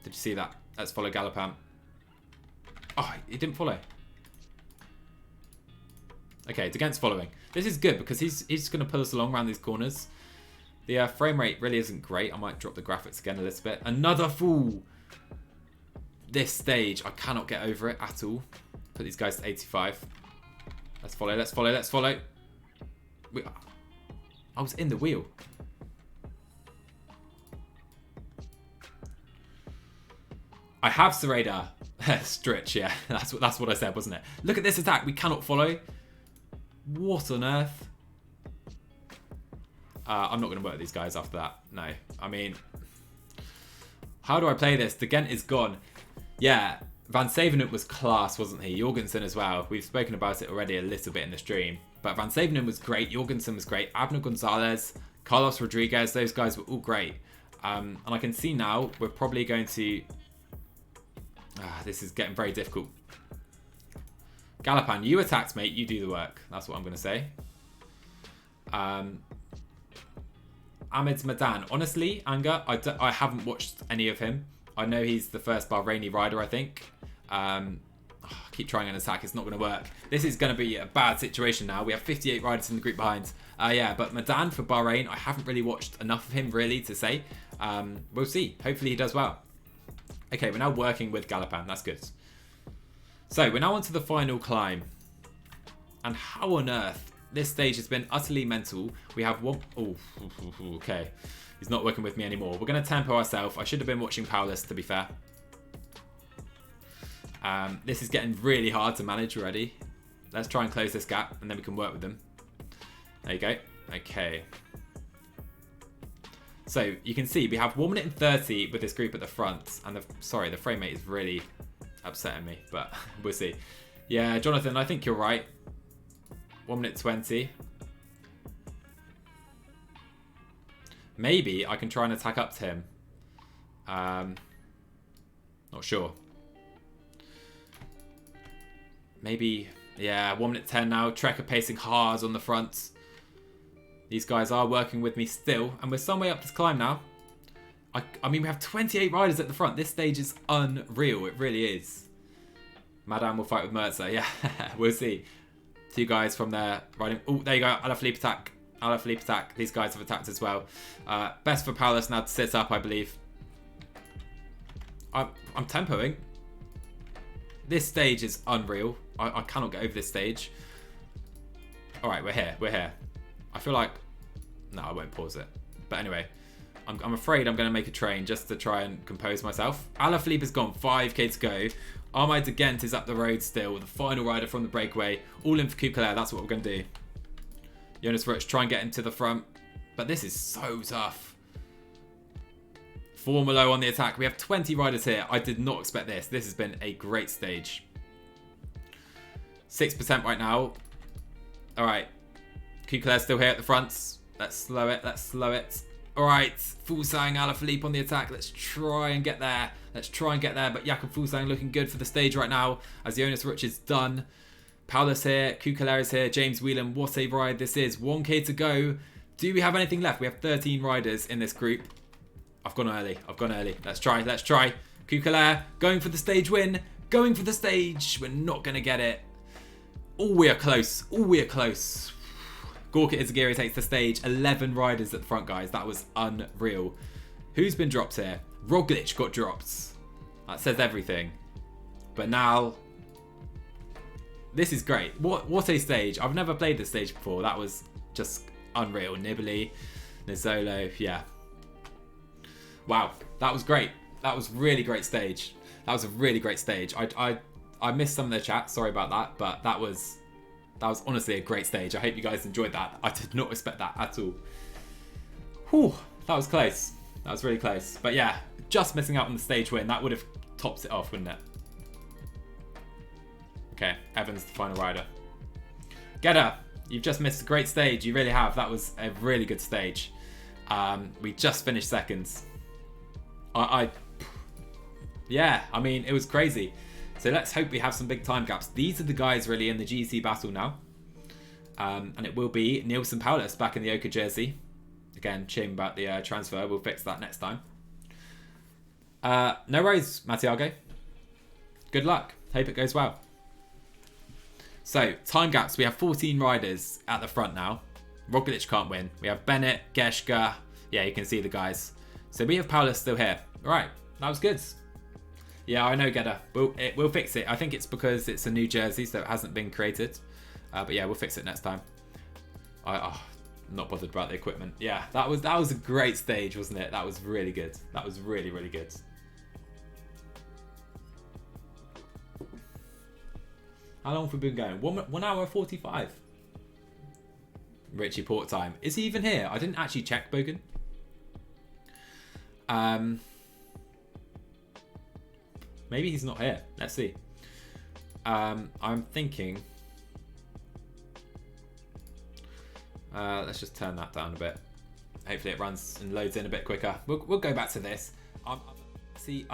you see that? Let's follow Galapan. Oh, he didn't follow. Okay, De Gent's following. This is good because he's going to pull us along around these corners. The frame rate really isn't great. I might drop the graphics again a little bit. Another fool. This stage, I cannot get over it at all. Put these guys to 85. Let's follow. I was in the wheel. I have Sereda. Stretch, yeah. That's what I said, wasn't it? Look at this attack. We cannot follow. What on earth? I'm not going to work these guys after that. No. I mean, how do I play this? De Gent is gone. Yeah. Van Savenhout was class, wasn't he? Jorgensen as well. We've spoken about it already a little bit in the stream. But Van Savenen was great. Jorgensen was great. Abner Gonzalez, Carlos Rodriguez, those guys were all great. And I can see now we're probably going to... this is getting very difficult. Galapan, you attacked, mate. You do the work. That's what I'm going to say. Ahmed Madan. Honestly, Anga, I haven't watched any of him. I know he's the first Bahraini rider, I think. I keep trying an attack. It's not going to work. This is going to be a bad situation now. We have 58 riders in the group behind. Yeah, but Madan for Bahrain, I haven't really watched enough of him, really, to say. We'll see. Hopefully he does well. Okay, we're now working with Galapan. That's good. So, we're now on to the final climb. And how on earth? This stage has been utterly mental. We have one... Oh, okay. He's not working with me anymore. We're going to tempo ourselves. I should have been watching Paulus, to be fair. This is getting really hard to manage already. Let's try and close this gap, and then we can work with them. There you go. Okay. So, you can see we have 1 minute and 30 with this group at the front. And sorry, the frame rate is really upsetting me, but we'll see. Yeah, Jonathan, I think you're right. 1 minute 20. Maybe I can try and attack up to him. Not sure. Maybe, yeah, 1 minute 10 now. Trek are pacing hard on the front. These guys are working with me still, and we're some way up this climb now. I mean, we have 28 riders at the front. This stage is unreal. It really is. Madame will fight with Merza. Yeah, we'll see. 2 guys from there riding. Oh, there you go. Alaphilippe attack. Alaphilippe attack. These guys have attacked as well. Best for Paulus now to sit up, I believe. I'm tempoing. This stage is unreal. I cannot get over this stage. All right, we're here. We're here. I feel like... No, I won't pause it. But anyway, I'm afraid I'm going to make a train just to try and compose myself. Alaphilippe has gone. 5k to go. Armide de Ghent is up the road still. The final rider from the breakaway. All in for Kukalair. That's what we're going to do. Jonas Rutsch, try and get him to the front. But this is so tough. Formalo on the attack. We have 20 riders here. I did not expect this. This has been a great stage. 6% right now. All right. Kukalair's still here at the front. Let's slow it. Let's slow it. All right. Fulsang, Alaphilippe on the attack. Let's try and get there. Let's try and get there. But Jakob Fulsang looking good for the stage right now as Jonas Rutsch is done. Paulus here. Kukalair is here. James Whelan. What a ride this is. 1k to go. Do we have anything left? We have 13 riders in this group. I've gone early. I've gone early. Let's try. Let's try. Kukalair going for the stage win. Going for the stage. We're not going to get it. Oh, we are close. Oh, we are close. Gorka Izagiri takes the stage. 11 riders at the front, guys. That was unreal. Who's been dropped here? Roglic got dropped. That says everything. But now... This is great. What a stage. I've never played this stage before. That was just unreal. Nibali, Nizzolo, yeah. Wow, that was great. That was really great stage. That was a really great stage. I missed some of the chat. Sorry about that, but that was honestly a great stage. I hope you guys enjoyed that. I did not expect that at all. Whew, that was close. That was really close. But yeah, just missing out on the stage win. That would have topped it off, wouldn't it? Okay, Evans, the final rider. Gedda, you've just missed a great stage. You really have. That was a really good stage. We just finished seconds. Yeah, I mean, it was crazy. So let's hope we have some big time gaps. These are the guys really in the GC battle now. And it will be Nielsen Paulus back in the Oka jersey. Again, shame about the transfer. We'll fix that next time. No worries, Mattiago. Good luck. Hope it goes well. So, time gaps. We have 14 riders at the front now. Roglic can't win. We have Bennett, Geschke. Yeah, you can see the guys. So we have Paulus still here. All right, that was good. Yeah, I know, Gedda. We'll fix it. I think it's because it's a new jersey, so it hasn't been created. But yeah, we'll fix it next time. I'm not bothered about the equipment. Yeah, that was a great stage, wasn't it? That was really good. That was really, really good. How long have we been going? 1 hour 45. Richie Port time. Is he even here? I didn't actually check, Bogan. Maybe he's not here. Let's see. I'm thinking... Let's just turn that down a bit. Hopefully it runs and loads in a bit quicker. We'll go back to this. See,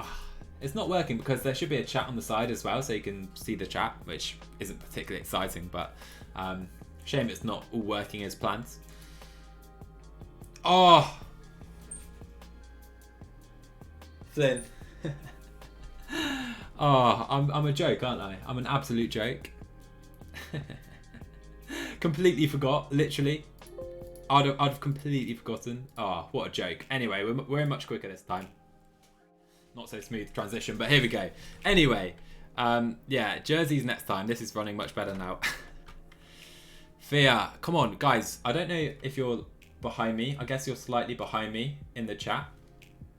it's not working because there should be a chat on the side as well, so you can see the chat, which isn't particularly exciting, but shame it's not all working as planned. Oh, Flynn. Oh, I'm a joke, aren't I? I'm an absolute joke. Completely forgot, literally. I'd have completely forgotten. Oh, what a joke. Anyway, we're much quicker this time. Not so smooth transition, but here we go. Anyway, yeah, jerseys next time. This is running much better now. Fia, come on, guys. I don't know if you're behind me. I guess you're slightly behind me in the chat.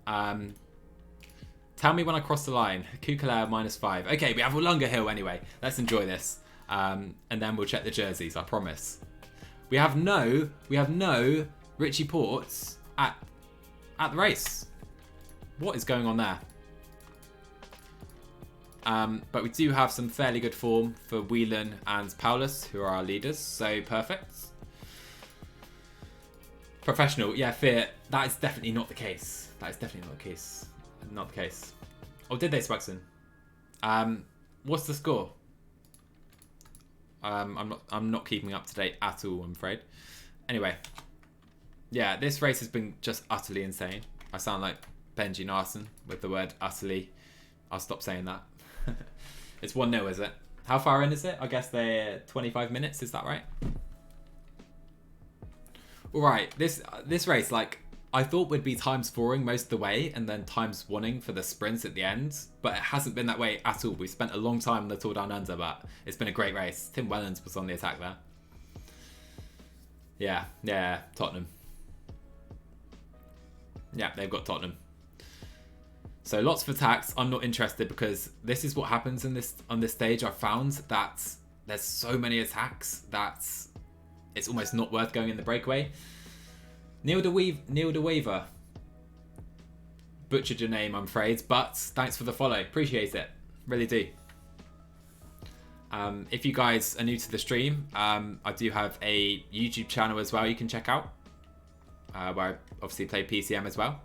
Tell me when I cross the line. Kukala -5. Okay, we have a longer hill anyway. Let's enjoy this. And then we'll check the jerseys, I promise. We have no Richie Ports at the race. What is going on there? But we do have some fairly good form for Whelan and Paulus, who are our leaders, so perfect. Professional, yeah, Fear, that is definitely not the case. That is definitely not the case. Not the case. Oh, did they, Swagson? What's the score? I'm not keeping up to date at all, I'm afraid. Anyway, yeah, this race has been just utterly insane. I sound like Benji Narson with the word utterly. I'll stop saying that. It's 1-0, is it? How far in is it? I guess they're 25 minutes, is that right? Alright, this race, like, I thought would be times 4ing most of the way and then times 1ing for the sprints at the end, but it hasn't been that way at all. We spent a long time on the Tour Down Under, but it's been a great race. Tim Wellens was on the attack there. Yeah, Tottenham. Yeah, they've got Tottenham. So lots of attacks. I'm not interested because this is what happens on this stage. I've found that there's so many attacks that it's almost not worth going in the breakaway. Neil de Weaver. Butchered your name, I'm afraid, but thanks for the follow. Appreciate it. Really do. If you guys are new to the stream, I do have a YouTube channel as well you can check out, where I obviously play PCM as well.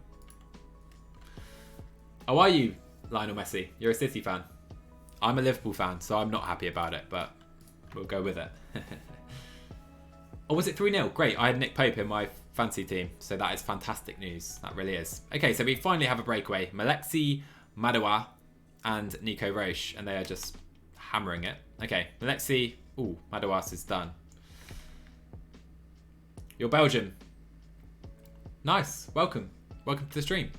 Oh, are you, Lionel Messi? You're a City fan. I'm a Liverpool fan, so I'm not happy about it, but we'll go with it. Oh, was it 3-0? Great, I had Nick Pope in my fantasy team, so that is fantastic news. That really is. Okay, so we finally have a breakaway. Malexi Madawa and Nico Roche, and they are just hammering it. Okay, Malexi. Ooh, Madawas is done. You're Belgian. Nice. Welcome. Welcome to the stream.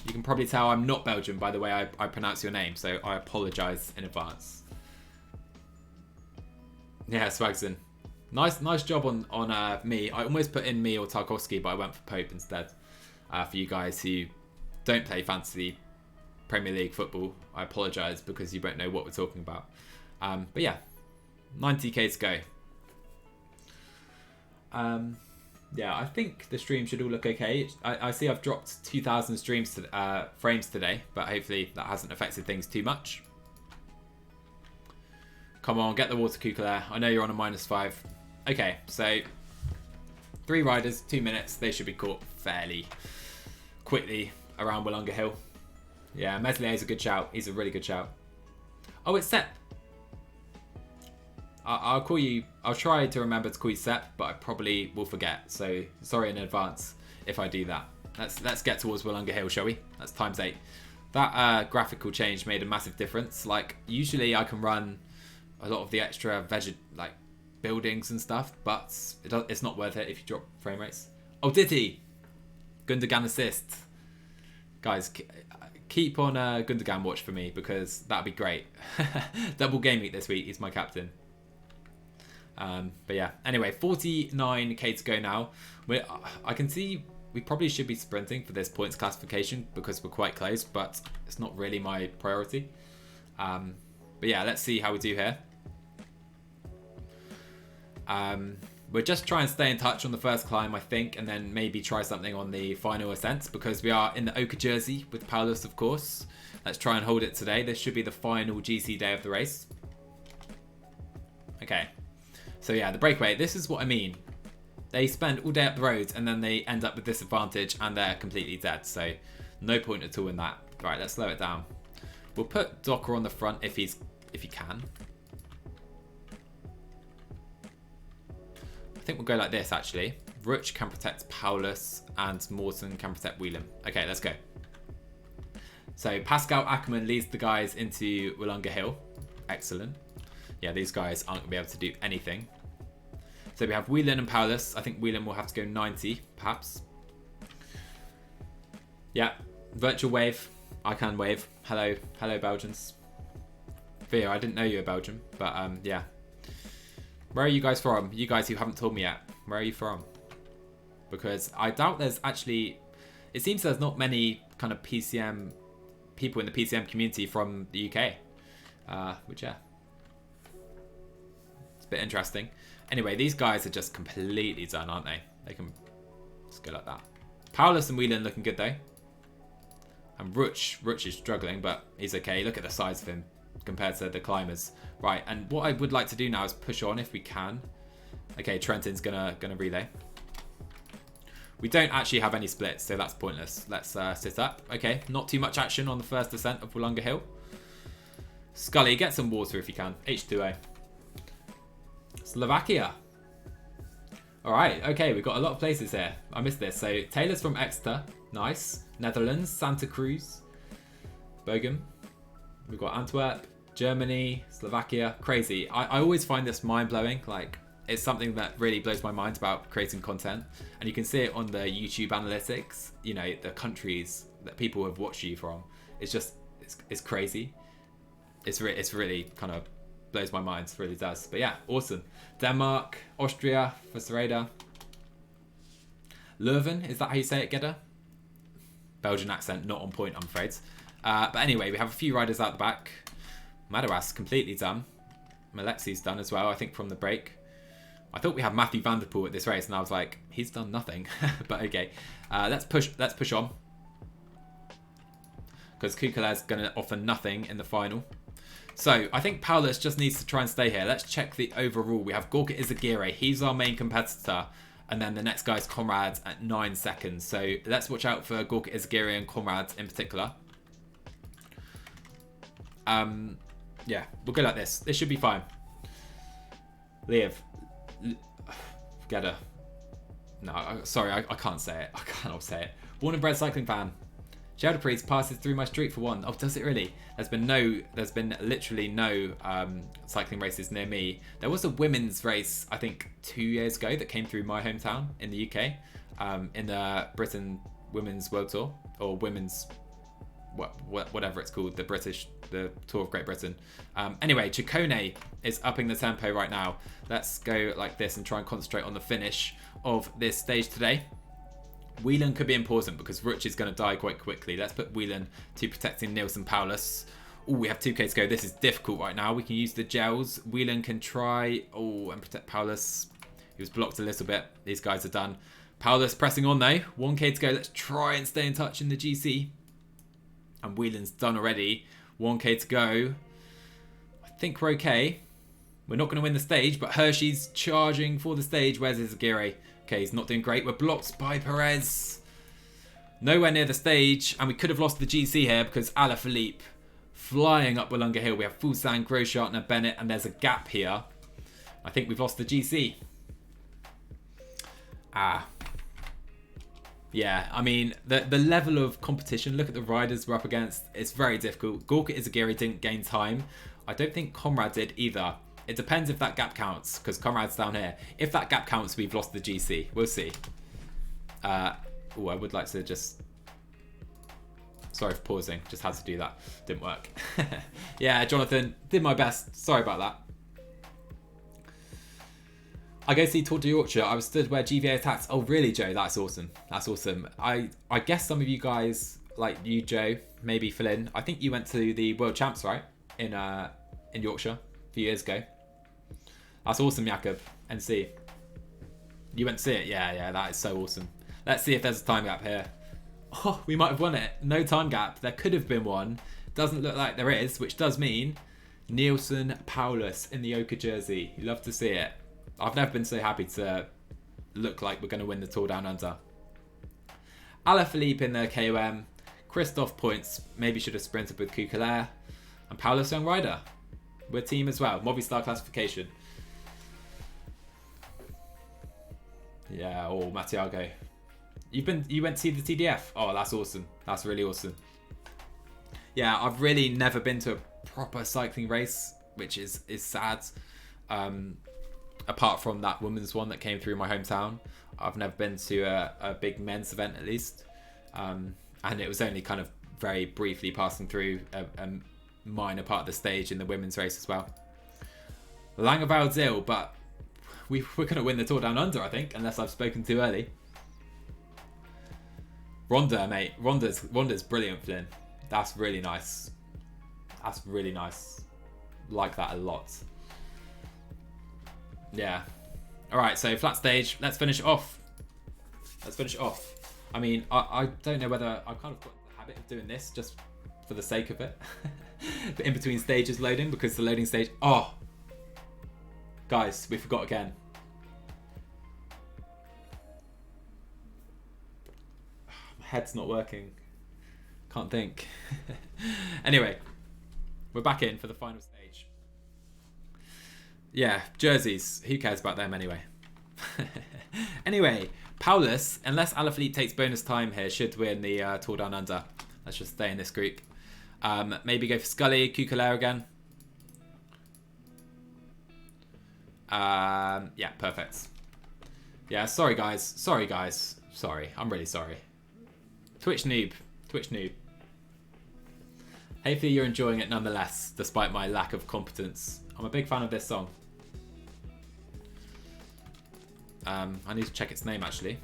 You can probably tell I'm not Belgian by the way I pronounce your name, so I apologise in advance. Yeah, Swagson. Nice job on me. I almost put in me or Tarkovsky, but I went for Pope instead. For you guys who don't play fantasy Premier League football, I apologise because you won't know what we're talking about. But yeah, 90k to go. Yeah, I think the stream should all look okay. I see I've dropped 2,000 frames today, but hopefully that hasn't affected things too much. Come on, get the water Kukala. I know you're on a -5. Okay, so 3 riders, 2 minutes. They should be caught fairly quickly around Wollonga Hill. Yeah, Meslier is a good shout. He's a really good shout. Oh, it's Sepp. I'll call you. I'll try to remember to call you Sepp, but I probably will forget. So sorry in advance if I do that. Let's get towards Wollonga Hill, shall we? That's ×8. That graphical change made a massive difference. Like usually I can run a lot of the extra like buildings and stuff, but it's not worth it if you drop frame rates. Oh, did he? Gundogan assist. Guys, keep on Gundogan watch for me because that'd be great. Double game week this week. He's my captain. But yeah, anyway, 49k to go now. I can see we probably should be sprinting for this points classification because we're quite close, but it's not really my priority. But yeah, let's see how we do here. We'll just try and stay in touch on the first climb, I think, and then maybe try something on the final ascent because we are in the Oka jersey with Paulus, of course. Let's try and hold it today. This should be the final GC day of the race. Okay. So yeah, the breakaway. This is what I mean. They spend all day up the roads and then they end up with disadvantage and they're completely dead. So no point at all in that. Right, let's slow it down. We'll put Docker on the front if he can. I think we'll go like this actually. Ruch can protect Paulus and Morton can protect Whelan. Okay, let's go. So Pascal Ackerman leads the guys into Wollonga Hill. Excellent. Yeah, these guys aren't going to be able to do anything. So we have Whelan and Paulus. I think Whelan will have to go 90, perhaps. Yeah, virtual wave. I can wave. Hello, hello Belgians. Theo, I didn't know you were Belgian, but yeah. Where are you guys from? You guys who haven't told me yet. Where are you from? Because I doubt there's actually... It seems there's not many kind of PCM... people in the PCM community from the UK. Which, yeah. It's a bit interesting. Anyway, these guys are just completely done, aren't they? They can just go like that. Paulus and Whelan looking good, though. And Ruch is struggling, but he's okay. Look at the size of him compared to the climbers. Right, and what I would like to do now is push on if we can. Okay, Trenton's gonna relay. We don't actually have any splits, so that's pointless. Let's sit up. Okay, not too much action on the first descent of Wollonga Hill. Scully, get some water if you can. H2O. Slovakia. Alright, okay, we've got a lot of places here. I missed this. So, Taylor's from Exeter. Nice. Netherlands, Santa Cruz. Bochum. We've got Antwerp, Germany, Slovakia. Crazy. I always find this mind-blowing. Like, it's something that really blows my mind about creating content. And you can see it on the YouTube analytics. You know, the countries that people have watched you from. It's just, it's crazy. It's really kind of blows my mind. It really does. But yeah, awesome. Denmark, Austria for Sereda. Leuven, is that how you say it, Gedda? Belgian accent, not on point, I'm afraid. But anyway, we have a few riders out the back. Madawas completely done. Malexi's done as well, I think, from the break. I thought we had Matthew van der Poel at this race, and I was like, he's done nothing. But okay, let's push on. Because Kukale's going to offer nothing in the final. So, I think Paulus just needs to try and stay here. Let's check the overall. We have Gorka Izagirre. He's our main competitor. And then the next guy's Conrad at 9 seconds. So, let's watch out for Gorka Izagirre and Conrad in particular. Yeah, we'll go like this. This should be fine. Liev. Gedda. No, sorry, I can't say it. I cannot say it. Born and bred cycling fan. Shelter Priest passes through my street for one. Oh, does it really? There's been literally no cycling races near me. There was a women's race, I think, 2 years ago that came through my hometown in the UK, in the Britain Women's World Tour, or Women's, whatever it's called, the Tour of Great Britain. Anyway, Ciccone is upping the tempo right now. Let's go like this and try and concentrate on the finish of this stage today. Whelan could be important because Ruch is going to die quite quickly. Let's put Whelan to protecting Nielsen Paulus. Oh, we have 2k to go. This is difficult right now. We can use the gels. Whelan can try, and protect Paulus. He was blocked a little bit. These guys are done. Paulus pressing on though. 1k to go. Let's try and stay in touch in the GC. And Whelan's done already. 1k to go. I think we're okay. We're not going to win the stage, but Hershey's charging for the stage. Where's Izagirre? Okay, he's not doing great. We're blocked by Perez. Nowhere near the stage. And we could have lost the GC here because Alaphilippe flying up Wollonga Hill. We have Fuglsang, Groschartner, Bennett, and there's a gap here. I think we've lost the GC. Yeah, I mean, the level of competition, look at the riders we're up against. It's very difficult. Gorka Izagirre didn't gain time. I don't think Conrad did either. It depends if that gap counts, because Conrad's down here. If that gap counts, we've lost the GC. We'll see. I would like to just... Sorry for pausing. Just had to do that. Didn't work. Yeah, Jonathan, did my best. Sorry about that. I go see Tour de Yorkshire. I was stood where GVA attacks. Oh, really, Joe? That's awesome. That's awesome. I guess some of you guys, like you, Joe, maybe fill in. I think you went to the World Champs, right? In Yorkshire a few years ago. That's awesome, Jakob. NC. You went to see it? Yeah, that is so awesome. Let's see if there's a time gap here. Oh, we might have won it. No time gap. There could have been one. Doesn't look like there is, which does mean Nielsen Paulus in the Oka jersey. You love to see it. I've never been so happy to look like we're going to win the Tour Down Under. Alaphilippe in the KOM. Christoph points. Maybe should have sprinted with Kukalair. And Paulus Young Rider. We're team as well. Movistar classification. Yeah, oh, Mattiago. You went to see the TDF? Oh, that's awesome. That's really awesome. Yeah, I've really never been to a proper cycling race, which is sad. Apart from that women's one that came through my hometown, I've never been to a big men's event, at least. And it was only kind of very briefly passing through a minor part of the stage in the women's race as well. Langevaldzil, but we're going to win the Tour Down Under, I think, unless I've spoken too early. Ronda, mate. Ronda's brilliant, Flynn. That's really nice. That's really nice. Like that a lot. Yeah. Alright, so flat stage. Let's finish it off. I mean, I don't know whether I've kind of got the habit of doing this just for the sake of it. But in between stages loading, because the loading stage... Oh! Guys, we forgot again. My head's not working. Can't think. Anyway, we're back in for the final stage. Yeah, jerseys. Who cares about them anyway? Anyway, Paulus, unless Alaphilippe takes bonus time here, should win the Tour Down Under. Let's just stay in this group. Maybe go for Scully, Kukalair again. Yeah, perfect. Yeah, sorry guys. Sorry. I'm really sorry. Twitch noob. Hopefully you're enjoying it nonetheless, despite my lack of competence. I'm a big fan of this song. I need to check its name actually.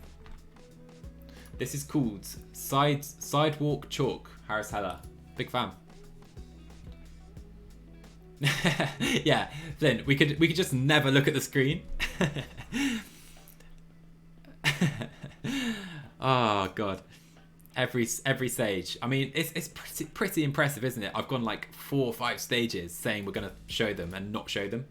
This is called Sidewalk Chalk, Harris Heller. Big fan. Yeah, Flynn, we could just never look at the screen. Oh god. Every stage. I mean, it's pretty impressive, isn't it? I've gone like 4 or 5 stages saying we're gonna show them and not show them.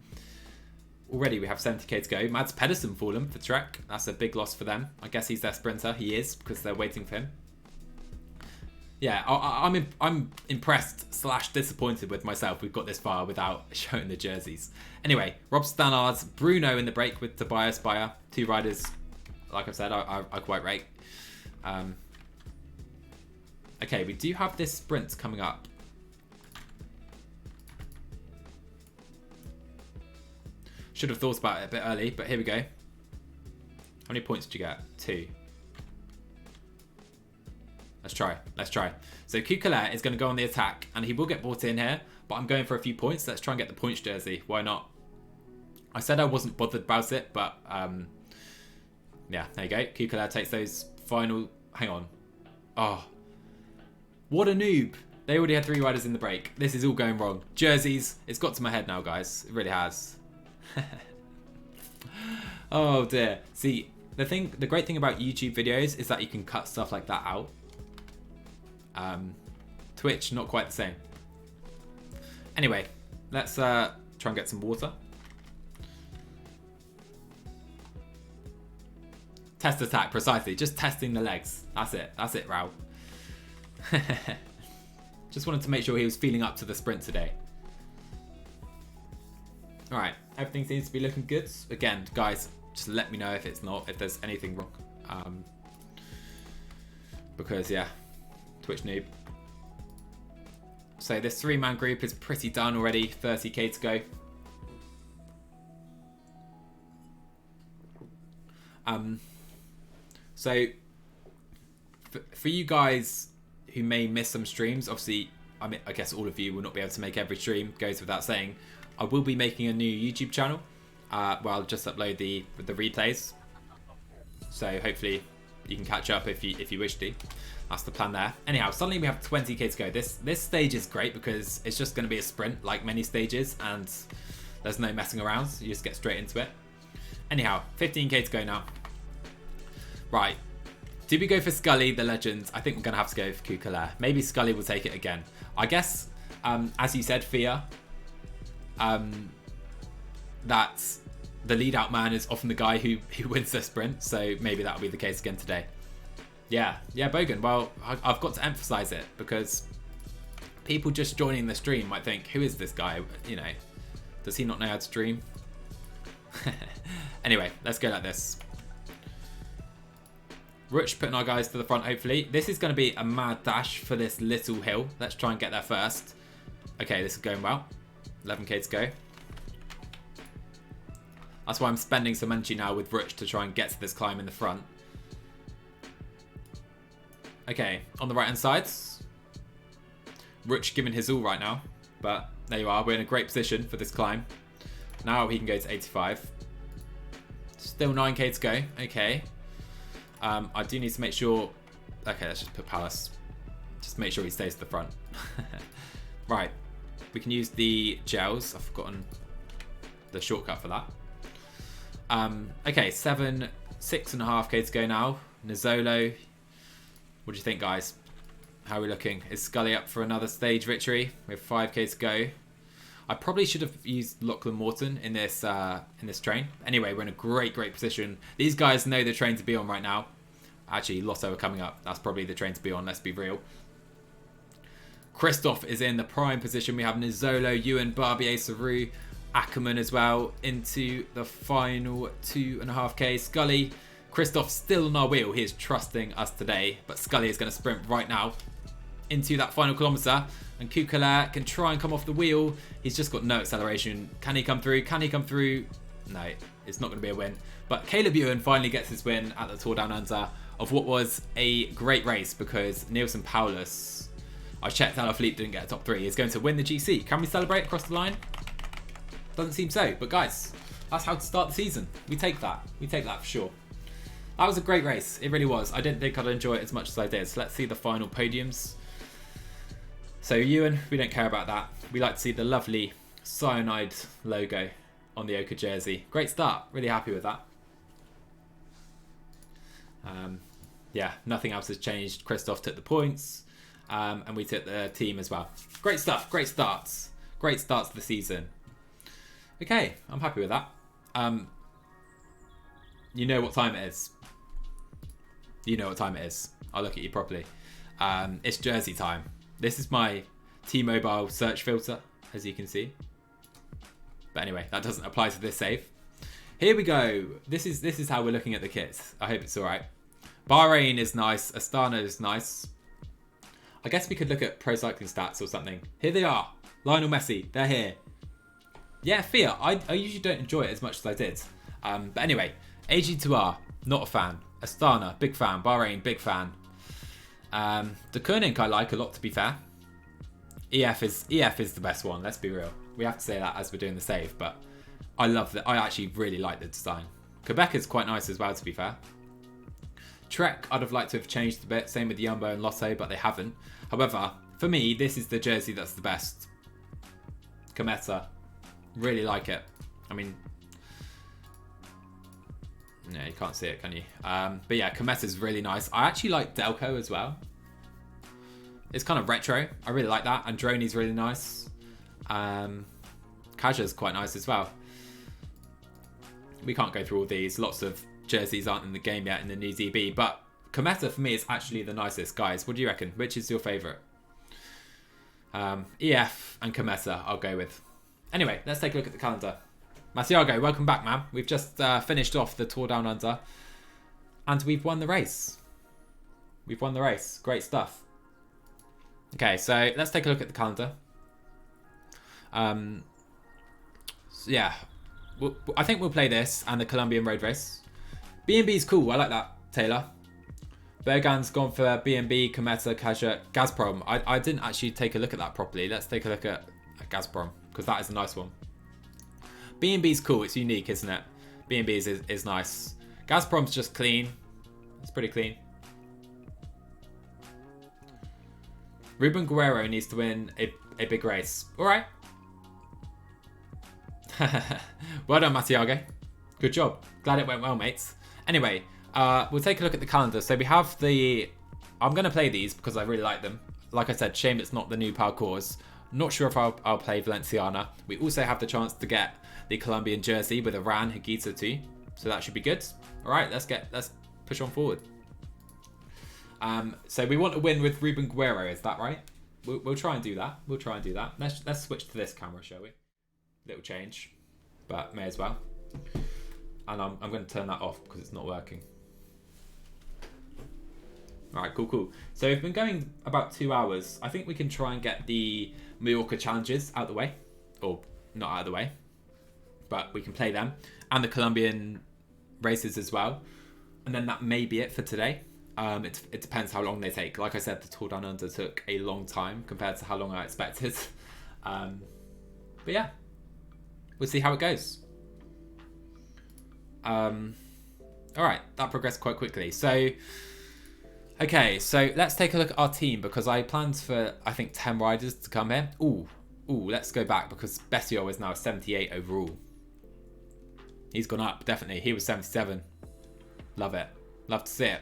Already we have 70k to go. Mads Pedersen fallen for Trek. That's a big loss for them. I guess he's their sprinter. He is, because they're waiting for him. Yeah, I'm impressed / disappointed with myself. We've got this far without showing the jerseys. Anyway, Rob Stannard's Bruno in the break with Tobias Bayer. 2 riders, like I've said, I quite rate. Okay, we do have this sprint coming up. Should have thought about it a bit early, but here we go. How many points did you get? 2. Let's try. So Kukalair is going to go on the attack, and he will get brought in here, but I'm going for a few points. Let's try and get the points jersey. Why not? I said I wasn't bothered about it, but yeah, there you go. Kukalair takes those final... Hang on. Oh. What a noob. They already had 3 riders in the break. This is all going wrong. Jerseys. It's got to my head now, guys. It really has. Oh dear. See, the great thing about YouTube videos is that you can cut stuff like that out. Twitch, not quite the same. Anyway, let's try and get some water. Test attack, precisely. Just testing the legs. That's it, Rao. Just wanted to make sure he was feeling up to the sprint today. Alright, everything seems to be looking good. Again, guys, just let me know if it's not, if there's anything wrong. Because, yeah, Twitch noob. So this 3-man group is pretty done already. 30k to go. So, for you guys who may miss some streams, obviously, I mean, I guess all of you will not be able to make every stream, goes without saying. I will be making a new YouTube channel where I'll just upload the replays. So hopefully you can catch up if you wish to. That's the plan there. Anyhow, suddenly we have 20k to go. This stage is great because it's just going to be a sprint like many stages, and there's no messing around. So you just get straight into it. Anyhow, 15k to go now. Right. Do we go for Scully, the legend? I think we're going to have to go for Kukalair. Maybe Scully will take it again. I guess, as you said, Fia, that the lead out man is often the guy who wins the sprint, so maybe that'll be the case again today. Yeah, Bogan. Well, I've got to emphasize it because people just joining the stream might think, who is this guy? You know, does he not know how to stream? Anyway, let's go like this. Rutsch putting our guys to the front, hopefully. This is going to be a mad dash for this little hill. Let's try and get there first. Okay, this is going well. 11k to go. That's why I'm spending some energy now with Rutsch to try and get to this climb in the front. Okay, on the right-hand side. Rutsch giving his all right now. But there you are. We're in a great position for this climb. Now he can go to 85. Still 9k to go. Okay. I do need to make sure... Okay, let's just put Palace. Just make sure he stays to the front. Right. We can use the gels. I've forgotten the shortcut for that. Okay, 6.5k to go now. Nizzolo. What do you think, guys? How are we looking? Is Scully up for another stage victory? We have 5k to go. I probably should have used Lachlan Morton in this train. Anyway, we're in a great position. These guys know the train to be on right now. Actually, Lotto are coming up. That's probably the train to be on, let's be real. Christoph is in the prime position. We have Nizzolo, Ewan, Barbier, Saru, Ackerman as well into the final 2.5k. Scully, Christoph still on our wheel. He is trusting us today, but Scully is going to sprint right now into that final kilometre. And Kukala can try and come off the wheel. He's just got no acceleration. Can he come through? Can he come through? No, it's not going to be a win. But Caleb Ewan finally gets his win at the Tour Down Under of what was a great race because Nielsen Paulus, I checked out, Philippe didn't get a top 3. He's going to win the GC. Can we celebrate across the line? Doesn't seem so. But guys, that's how to start the season. We take that. We take that for sure. That was a great race. It really was. I didn't think I'd enjoy it as much as I did. So let's see the final podiums. So Ewan, we don't care about that. We like to see the lovely cyanide logo on the Oka jersey. Great start. Really happy with that. Yeah, nothing else has changed. Christoph took the points. And we took the team as well. Great stuff. Great starts. Great starts to the season. Okay, I'm happy with that. You know what time it is. You know what time it is. I'll look at you properly. It's jersey time. This is my T-Mobile search filter, as you can see. But anyway, that doesn't apply to this save. Here we go. This is how we're looking at the kits. I hope it's all right. Bahrain is nice. Astana is nice. I guess we could look at Pro Cycling Stats or something. Here they are. Lionel Messi. They're here. Yeah, Fia. I usually don't enjoy it as much as I did. But anyway, AG2R, not a fan. Astana, big fan. Bahrain, big fan. The Koenig I like a lot, to be fair. EF is the best one, let's be real. We have to say that as we're doing the save, but I love that. I actually really like the design. Quebec is quite nice as well, to be fair. Trek, I'd have liked to have changed a bit. Same with Jumbo and Lotto, but they haven't. However, for me, this is the jersey that's the best. Cometa. Really like it. I mean... Yeah, you can't see it, can you? But yeah, Cometa's really nice. I actually like Delco as well. It's kind of retro. I really like that. Androni's really nice. Kaja's quite nice as well. We can't go through all these. Lots of jerseys aren't in the game yet in the new ZB. But Cometa for me is actually the nicest. Guys, what do you reckon? Which is your favourite? EF and Cometa I'll go with. Anyway, let's take a look at the calendar. Masiago, welcome back, man. We've just finished off the Tour Down Under. And we've won the race. We've won the race. Great stuff. Okay, so let's take a look at the calendar. So yeah, I think we'll play this and the Colombian road race. B&B's cool. I like that, Taylor. Bergan's gone for B&B, Cometa, Kaja, Gazprom. I didn't actually take a look at that properly. Let's take a look at Gazprom, because that is a nice one. B&B's cool. It's unique, isn't it? B&B is nice. Gazprom's just clean. It's pretty clean. Ruben Guerrero needs to win a big race. All right. Well done, Matiago. Good job. Glad it went well, mates. Anyway, we'll take a look at the calendar. So we have the... I'm going to play these because I really like them. Like I said, shame it's not the new parcours. Not sure if I'll play Valenciana. We also have the chance to get the Colombian jersey with Iran Higuita too, so that should be good. All right, let's push on forward. So we want to win with Ruben Guerrero, is that right? We'll try and do that. We'll try and do that. Let's switch to this camera, shall we? Little change, but may as well. And I'm going to turn that off because it's not working. All right, cool. So we've been going about 2 hours. I think we can try and get the Mallorca challenges out of the way, or not out of the way, but we can play them and the Colombian races as well. And then that may be it for today. It depends how long they take. Like I said, the Tour Down Under took a long time compared to how long I expected. But yeah, we'll see how it goes. All right, that progressed quite quickly. So, okay, so let's take a look at our team because I planned for, I think, 10 riders to come here. Ooh, let's go back because Bessio is now 78 overall. He's gone up, definitely. He was 77. Love it. Love to see it.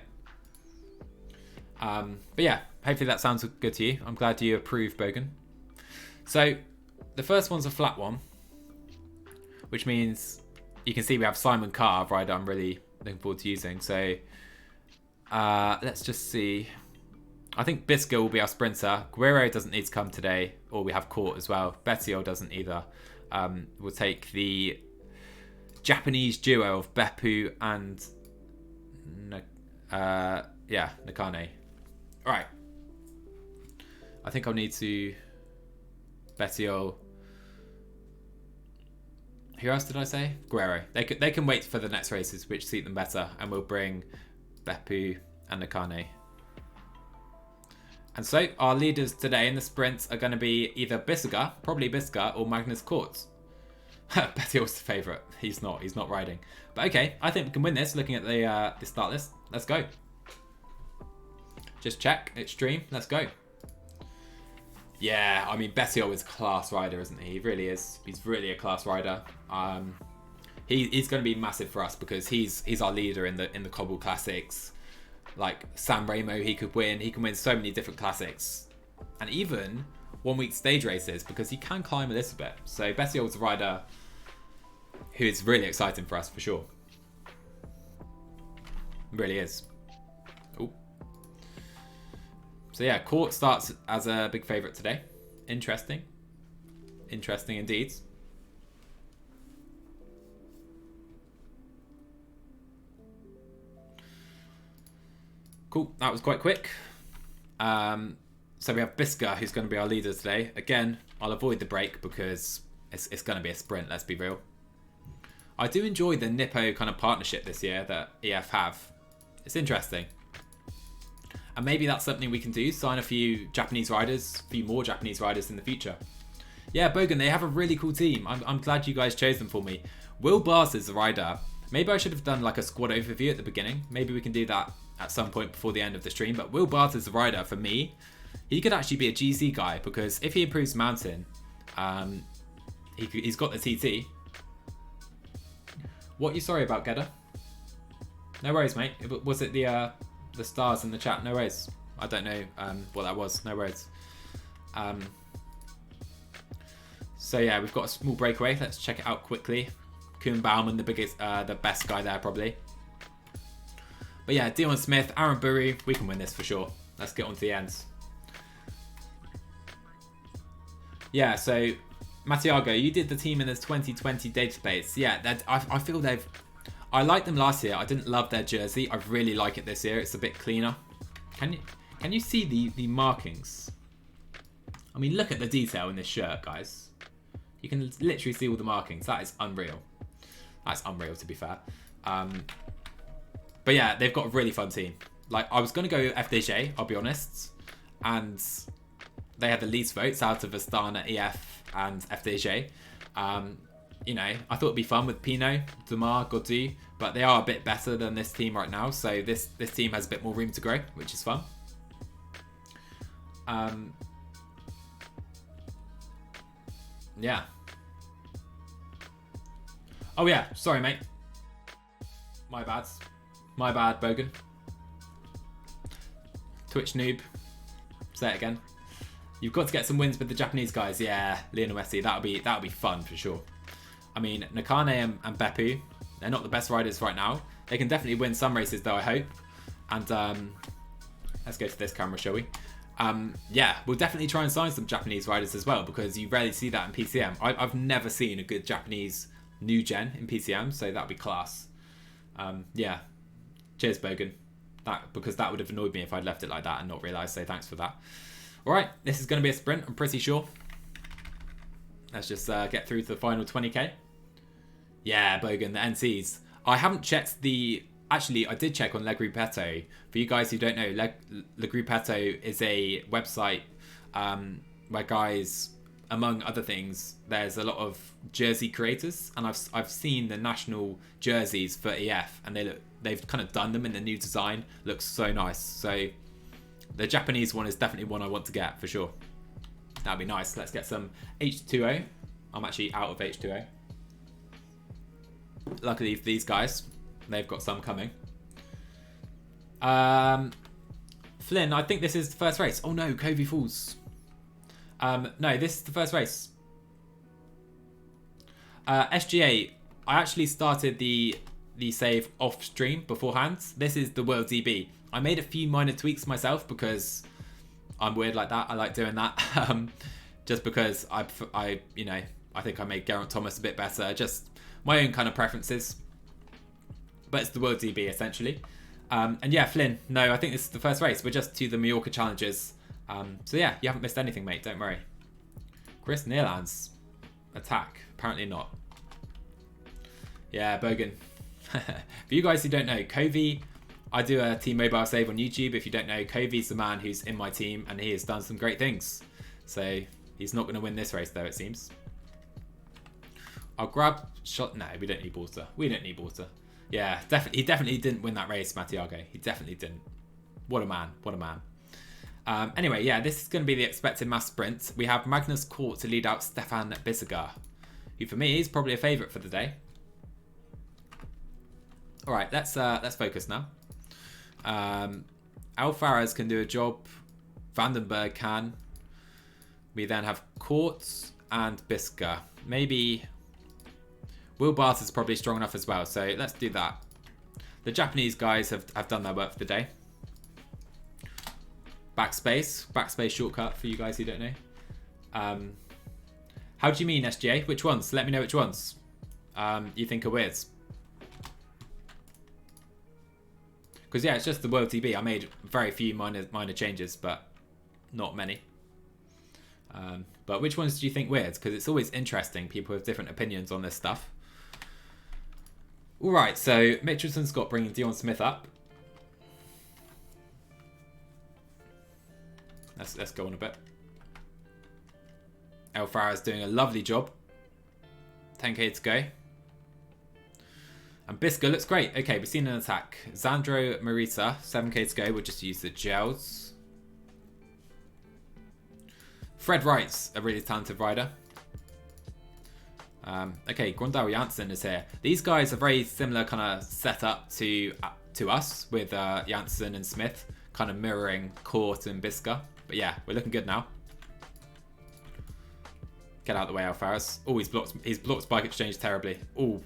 But yeah, hopefully that sounds good to you. I'm glad you approve, Bogan. So the first one's a flat one, which means you can see we have Simon Carr, rider I'm really looking forward to using. So let's just see. I think Bisco will be our sprinter. Guerrero doesn't need to come today, or we have Court as well. Betio doesn't either. We'll take the Japanese duo of Beppu and Nakane. All right. I think I'll need to Betio. Who else did I say? Guerrero. They can wait for the next races, which suit them better, and we'll bring Beppu and Nakane. And so our leaders today in the sprint are going to be either Bissiger, probably Bissiger, or Magnus Kort. Betio's the favourite. He's not riding. But okay, I think we can win this. Looking at the start list, let's go. Just check extreme. Let's go. Yeah, I mean Betio is a class rider, isn't he? He really is. He's really a class rider. He's going to be massive for us because he's our leader in the Cobble Classics. Like San Remo, he could win. He can win so many different classics, and even 1 week stage races because he can climb a little bit. So Betio is a rider who is really exciting for us for sure. Really is. Ooh. So yeah, Court starts as a big favourite today. Interesting. Interesting indeed. Cool, that was quite quick. So we have Biska, who's going to be our leader today. Again, I'll avoid the break because it's going to be a sprint, let's be real. I do enjoy the Nippo kind of partnership this year that EF have. It's interesting. And maybe that's something we can do, sign a few Japanese riders, a few more Japanese riders in the future. Yeah, Bogan, they have a really cool team. I'm glad you guys chose them for me. Will Bars is the rider. Maybe I should have done like a squad overview at the beginning. Maybe we can do that at some point before the end of the stream. But Will Bars is the rider for me. He could actually be a GC guy because if he improves Mountain, he's got the TT. What are you sorry about, Gedda? No worries, mate. Was it the stars in the chat? No worries. I don't know what that was. No worries. So yeah, we've got a small breakaway. Let's check it out quickly. Kuhn Baumann, the best guy there probably. But yeah, Dion Smith, Aaron Buru, we can win this for sure. Let's get on to the ends. Yeah, so Matiago, you did the team in this 2020 database. Yeah, I feel I liked them last year. I didn't love their jersey. I really like it this year. It's a bit cleaner. Can you see the markings? I mean, look at the detail in this shirt, guys. You can literally see all the markings. That is unreal. That's unreal, to be fair. But yeah, they've got a really fun team. Like, I was going to go FDJ, I'll be honest. And they had the least votes out of Astana, EF, and FDJ. You know, I thought it'd be fun with Pinot, Demar, Godu, but they are a bit better than this team right now. So this team has a bit more room to grow, which is fun. Yeah. Oh yeah, sorry mate. My bad. My bad, Bogan. Twitch noob. Say it again. You've got to get some wins with the Japanese guys. Yeah, Lionel Messi. That'll be fun for sure. I mean, Nakane and Beppu, they're not the best riders right now. They can definitely win some races though, I hope. And let's go to this camera, shall we? Yeah, we'll definitely try and sign some Japanese riders as well, because you rarely see that in PCM. I've never seen a good Japanese new gen in PCM, so that'd be class. Yeah, cheers, Bogan. Because that would have annoyed me if I'd left it like that and not realised, so thanks for that. Alright, this is going to be a sprint, I'm pretty sure. Let's just get through to the final 20k. Yeah, Bogan, the NCs. I haven't checked the... Actually, I did check on Le Gruppetto. For you guys who don't know, Le Gruppetto is a website where guys, among other things, there's a lot of jersey creators, and I've seen the national jerseys for EF, and they've kind of done them in the new design. Looks so nice. So the Japanese one is definitely one I want to get for sure. That'd be nice. Let's get some H2O. I'm actually out of H2O. Luckily for these guys, they've got some coming. Flynn, I think this is the first race. Oh no, Covey falls. No, this is the first race. SGA, I actually started the save off stream beforehand. This is the World DB. I made a few minor tweaks myself because I'm weird like that. I like doing that. Just because I think I made Geraint Thomas a bit better. Just my own kind of preferences. But it's the World DB essentially. And yeah, Flynn, no, I think this is the first race. We're just to the Mallorca Challenges. So yeah, you haven't missed anything, mate. Don't worry. Chris Neerlands. Attack. Apparently not. Yeah, Bogan. For you guys who don't know, Covey, I do a Team Mobile save on YouTube. If you don't know, Covey's the man who's in my team, and he has done some great things. So he's not going to win this race, though, it seems. I'll grab shot. No, we don't need water. We don't need water. Yeah, definitely. He definitely didn't win that race, Mattiago. He definitely didn't. What a man. What a man. Anyway, yeah, this is going to be the expected mass sprint. We have Magnus Cort to lead out Stefan Bissiger, who for me is probably a favourite for the day. All right, let's focus now. Alfaraz can do a job. Vandenberg can. We then have Cort and Bisker. Maybe Will Barth is probably strong enough as well, so let's do that. The Japanese guys have done their work for the day. Backspace shortcut for you guys who don't know. How do you mean, SGA? Which ones? Let me know which ones you think are weird. Because yeah, it's just the World TB. I made very few minor changes, but not many. But which ones do you think weird? Because it's always interesting. People have different opinions on this stuff. All right, so Mitchelson's got bringing Dion Smith up. Let's go on a bit. El Farah's doing a lovely job. 10k to go. And Bisker looks great. Okay, we've seen an attack. Xandro Marita, 7k to go. We'll just use the gels. Fred Wright's a really talented rider. Okay, Grondal Janssen is here. These guys are very similar kind of setup to us with Janssen and Smith, kind of mirroring Cort and Bisker. But yeah, we're looking good now. Get out of the way, Alfaraz. Oh, he's blocked Spike Exchange terribly. Oh,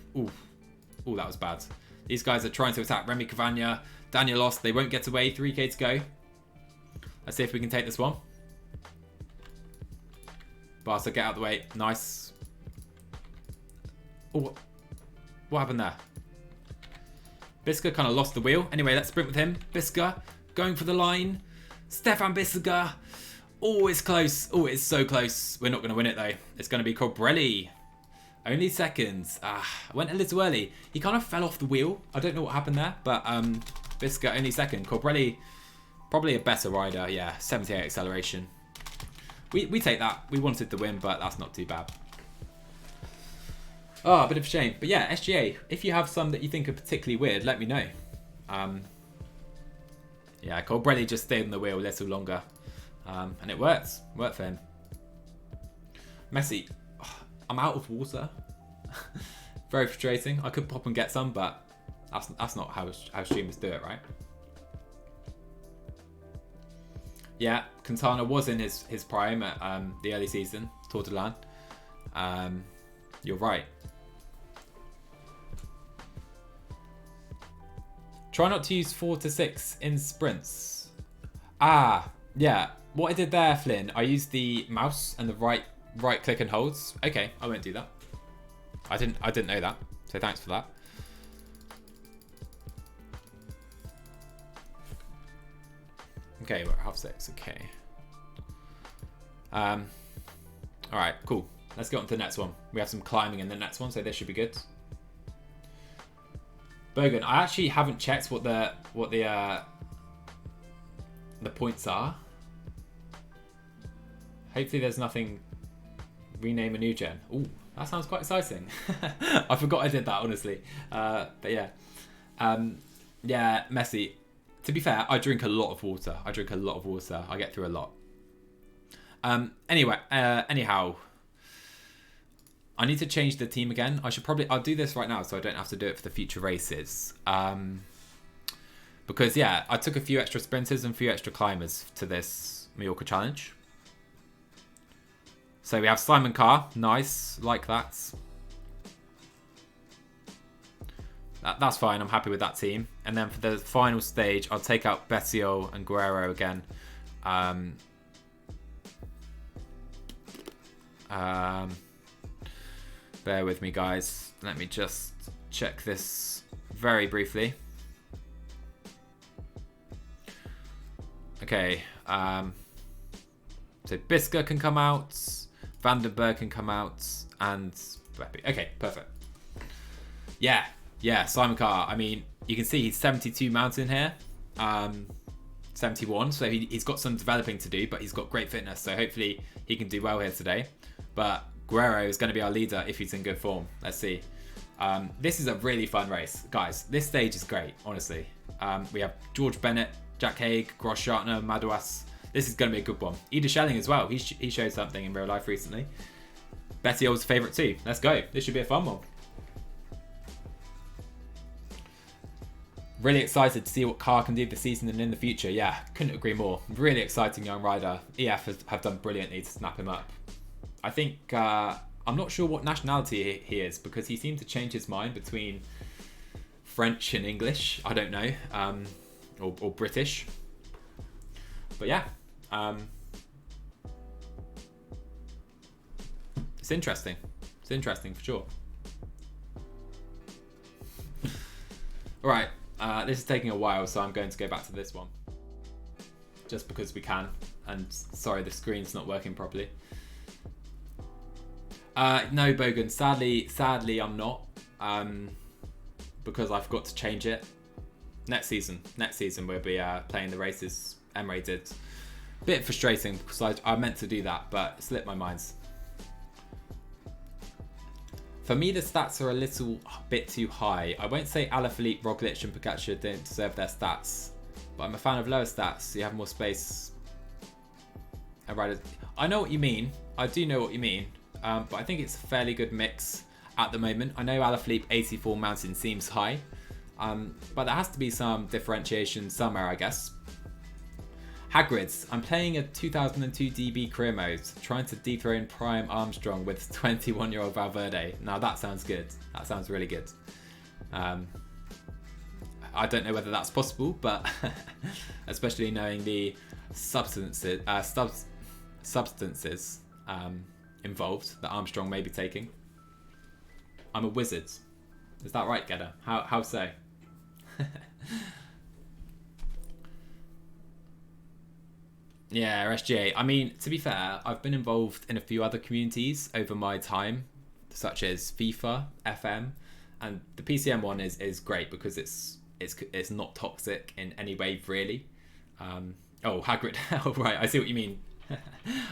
that was bad. These guys are trying to attack Remy Cavagna. Daniel lost. They won't get away. 3k to go. Let's see if we can take this one. Barca, get out of the way. Nice. Oh, what happened there? Bisker kind of lost the wheel. Anyway, let's sprint with him. Bisker going for the line. Stefan Bisker. Oh, it's close. Oh, it's so close. We're not going to win it, though. It's going to be Cobrelli. Only seconds. I went a little early. He kind of fell off the wheel. I don't know what happened there, but Bisker only second. Cobrelli, probably a better rider. Yeah, 78 acceleration. We take that. We wanted the win, but that's not too bad. Oh, a bit of a shame. But yeah, SGA, if you have some that you think are particularly weird, let me know. Yeah, Colbrelli just stayed on the wheel a little longer. And it worked. Worked for him. Messi. I'm out of water. Very frustrating. I could pop and get some, but that's not how streamers do it, right? Yeah, Quintana was in his prime at the early season, Tour de Lan. You're right. Try not to use 4 to 6 in sprints. Ah, yeah. What I did there, Flynn, I used the mouse and the right click and holds. Okay, I won't do that. I didn't know that. So thanks for that. Okay, we're at half 6. Okay. All right, cool. Let's get on to the next one. We have some climbing in the next one, so this should be good. Bogan, I actually haven't checked what the points are. Hopefully there's nothing. Rename a new gen. Ooh, that sounds quite exciting. I forgot I did that, honestly. But yeah. Yeah, messy. To be fair, I drink a lot of water. I get through a lot. Anyway, anyhow. I need to change the team again. I'll do this right now so I don't have to do it for the future races. Because yeah, I took a few extra sprinters and a few extra climbers to this Mallorca challenge. So we have Simon Carr, nice, like that. That's fine, I'm happy with that team. And then for the final stage, I'll take out Betiol and Guerrero again. Bear with me, guys. Let me just check this very briefly. Okay. So Biska can come out. Vandenberg can come out. And okay, perfect. Yeah, Simon Carr. I mean, you can see he's 72 mountain here. 71. So he's got some developing to do, but he's got great fitness. So hopefully he can do well here today. But Guerrero is going to be our leader if he's in good form. Let's see. This is a really fun race. Guys, this stage is great, honestly. We have George Bennett, Jack Haig, Gross Schartner, Madouas. This is going to be a good one. Ida Schelling as well. He showed something in real life recently. Betiol's favourite too. Let's go. This should be a fun one. Really excited to see what Carr can do this season and in the future. Yeah, couldn't agree more. Really exciting young rider. EF have done brilliantly to snap him up. I think, I'm not sure what nationality he is because he seemed to change his mind between French and English. I don't know. Or British. But yeah. It's interesting. It's interesting for sure. Alright. This is taking a while, so I'm going to go back to this one. Just because we can. And sorry, the screen's not working properly. No, Bogan. Sadly, I'm not. Because I forgot to change it. Next season, we'll be playing the races Emre did. Bit frustrating because I meant to do that, but it slipped my mind. For me, the stats are a little bit too high. I won't say Alaphilippe, Roglic, and Pogacar don't deserve their stats, but I'm a fan of lower stats. So you have more space. I know what you mean. I do know what you mean. But I think it's a fairly good mix at the moment. I know Alaphilippe 84 mountain seems high, but there has to be some differentiation somewhere, I guess. Hagrid's. I'm playing a 2002 DB career mode, trying to dethrone Prime Armstrong with 21-year-old Valverde. Now that sounds good. That sounds really good. I don't know whether that's possible, but especially knowing the substances involved that Armstrong may be taking. I'm a wizard. Is that right, Gedda? How so? Yeah, SGA. I mean, to be fair, I've been involved in a few other communities over my time, such as FIFA, FM, and the PCM one is great because it's not toxic in any way, really. Oh, Hagrid. Oh, right. I see what you mean.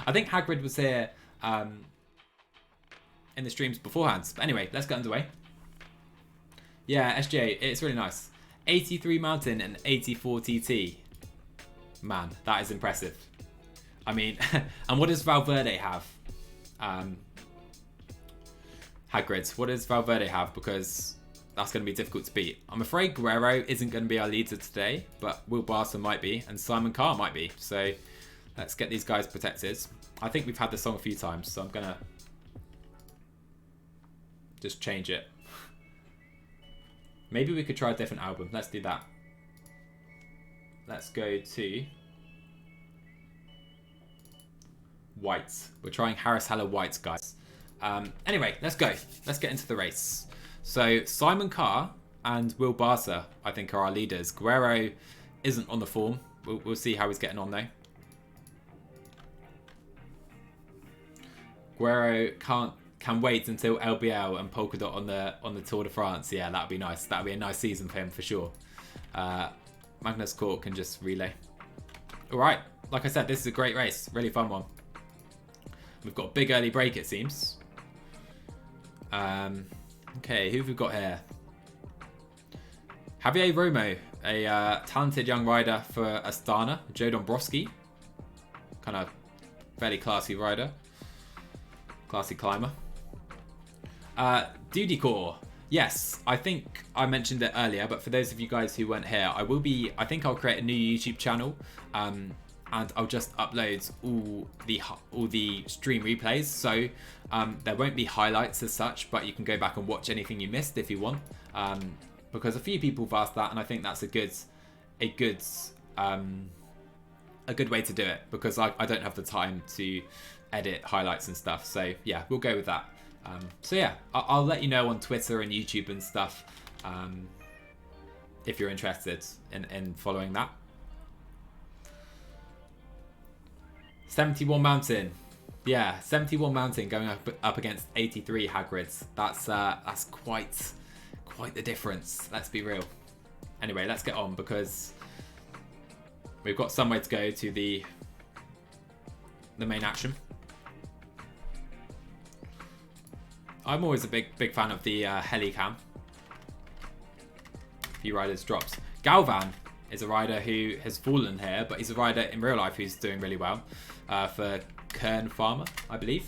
I think Hagrid was here in the streams beforehand. But anyway, let's get underway. Yeah, SGA, it's really nice. 83 mountain and 84 TT. Man, that is impressive. I mean, and what does Valverde have? Hagrid, what does Valverde have? Because that's going to be difficult to beat. I'm afraid Guerrero isn't going to be our leader today, but Will Barton might be, and Simon Carr might be. So Let's get these guys protected. I think we've had this song a few times, so I'm gonna just change it. Maybe we could try a different album. Let's do that. Let's go to Whites. We're trying Harris Heller Whites, guys. Anyway, let's go. Let's get into the race. So Simon Carr and Will Barter, I think, are our leaders. Guerrero isn't on the form. We'll see how he's getting on though. Guerrero can wait until LBL and Polka Dot on the Tour de France. Yeah, that'd be nice. That'd be a nice season for him for sure. Magnus Cort can just relay. All right, like I said, this is a great race, really fun one. We've got a big early break, it seems. Okay, who have we got here? Javier Romo, a talented young rider for Astana. Joe Dombrowski, kind of fairly classy rider. Classy climber. Dutycore. Yes, I think I mentioned it earlier, but for those of you guys who weren't here, I think I'll create a new YouTube channel, and I'll just upload all the stream replays. So there won't be highlights as such, but you can go back and watch anything you missed if you want. Because a few people have asked that, and I think that's a good way to do it, because I don't have the time to edit highlights and stuff. So yeah, we'll go with that. So yeah, I'll let you know on Twitter and YouTube and stuff if you're interested in following that. 71 Mountain. Yeah, 71 Mountain going up against 83 Hagrids. That's quite the difference. Let's be real. Anyway, let's get on, because we've got some way to go to the main action. I'm always a big fan of the Helicam. Few riders drops. Galvan is a rider who has fallen here, but he's a rider in real life who's doing really well for Kern Farmer, I believe.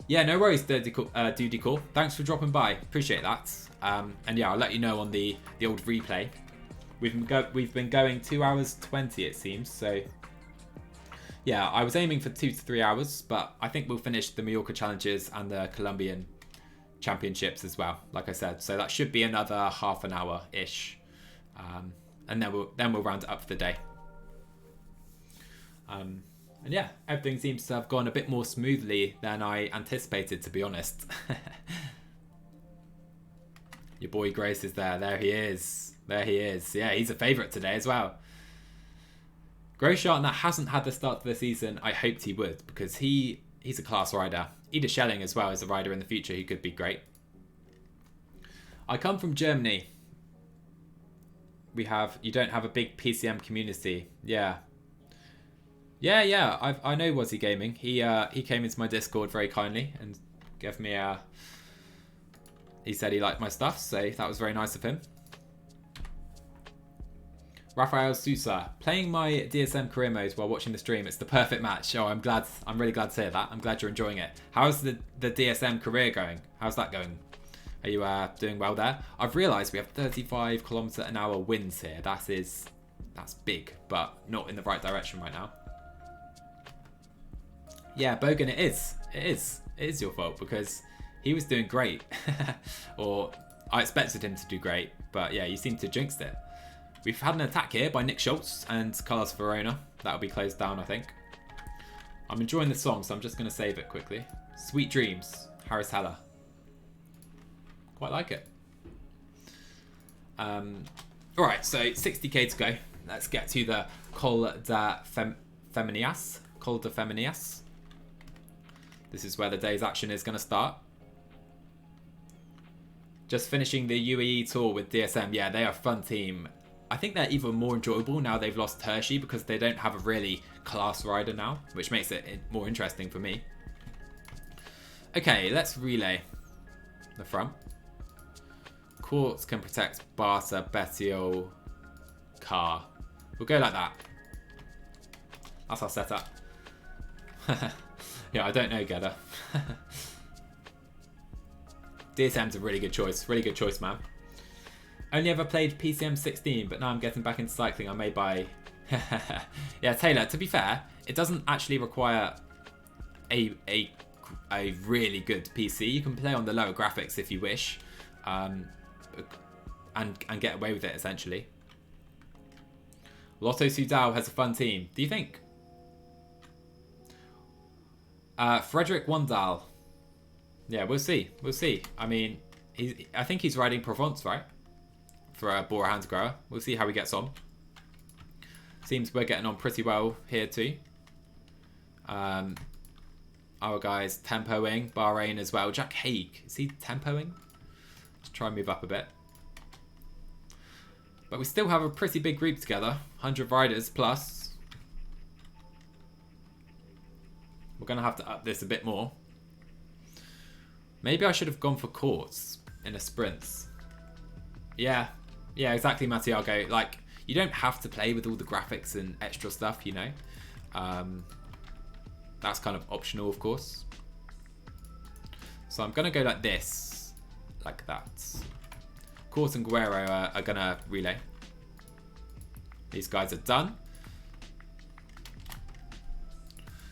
Yeah, no worries, Duty Call. Thanks for dropping by. Appreciate that. And yeah, I'll let you know on the old replay. We've been going 2 hours 20, it seems. So yeah, I was aiming for 2 to 3 hours, but I think we'll finish the Mallorca Challenges and the Colombian Championships as well, like I said. So that should be another half an hour-ish. And then we'll round it up for the day. And yeah, everything seems to have gone a bit more smoothly than I anticipated, to be honest. Your boy Grace is there. There he is. There he is. Yeah, he's a favourite today as well. Groschardt, that hasn't had the start to the season I hoped he would, because he's a class rider. Ida Schelling as well is a rider in the future who could be great. I come from Germany. You don't have a big PCM community. Yeah. I know Wazzy Gaming. He came into my Discord very kindly and gave me he said he liked my stuff, so that was very nice of him. Rafael Sousa, playing my DSM career mode while watching the stream. It's the perfect match. Oh, I'm really glad to hear that. I'm glad you're enjoying it. How's the DSM career going? How's that going? Are you doing well there? I've realised we have 35 km/h winds here. That's big, but not in the right direction right now. Yeah, Bogan, it is your fault, because he was doing great. Or I expected him to do great, but yeah, you seem to jinx it. We've had an attack here by Nick Schultz and Carlos Verona. That'll be closed down, I think. I'm enjoying the song, so I'm just going to save it quickly. Sweet Dreams, Harris Heller. Quite like it. Alright, so 60k to go. Let's get to the Col de Feminias. Col de Feminias. This is where the day's action is going to start. Just finishing the UAE tour with DSM. Yeah, they are a fun team. I think they're even more enjoyable now they've lost Hershey, because they don't have a really class rider now, which makes it more interesting for me. Okay, let's relay the front. Quartz can protect Barter, Betio, Carr. We'll go like that. That's our setup. Yeah, I don't know, Gedda. DSM's a really good choice. Really good choice, man. Only ever played PCM 16, but now I'm getting back into cycling. I may buy Yeah, Taylor, to be fair, it doesn't actually require a really good PC. You can play on the lower graphics if you wish, and get away with it, essentially. Lotto Sudal has a fun team. Do you think? Frederick Wondal. Yeah, we'll see. We'll see. I mean, I think he's riding Provence, right? For a Bora Hands Grower. We'll see how he gets on. Seems we're getting on pretty well here too. Our guys tempoing. Bahrain as well. Jack Haig. Is he tempoing? Let's try and move up a bit. But we still have a pretty big group together. 100 riders plus. We're going to have to up this a bit more. Maybe I should have gone for courts in a sprints. Yeah. Yeah, exactly, Matiago. Like, you don't have to play with all the graphics and extra stuff, you know. That's kind of optional, of course. So I'm going to go like this. Like that. Court and Guerrero are going to relay. These guys are done.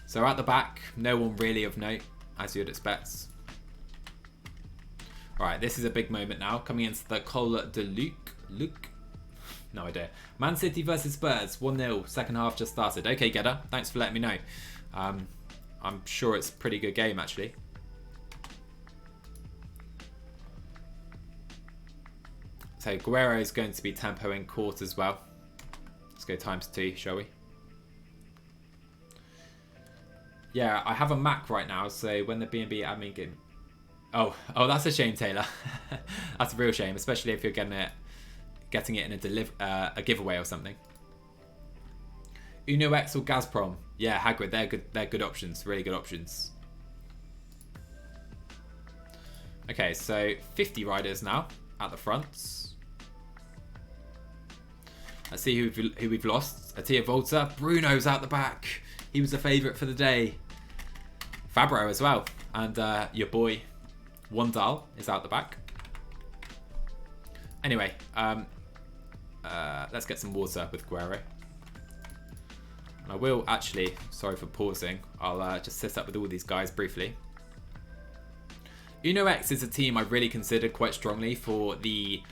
So at the back, no one really of note, as you'd expect. Alright, this is a big moment now. Coming into the Col de Luc. No idea. Man City versus Spurs. 1-0. Second half just started. Okay, Gedda. Thanks for letting me know. I'm sure it's a pretty good game, actually. So Guerrero is going to be tempoing court as well. Let's go ×2, shall we? Yeah, I have a Mac right now, so when the B&B admin game... Oh, that's a shame, Taylor. That's a real shame, especially if you're getting it in a giveaway or something. Uno X or Gazprom? Yeah, Hagrid, they're good. They're good options, really good options. Okay, so 50 riders now at the front. Let's see who we've lost. Attia Volta, Bruno's out the back. He was a favourite for the day. Fabro as well, and your boy Wondal is out the back. Anyway, let's get some water with Guerrero. And I will actually, sorry for pausing, I'll just sit up with all these guys briefly. Uno X is a team I really considered quite strongly for the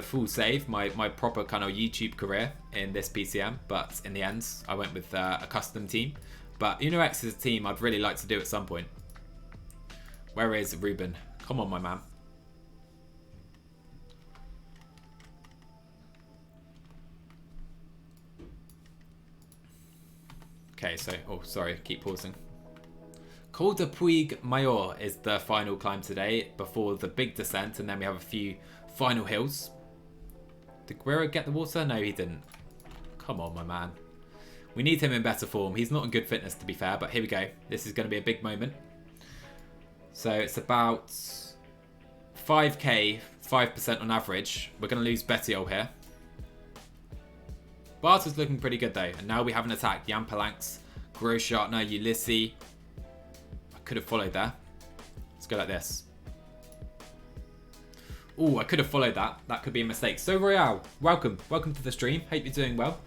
full save, my proper kind of YouTube career in this PCM, but in the end I went with a custom team. But Uno X is a team I'd really like to do at some point. Where is Ruben? Come on, my man. Okay, so, oh, sorry, keep pausing. Col de Puig Mayor is the final climb today before the big descent, and then we have a few final hills. Did Guerrero get the water? No, he didn't. Come on, my man. We need him in better form. He's not in good fitness, to be fair, but here we go. This is going to be a big moment. So it's about 5k, 5% on average. We're going to lose Betiol here. Barter's looking pretty good, though. And now we have an attack. Jan Palanx, Groschartner, Ulysses. I could have followed there. Let's go like this. Oh, I could have followed that. That could be a mistake. So Royale, welcome. Welcome to the stream. Hope you're doing well.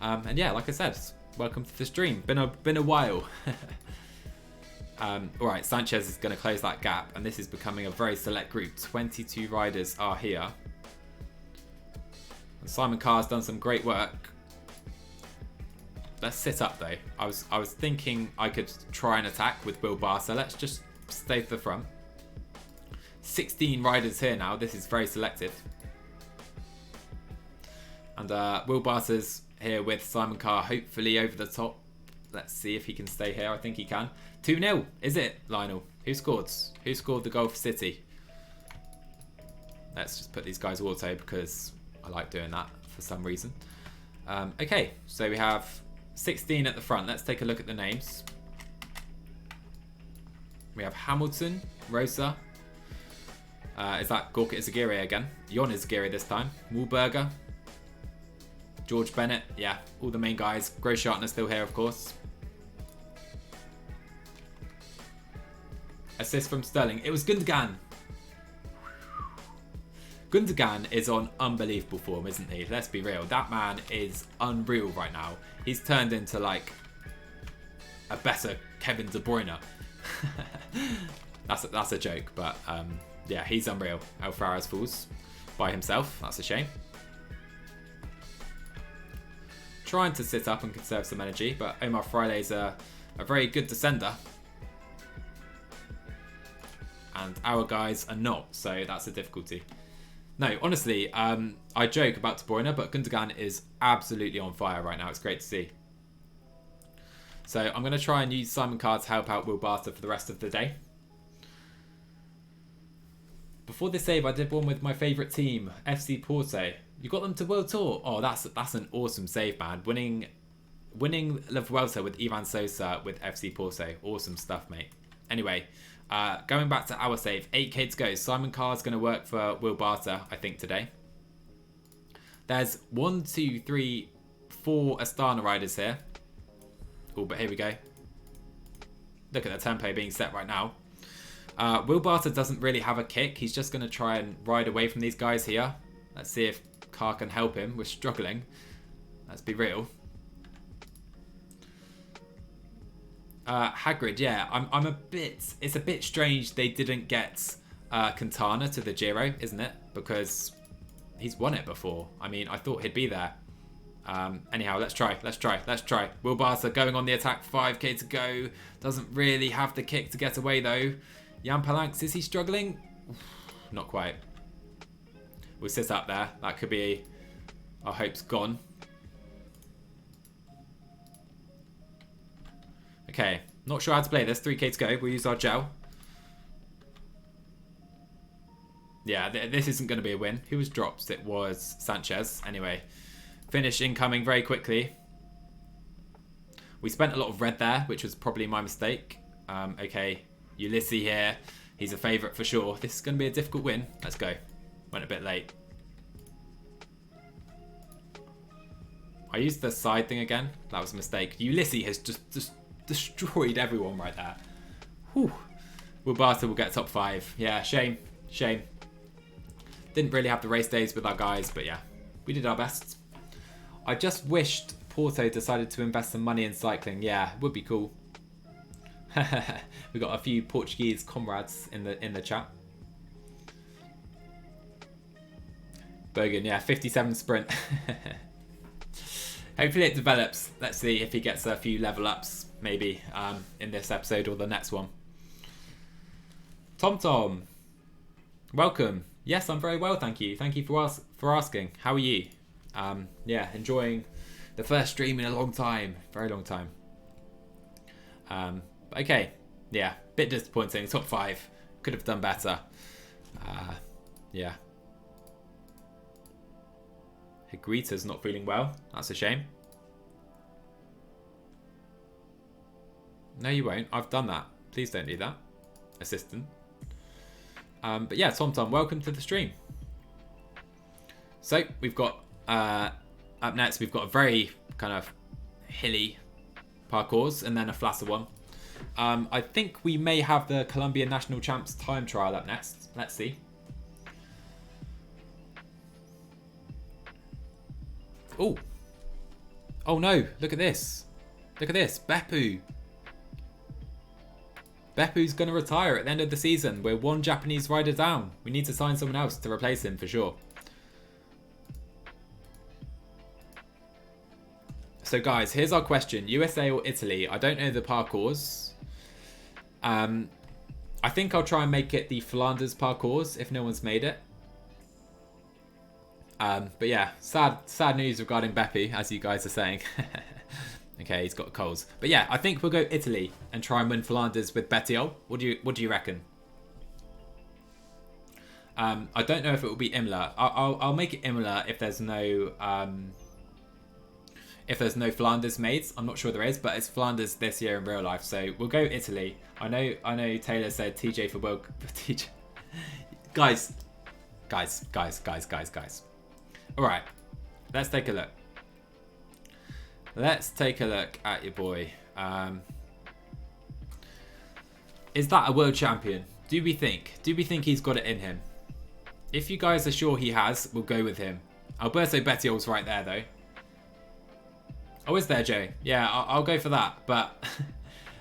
And yeah, like I said, welcome to the stream. Been a while. Alright, Sanchez is going to close that gap. And this is becoming a very select group. 22 riders are here. And Simon Carr's done some great work. Let's sit up though. I was thinking I could try and attack with Will Barca. Let's just stay to the front. 16 riders here now. This is very selective. And Will Barca's here with Simon Carr, hopefully over the top. Let's see if he can stay here. I think he can. 2-0. Is it, Lionel? Who scored? Who scored the goal for City? Let's just put these guys auto because I like doing that for some reason. Okay, so we have 16 at the front. Let's take a look at the names. We have Hamilton, Rosa. Is that Gorka Izagiri again? Jon Izagiri this time. Mulberger. George Bennett. Yeah, all the main guys. Groschartner still here, of course. Assist from Sterling. It was Gundogan. Gundogan is on unbelievable form, isn't he? Let's be real. That man is unreal right now. He's turned into like a better Kevin De Bruyne. That's a joke, but yeah, he's unreal. Alvarez falls by himself. That's a shame. Trying to sit up and conserve some energy, but Omar Friday's a very good descender. And our guys are not, so that's a difficulty. No, honestly, I joke about De Bruyne, but Gundogan is absolutely on fire right now. It's great to see. So I'm going to try and use Simon Carr to help out Will Barter for the rest of the day. Before this save, I did one with my favourite team, FC Porto. You got them to World Tour. Oh, that's an awesome save, man. Winning La Vuelta with Ivan Sosa with FC Porto. Awesome stuff, mate. Anyway, going back to our save, 8k to go. Simon Carr's going to work for Will Barter, I think, today. There's 1, 2, 3, 4 Astana riders here. Oh, but here we go. Look at the tempo being set right now. Will Barter doesn't really have a kick. He's just going to try and ride away from these guys here. Let's see if Carr can help him. We're struggling. Let's be real. Hagrid, yeah, I'm a bit... It's a bit strange they didn't get Quintana to the Giro, isn't it? Because he's won it before. I mean, I thought he'd be there. Anyhow, let's try. Will Barter going on the attack, 5k to go. Doesn't really have the kick to get away though. Jan Palanks, is he struggling? Not quite. We'll sit up there. That could be our hopes gone. Okay, not sure how to play this. 3k to go. We'll use our gel. Yeah, this isn't going to be a win. Who was dropped? It was Sanchez. Anyway. Finish incoming very quickly. We spent a lot of red there, which was probably my mistake. Okay, Ulysses here. He's a favourite for sure. This is going to be a difficult win. Let's go. Went a bit late. I used the side thing again. That was a mistake. Ulysses has just destroyed everyone right there. Whew. Will Barter will get top 5. Yeah, shame. Shame. Didn't really have the race days with our guys, but yeah, we did our best. I just wished Porto decided to invest some money in cycling. Yeah, would be cool. We got a few Portuguese comrades in the chat. Bogan, yeah, 57 sprint. Hopefully it develops. Let's see if he gets a few level ups, maybe in this episode or the next one. Tom, welcome. Yes, I'm very well, thank you. Thank you for asking. How are you? Yeah, enjoying the first stream in a long time. Very long time. Okay. Yeah, bit disappointing. Top 5. Could have done better. Yeah. Higuita's not feeling well. That's a shame. No, you won't. I've done that. Please don't do that. Assistant. But yeah, Tom, welcome to the stream. So, we've got... up next, we've got a very kind of hilly parcours and then a flatter one. I think we may have the Colombian National Champs time trial up next. Let's see. Oh no, look at this. Look at this, Beppu. Beppu's going to retire at the end of the season. We're one Japanese rider down. We need to sign someone else to replace him for sure. So guys, here's our question. USA or Italy? I don't know the parcours. I think I'll try and make it the Flanders parcours if no one's made it. But yeah, sad news regarding Beppu, as you guys are saying. Okay, he's got colds. But yeah, I think we'll go Italy and try and win Flanders with Bettiol. What do you reckon? I don't know if it will be Imola. I'll make it Imola if there's no Flanders made. I'm not sure there is, but it's Flanders this year in real life. So we'll go Italy. I know Taylor said TJ for World. TJ. Guys. All right, let's take a look. Let's take a look at your boy. Is that a world champion? Do we think he's got it in him? If you guys are sure he has, we'll go with him. Alberto Bettiol's right there, though. Oh, is there, Joe? Yeah, I'll go for that. But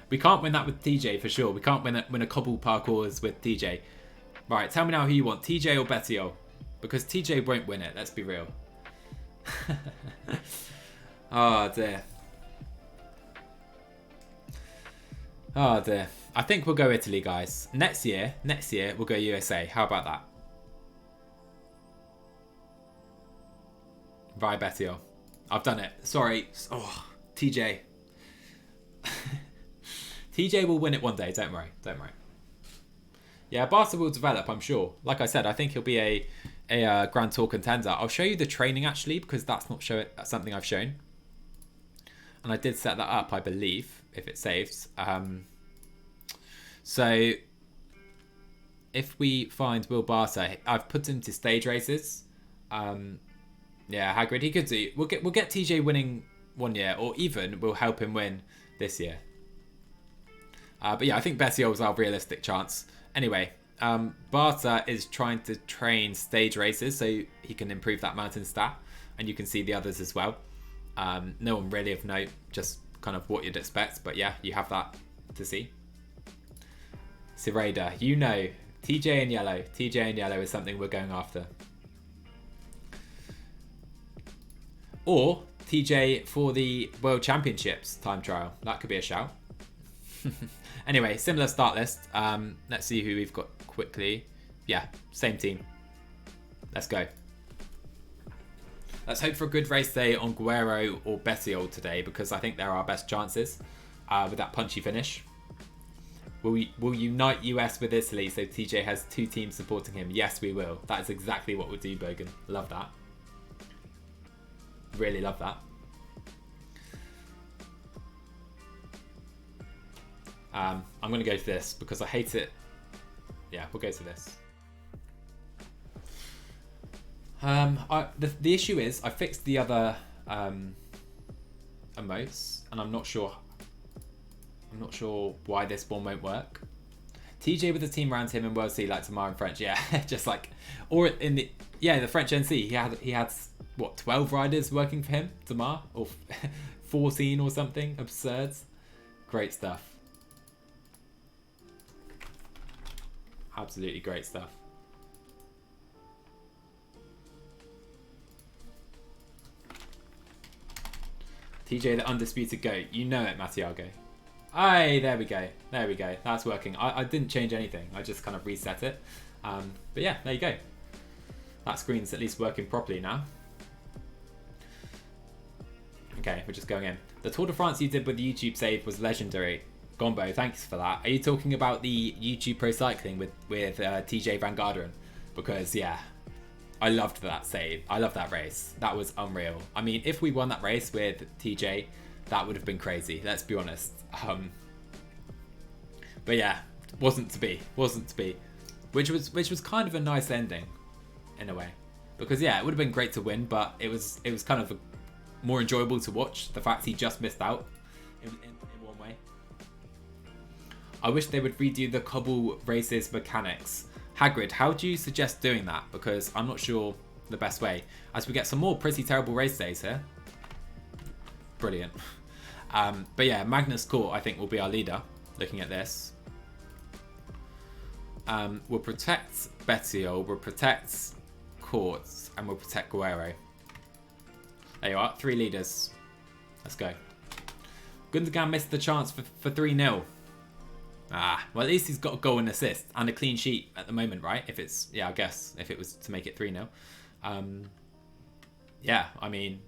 we can't win that with TJ for sure. We can't win a cobble parkours with TJ. Right, tell me now who you want, TJ or Bettiol? Because TJ won't win it, let's be real. Oh, dear. Oh, dear. I think we'll go Italy, guys. Next year, we'll go USA. How about that? Right, Bettiol. I've done it. Sorry. Oh, TJ. TJ will win it one day. Don't worry. Don't worry. Yeah, Barca will develop, I'm sure. Like I said, I think he'll be a Grand Tour contender. I'll show you the training, actually, because that's not something I've shown. And I did set that up, I believe, if it saves. So, if we find Will Barca, I've put him to stage races. Yeah, Hagrid, he could do. We'll get TJ winning one year, or even we'll help him win this year. But yeah, I think Bettiol's our realistic chance. Anyway, Barta is trying to train stage races so he can improve that mountain stat, and you can see the others as well. No one really of note, just kind of what you'd expect, but yeah, you have that to see. Sireda, you know, TJ in yellow. TJ in yellow is something we're going after. Or TJ for the World Championships time trial. That could be a shout. Anyway, similar start list. Let's see who we've got quickly. Yeah, same team. Let's go. Let's hope for a good race day on Guerrero or Bettiol today, because I think they're our best chances with that punchy finish. We'll unite US with Italy so TJ has two teams supporting him. Yes, we will. That is exactly what we'll do, Bogan. Love that. Really love that. I'm going to go to this because I hate it. Yeah, we'll go to this. The issue is I fixed the other emotes, and I'm not sure why this one won't work. TJ with the team around him in World C like Tamar in French, yeah, just like, or in the French NC, he had what, 12 riders working for him, Tamar, or 14 or something absurd. Great stuff. Absolutely great stuff. TJ, the undisputed GOAT. You know it, Mattiago. Aye, there we go. There we go. That's working. I didn't change anything. I just kind of reset it. But yeah, there you go. That screen's at least working properly now. Okay, we're just going in. The Tour de France you did with the YouTube save was legendary. Gombo, thanks for that. Are you talking about the YouTube Pro Cycling with TJ Van Garderen? Because yeah, I loved that save. I loved that race. That was unreal. I mean, if we won that race with TJ, that would have been crazy. Let's be honest. But yeah, wasn't to be. Wasn't to be. Which was kind of a nice ending, in a way. Because yeah, it would have been great to win, but it was kind of more enjoyable to watch. The fact he just missed out in one way. I wish they would redo the cobble races mechanics. Hagrid, how do you suggest doing that? Because I'm not sure the best way. As we get some more pretty terrible race days here. Brilliant. But yeah, Magnus Court I think will be our leader. Looking at this. We'll protect Bettiol, we'll protect Courts, and we'll protect Guerrero. There you are, 3 leaders. Let's go. Gundogan missed the chance for 3-0. Well, at least he's got a goal and assist and a clean sheet at the moment, right? If it's, yeah, I guess if it was to make it 3-0. Yeah, I mean,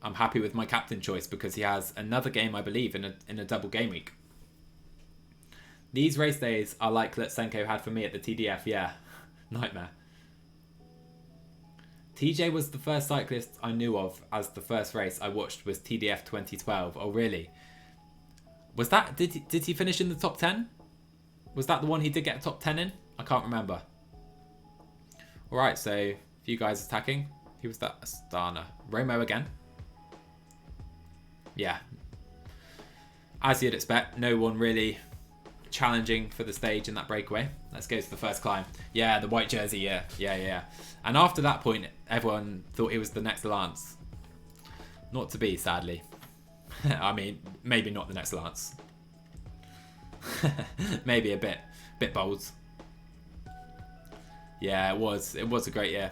I'm happy with my captain choice because he has another game, I believe, in a double game week. These race days are like Lutsenko had for me at the TDF, yeah. Nightmare. TJ was the first cyclist I knew of as the first race I watched was TDF 2012. Oh, really? Was that, did he finish in the top 10? Was that the one he did get a top 10 in? I can't remember. Alright, so a few guys attacking. Who was that? Astana. Romo again. Yeah. As you'd expect, no one really challenging for the stage in that breakaway. Let's go to the first climb. Yeah, the white jersey, yeah. And after that point, everyone thought it was the next Lance. Not to be, sadly. I mean, maybe not the next Lance. Maybe a bit bold. Yeah, it was a great year.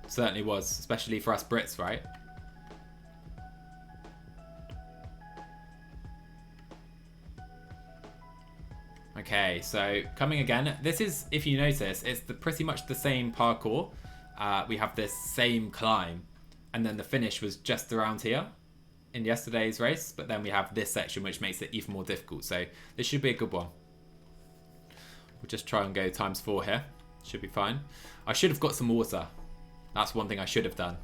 Certainly was, especially for us Brits, right? Okay, so coming again. This is, if you notice, it's pretty much the same parkour. We have this same climb, and then the finish was just around here in yesterday's race, but then we have this section which makes it even more difficult. So this should be a good one. We'll just try and go ×4 here. Should be fine. I should have got some water. That's one thing I should have done.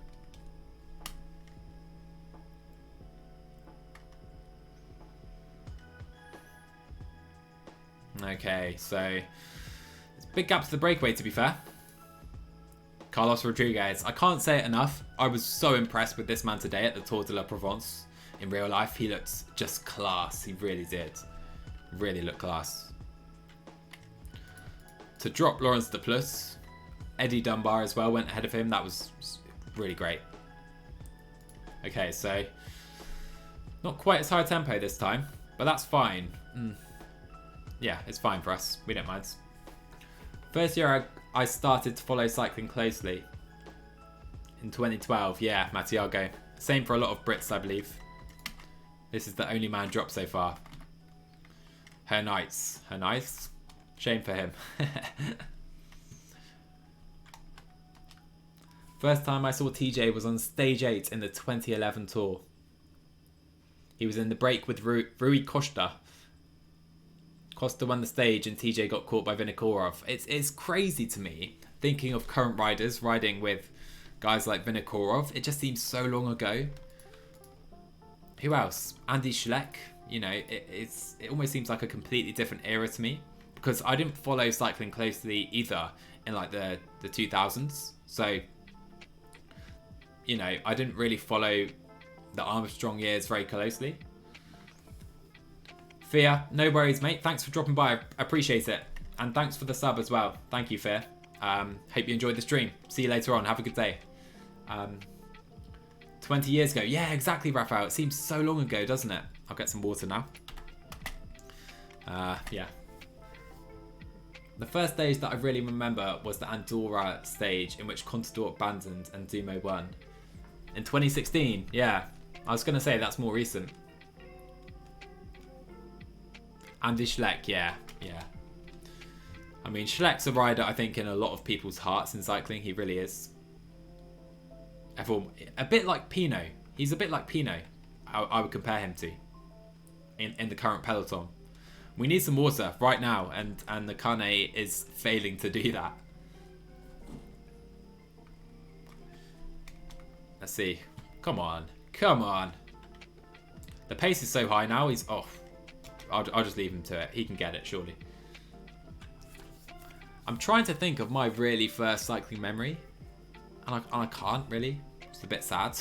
Okay, so it's a big gap to the breakaway, to be fair. Carlos Rodriguez. I can't say it enough. I was so impressed with this man today at the Tour de la Provence. In real life, he looked just class. He really did. Really looked class. To drop Lawrence de Plus, Eddie Dunbar as well went ahead of him. That was really great. Okay, so not quite as high a tempo this time, but that's fine. Yeah, it's fine for us. We don't mind. First year I started to follow cycling closely. In 2012, yeah, Mattiago. Same for a lot of Brits, I believe. This is the only man dropped so far. Her nice. Shame for him. First time I saw TJ was on stage 8 in the 2011 tour. He was in the break with Rui Costa. Costa won the stage and TJ got caught by Vinokourov. It's crazy to me, thinking of current riders riding with guys like Vinokourov. It just seems so long ago. Who else? Andy Schleck. You know, it almost seems like a completely different era to me, because I didn't follow cycling closely either in like the 2000s. So, you know, I didn't really follow the Armstrong years very closely. Fear, no worries, mate. Thanks for dropping by. I appreciate it. And thanks for the sub as well. Thank you, Fear. Hope you enjoyed the stream. See you later on. Have a good day. 20 years ago. Yeah, exactly, Raphael. It seems so long ago, doesn't it? I'll get some water now. Yeah. The first stage that I really remember was the Andorra stage, in which Contador abandoned and Dumo won. In 2016, yeah. I was going to say that's more recent. Andy Schleck, yeah. I mean, Schleck's a rider, I think, in a lot of people's hearts in cycling. He really is. Everyone, a bit like Pinot. He's a bit like Pinot, I would compare him to, in the current peloton. We need some water right now, and the Kane is failing to do that. Let's see. Come on. The pace is so high now, he's off. I'll just leave him to it. He can get it, surely. I'm trying to think of my really first cycling memory, and I can't really. It's a bit sad.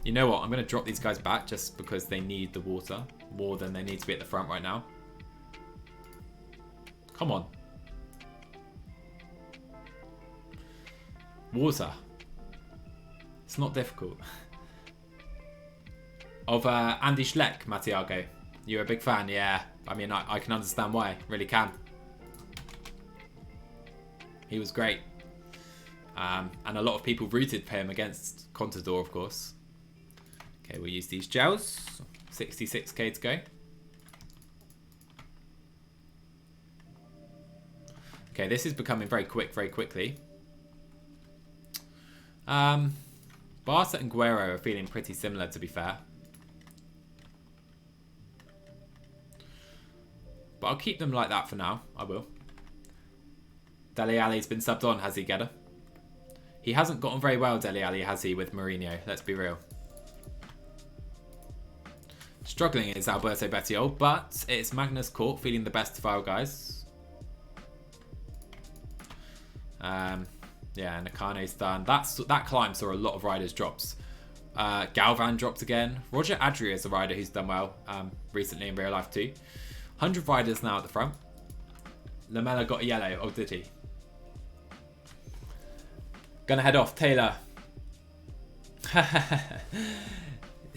You know what? I'm going to drop these guys back just because they need the water more than they need to be at the front right now. Come on. Water. It's not difficult. Of Andy Schleck, Mattiago. You're a big fan, yeah. I mean, I can understand why. Really can. He was great. And a lot of people rooted for him against Contador, of course. Okay, we'll use these gels. 66k to go. Okay, this is becoming very quick, very quickly. Barca and Guerrero are feeling pretty similar, to be fair. But I'll keep them like that for now. I will. Dele Alli's been subbed on, has he, Gedda? He hasn't gotten very well, Dele Alli, has he, with Mourinho? Let's be real. Struggling is Alberto Bettiol, but it's Magnus Cort feeling the best of our guys. Yeah, Nakane's done. That climb saw a lot of riders drops. Galvan dropped again. Roger Adria is a rider who's done well recently in real life too. 100 riders now at the front. Lamella got a yellow. Oh, did he? Gonna head off. Taylor.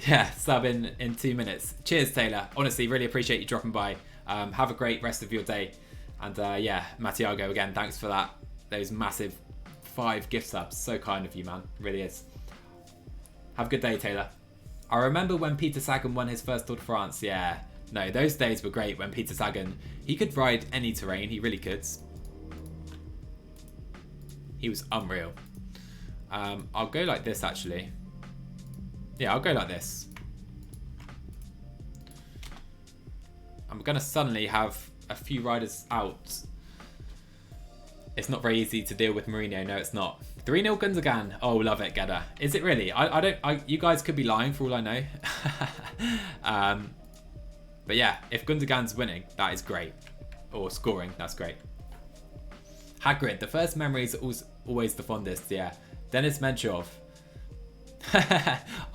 Yeah, sub in 2 minutes. Cheers, Taylor. Honestly, really appreciate you dropping by. Have a great rest of your day. And yeah, Matiago again, thanks for that. Those massive 5 gift subs. So kind of you, man. Really is. Have a good day, Taylor. I remember when Peter Sagan won his first Tour de France. Yeah. No, those days were great when Peter Sagan, he could ride any terrain. He really could. He was unreal. I'll go like this, actually. Yeah, I'll go like this. I'm going to suddenly have a few riders out. It's not very easy to deal with Mourinho. No, it's not. 3-0 Gundogan. Oh, love it, Gedda. Is it really? You guys could be lying for all I know. But yeah, if Gundogan's winning, that is great. Or scoring, that's great. Hagrid, the first memory is always the fondest. Yeah. Dennis Menchov.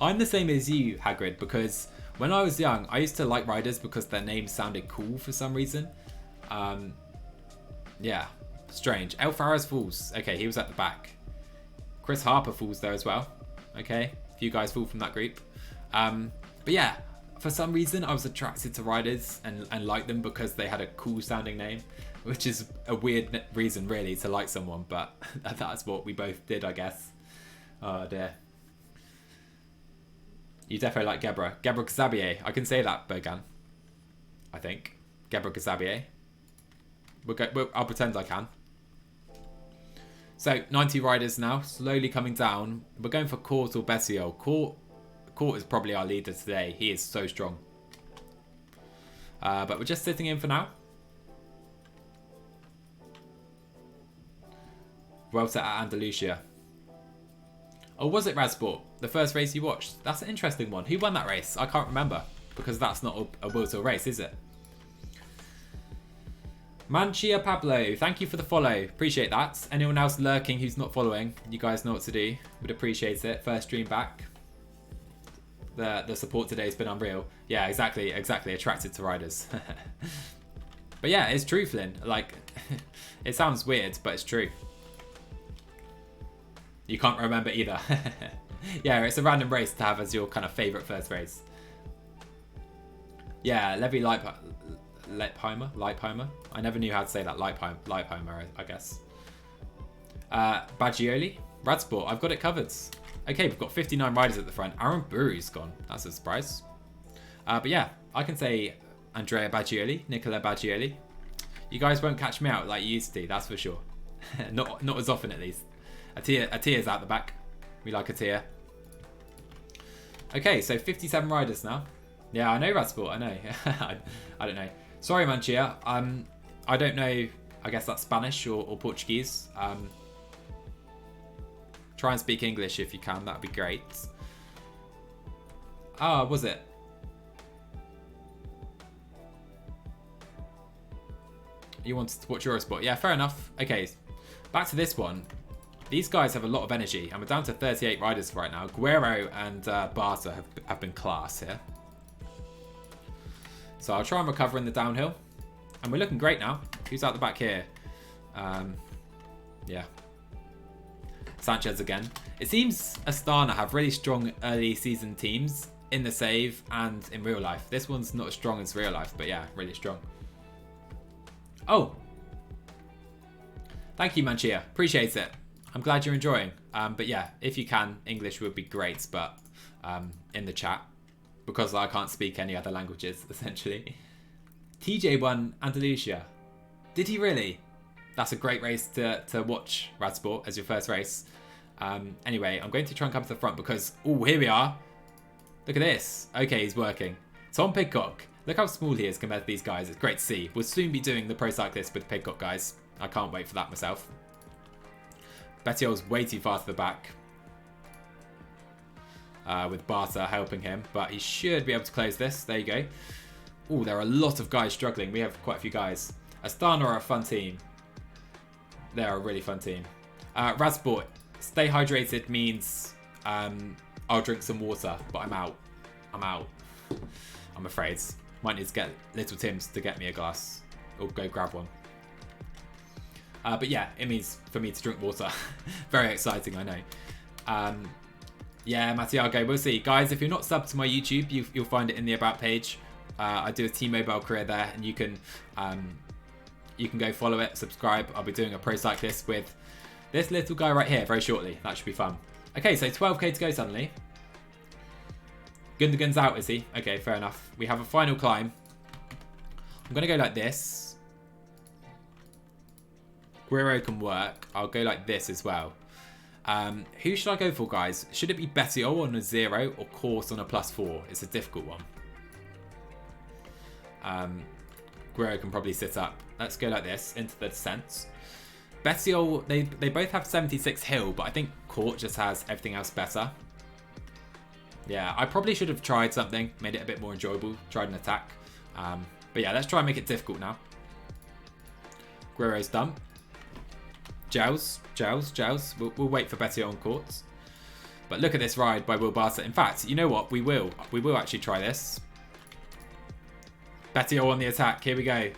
I'm the same as you, Hagrid, because when I was young, I used to like riders because their names sounded cool for some reason. Yeah, strange. El Fares falls. Okay, he was at the back. Chris Harper falls there as well. Okay, a few guys fall from that group. But yeah, for some reason, I was attracted to riders and liked them because they had a cool sounding name, which is a weird reason, really, to like someone, but that's what we both did, I guess. Oh, dear. You definitely like Gebra. Gebra Kazabier. I can say that, Bogan. I think. Gebra Kazabier. I'll pretend I can. So, 90 riders now. Slowly coming down. We're going for Court or Bessiol. Court is probably our leader today. He is so strong. But we're just sitting in for now. Well set at Andalusia. Oh, was it Radsport? The first race you watched? That's an interesting one. Who won that race? I can't remember. Because that's not a World Tour race, is it? Manchia Pablo, thank you for the follow. Appreciate that. Anyone else lurking who's not following, you guys know what to do. Would appreciate it. First stream back. The support today has been unreal. Yeah, exactly. Attracted to riders. But yeah, it's true, Flynn. Like, it sounds weird, but it's true. You can't remember either. Yeah, it's a random race to have as your kind of favourite first race. Yeah, Levi Leipheimer. I never knew how to say that. Leipheimer, I guess. Baggioli. Radsport, I've got it covered. Okay, we've got 59 riders at the front. Aaron Bury's gone. That's a surprise. But yeah, I can say Andrea Baggioli, Nicola Baggioli. You guys won't catch me out like you used to, that's for sure. not as often, at least. Atia's out the back. We like Atia. Okay, so 57 riders now. Yeah, I know Radsport, I know. I don't know. Sorry, Manchia. I don't know, I guess that's Spanish or Portuguese. Try and speak English if you can, that'd be great. Ah, was it? You wanted to watch Eurosport? Yeah, fair enough. Okay, back to this one. These guys have a lot of energy, and we're down to 38 riders right now. Guerrero and Barta have been class here. So I'll try and recover in the downhill. And we're looking great now. Who's out the back here? Yeah. Sanchez again. It seems Astana have really strong early season teams in the save and in real life. This one's not as strong as real life, but yeah, really strong. Oh! Thank you, Manchia. Appreciate it. I'm glad you're enjoying. But yeah, if you can, English would be great, but in the chat. Because I can't speak any other languages, essentially. TJ won Andalusia. Did he really? That's a great race to watch, Radsport, as your first race. Anyway, I'm going to try and come to the front because... Oh, here we are. Look at this. Okay, he's working. Tom Pidcock. Look how small he is compared to these guys. It's great to see. We'll soon be doing the Pro Cyclist with Pidcock, guys. I can't wait for that myself. Bettiol's way too far to the back. With Barta helping him. But he should be able to close this. There you go. Oh, there are a lot of guys struggling. We have quite a few guys. Astana are a fun team. They're a really fun team. Radsport, stay hydrated means I'll drink some water, but I'm out. I'm afraid. Might need to get little Tim's to get me a glass. Or go grab one. But yeah, it means for me to drink water. Very exciting, I know. Yeah, Matiago, we'll see. Guys, if you're not subbed to my YouTube, you'll find it in the About page. I do a T-Mobile career there, and you can go follow it, subscribe. I'll be doing a Pro Cyclist with this little guy right here very shortly. That should be fun. Okay, so 12k to go suddenly. Gundogan's out, is he? Okay, fair enough. We have a final climb. I'm going to go like this. Guerrero can work. I'll go like this as well. Who should I go for, guys? Should it be Betio on a 0 or Course on a +4? It's a difficult one. Guerrero can probably sit up. Let's go like this into the descent. Betio, they both have 76 hill, but I think Court just has everything else better. Yeah, I probably should have tried something, made it a bit more enjoyable, tried an attack. But yeah, let's try and make it difficult now. Guerrero's done. Gels. We'll wait for Betio on Courts. But look at this ride by Will Barter. In fact, you know what? We will actually try this. Betio on the attack. Here we go.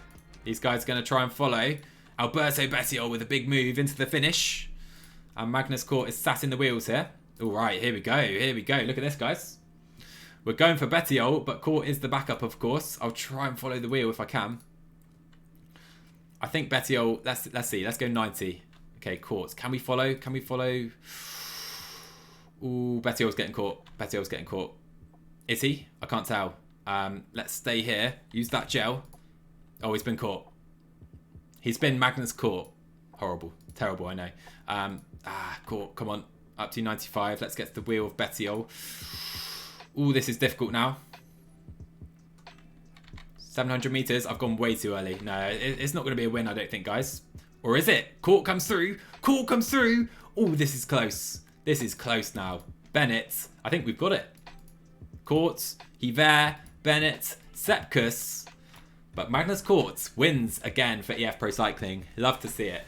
These guys are going to try and follow. Alberto Betio with a big move into the finish. And Magnus Court is sat in the wheels here. All right, here we go. Look at this, guys. We're going for Betio, but Court is the backup, of course. I'll try and follow the wheel if I can. I think Betio, let's see. Let's go 90. Okay, Court. Can we follow? Ooh, Betio's getting caught. Is he? I can't tell. Let's stay here. Use that gel. Oh, he's been caught. He's been Magnus caught. Horrible. Terrible, I know. Caught. Come on. Up to 95. Let's get to the wheel of Betio. Ooh, this is difficult now. 700 meters. I've gone way too early. No, it's not going to be a win, I don't think, guys. Or is it? Court comes through. Oh, this is close. This is close now. Bennett. I think we've got it. Court. Hiver. Bennett. Sepkus. But Magnus Court wins again for EF Pro Cycling. Love to see it.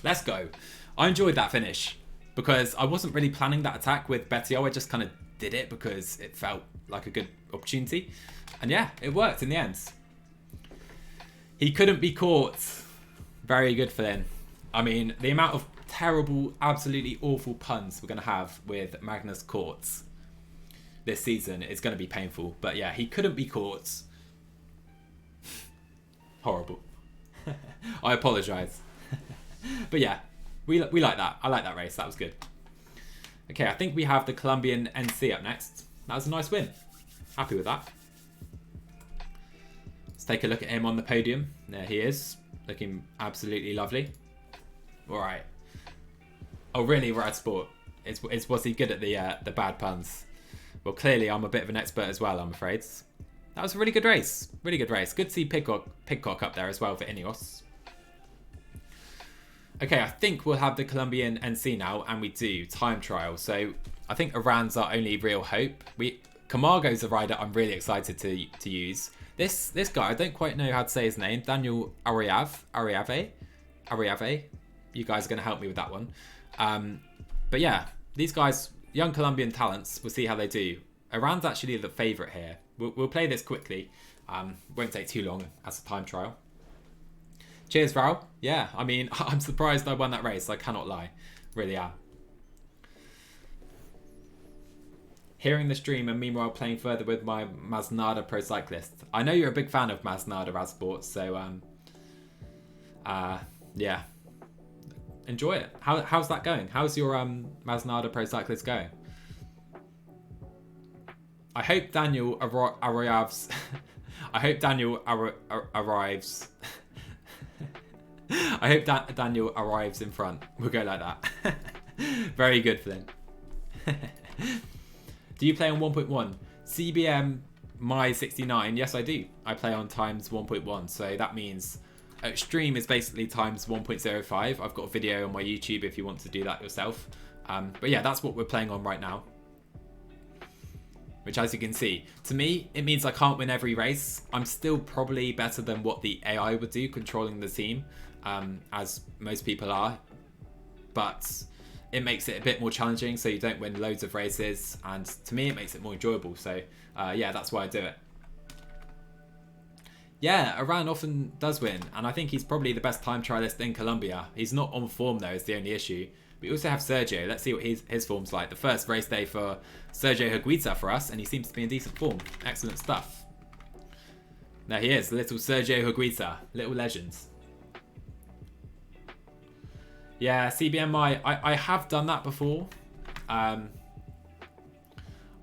Let's go. I enjoyed that finish because I wasn't really planning that attack with Betio. I just kind of did it because it felt like a good opportunity. And yeah, it worked in the end. He couldn't be caught. Very good for him. I mean, the amount of terrible, absolutely awful puns we're going to have with Magnus Court this season is going to be painful. But yeah, he couldn't be caught. Horrible. I apologise. But yeah, we like that. I like that race. That was good. Okay, I think we have the Colombian NC up next. That was a nice win. Happy with that. Let's take a look at him on the podium. There he is. Looking absolutely lovely. All right. Oh, really, Rad Sport? Was he good at the bad puns? Well, clearly I'm a bit of an expert as well, I'm afraid. That was a really good race. Good to see Pidcock up there as well for Ineos. Okay, I think we'll have the Colombian NC now, and we do. Time trial. So I think Iran's our only real hope. Camargo's a rider I'm really excited to use. This guy, I don't quite know how to say his name. Daniel Ariave. You guys are going to help me with that one. But yeah, these guys, young Colombian talents, we'll see how they do. Iran's actually the favourite here. We'll play this quickly. Won't take too long as a time trial. Cheers, Val. Yeah, I mean, I'm surprised I won that race. I cannot lie. Really am. Hearing the stream and meanwhile playing further with my Masnada Pro Cyclist. I know you're a big fan of Masnada Rasport, so yeah. Enjoy it. How's that going? How's your Masnada Pro Cyclist going? I hope Daniel arrives. I hope Daniel arrives. I hope Daniel arrives in front. We'll go like that. Very good, Flynn. Do you play on 1.1? CBM My 69. Yes, I do. I play on times 1.1. So that means Extreme is basically times 1.05. I've got a video on my YouTube if you want to do that yourself. But yeah, that's what we're playing on right now. Which, as you can see, to me, it means I can't win every race. I'm still probably better than what the AI would do, controlling the team, as most people are. But it makes it a bit more challenging, so you don't win loads of races. And to me, it makes it more enjoyable. So, yeah, that's why I do it. Yeah, Iran often does win, and I think he's probably the best time trialist in Colombia. He's not on form though, is the only issue. We also have Sergio. Let's see what his form's like. The first race day for Sergio Higuita for us, and he seems to be in decent form. Excellent stuff. There he is, little Sergio Higuita, little legends. Yeah, CBMI, I have done that before. I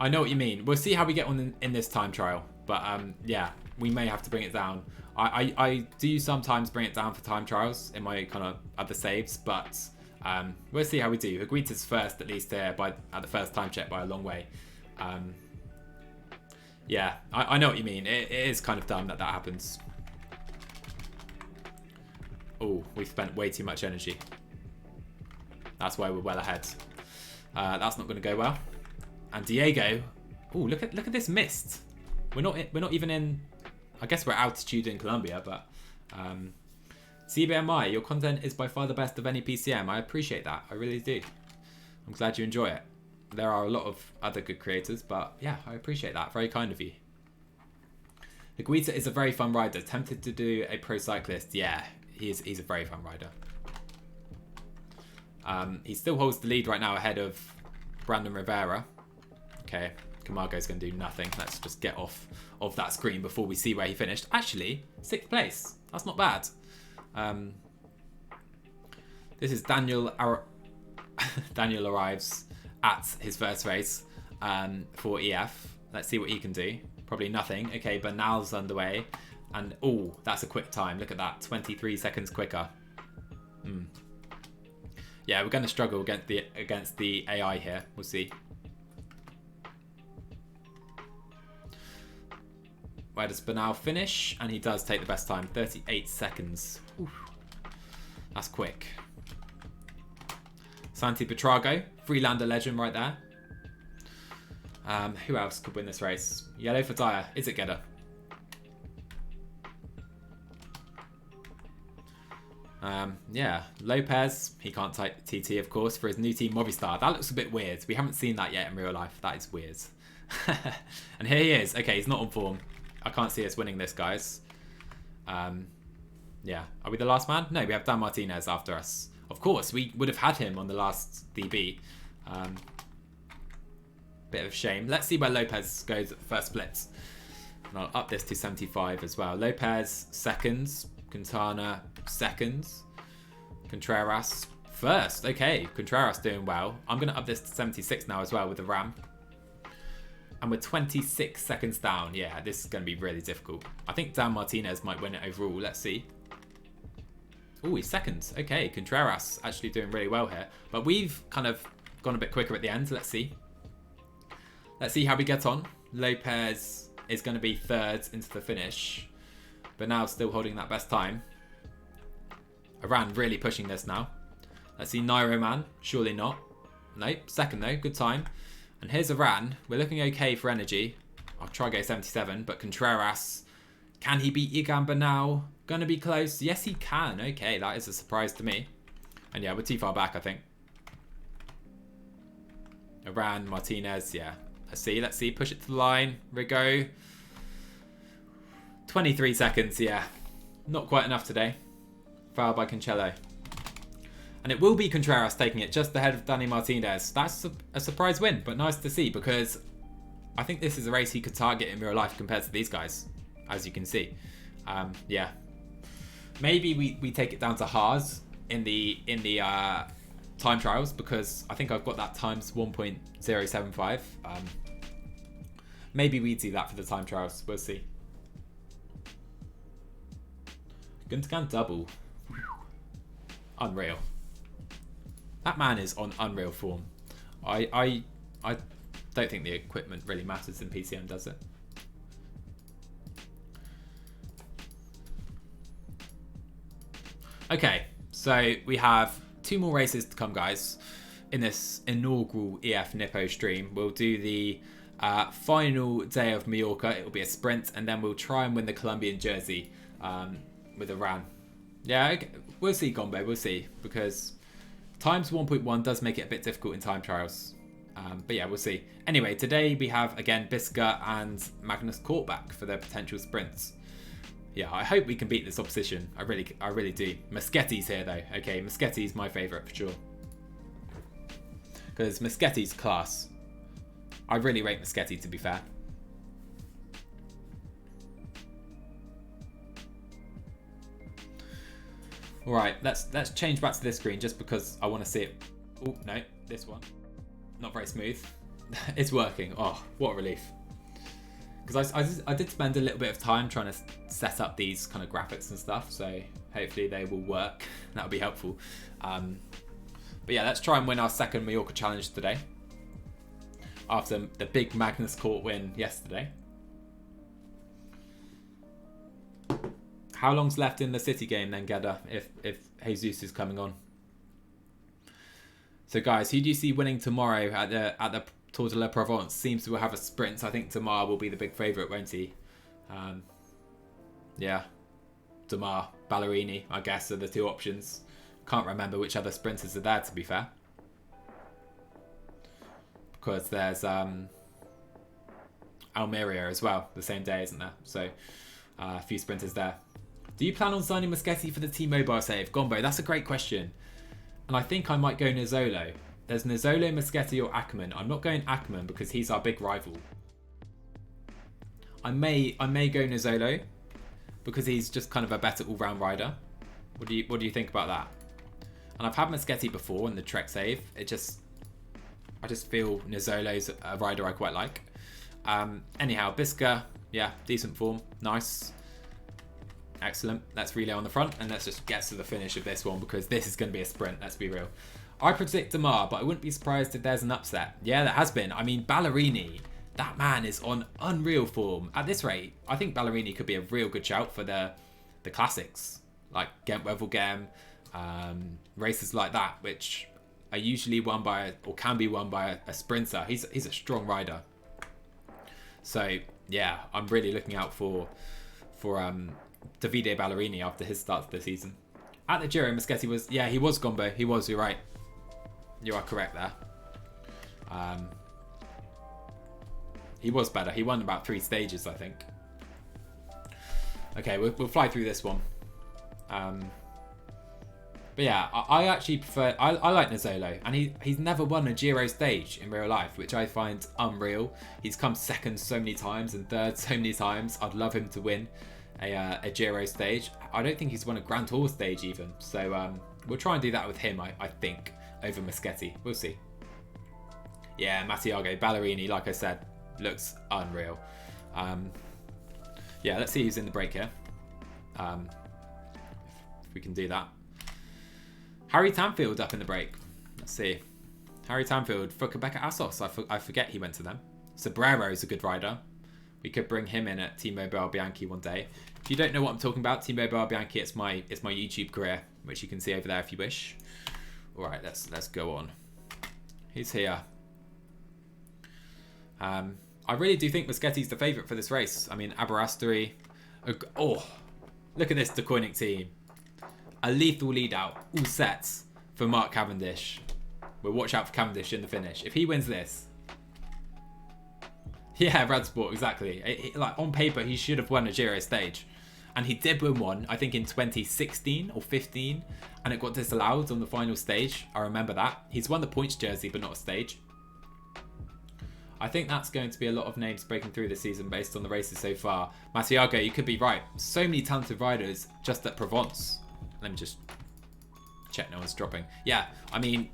know what you mean. We'll see how we get on in this time trial. But yeah, we may have to bring it down. I do sometimes bring it down for time trials in my kind of other saves, but we'll see how we do. Higuita's first, at least here, at the first time check by a long way. Yeah, I know what you mean. It is kind of dumb that happens. Oh, we've spent way too much energy. That's why we're well ahead. That's not going to go well. And Diego, oh, look at this mist. We're not even in. I guess we're altitude in Colombia, but CBMI, your content is by far the best of any PCM. I appreciate that. I really do. I'm glad you enjoy it. There are a lot of other good creators, but yeah, I appreciate that. Very kind of you. Higuita is a very fun rider. Tempted to do a pro cyclist. Yeah, he's a very fun rider. He still holds the lead right now ahead of Brandon Rivera. Okay, Camargo's going to do nothing. Let's just get off of that screen before we see where he finished. Actually, 6th place. That's not bad. This is Daniel. Daniel arrives at his first race for EF. Let's see what he can do. Probably nothing. Okay, Bernal's underway. And, oh, that's a quick time. Look at that. 23 seconds quicker. Yeah, we're going to struggle against the AI here. We'll see. Where does Bernal finish? And he does take the best time. 38 seconds. Oof. That's quick. Santi Petrago. Freelander legend right there. Who else could win this race? Yellow for Dyer. Is it Gedda? Yeah, Lopez, he can't type TT, of course, for his new team Movistar. That looks a bit weird. We haven't seen that yet in real life. That is weird. And here he is. Okay, he's not on form. I can't see us winning this, guys. Yeah, are we the last man? No, we have Dan Martinez after us. Of course, we would have had him on the last DB. Bit of a shame. Let's see where Lopez goes at the first splits. And I'll up this to 75 as well. Lopez, seconds. Quintana, seconds. Contreras, first. Okay, Contreras doing well. I'm going to up this to 76 now as well with the RAM. And we're 26 seconds down. Yeah, this is going to be really difficult. I think Dan Martinez might win it overall. Let's see. Oh, he's seconds. Okay, Contreras actually doing really well here. But we've kind of gone a bit quicker at the end. Let's see. Let's see how we get on. Lopez is going to be third into the finish. But now still holding that best time. Iran really pushing this now. Let's see Nairo Man. Surely not. Nope. Second though. Good time. And here's Iran. We're looking okay for energy. I'll try go 77. But Contreras. Can he beat Egan Bernal? Gonna be close. Yes, he can. Okay, that is a surprise to me. And yeah, we're too far back, I think. Iran, Martinez. Yeah. Let's see. Let's see. Push it to the line. Rigo. 23 seconds, yeah. Not quite enough today. Foul by Cancello. And it will be Contreras taking it just ahead of Danny Martinez. That's a surprise win, but nice to see because I think this is a race he could target in real life compared to these guys, as you can see. Yeah. Maybe we take it down to Haas in the time trials because I think I've got that times 1.075. Maybe we do that for the time trials. We'll see. Gundogan double. Unreal. That man is on unreal form. I don't think the equipment really matters in PCM, does it? Okay, so we have 2 more races to come, guys. In this inaugural EF Nippo stream, we'll do the final day of Mallorca. It will be a sprint, and then we'll try and win the Colombian jersey with Iran. Yeah, okay. We'll see, Gombe. We'll see, because times 1.1 does make it a bit difficult in time trials. But yeah, we'll see. Anyway, today we have, again, Biska and Magnus Kortback for their potential sprints. yeah, I hope we can beat this opposition. I really do. Moschetti's here though. Okay, Moschetti's my favourite for sure. Because Moschetti's class. I really rate Moschetti, to be fair. Alright, let's change back to this screen just because I want to see it. Oh, no, this one. Not very smooth. It's working. Oh, what a relief. Because I did spend a little bit of time trying to set up these kind of graphics and stuff, so hopefully they will work. That'll be helpful. But yeah, let's try and win our second Mallorca challenge today. After the big Magnus Court win yesterday. How long's left in the City game then, Gedda, if Jesus is coming on? So guys, who do you see winning tomorrow at the Tour de la Provence? Seems to have a sprint. I think Damar will be the big favourite, won't he? Yeah, Damar, Ballerini, I guess, are the two options. Can't remember which other sprinters are there, to be fair. Because there's Almeria as well, the same day, isn't there? So a few sprinters there. Do you plan on signing Moschetti for the T-Mobile save? Gombo, that's a great question. And I think I might go Nizzolo. There's Nizzolo, Moschetti or Ackerman. I'm not going Ackerman because he's our big rival. I may go Nizzolo because he's just kind of a better all-round rider. What do you think about that? And I've had Moschetti before in the Trek save. I just feel Nizzolo's a rider I quite like. Anyhow, Biska, yeah, decent form, nice. Excellent. Let's relay on the front and let's just get to the finish of this one because this is going to be a sprint, let's be real. I predict Damar, but I wouldn't be surprised if there's an upset. Yeah, there has been. I mean, Ballerini, that man is on unreal form. At this rate, I think Ballerini could be a real good shout for the classics, like Gent-Wevelgem, races like that, which are usually won by, or can be won by a sprinter. He's a strong rider. So, yeah, I'm really looking out for Davide Ballerini after his start to the season. At the Giro, Moschetti was... Yeah, he was Gombo. He was, you're right. You are correct there. He was better. He won about 3 stages, I think. Okay, we'll fly through this one. But yeah, I actually prefer... I like Nizzolo. And he's never won a Giro stage in real life, which I find unreal. He's come second so many times and third so many times. I'd love him to win a Giro stage. I don't think he's won a Grand Tour stage even. So we'll try and do that with him, I think, over Moschetti. We'll see. Yeah, Mattiago, Ballerini, like I said, looks unreal. Yeah, let's see who's in the break here. If we can do that. Harry Tanfield up in the break. Let's see. Harry Tanfield for Quebec Asos. I forget he went to them. Sobrero's a good rider. We could bring him in at T-Mobile Bianchi one day. If you don't know what I'm talking about, T-Mobile Bianchi, it's my YouTube career, which you can see over there if you wish. All right, let's go on. He's here. I really do think Moschetti's the favourite for this race. I mean, Aberasturi. Oh, look at this De Koenig team. A lethal lead out, all sets for Mark Cavendish. We'll watch out for Cavendish in the finish. If he wins this. Yeah, Radsport, exactly. Like on paper, he should have won a Giro stage. And he did win one, I think in 2016 or 15. And it got disallowed on the final stage. I remember that. He's won the points jersey, but not a stage. I think that's going to be a lot of names breaking through this season based on the races so far. Mattiago, you could be right. So many talented riders just at Provence. Let me just check no one's dropping. Yeah, I mean,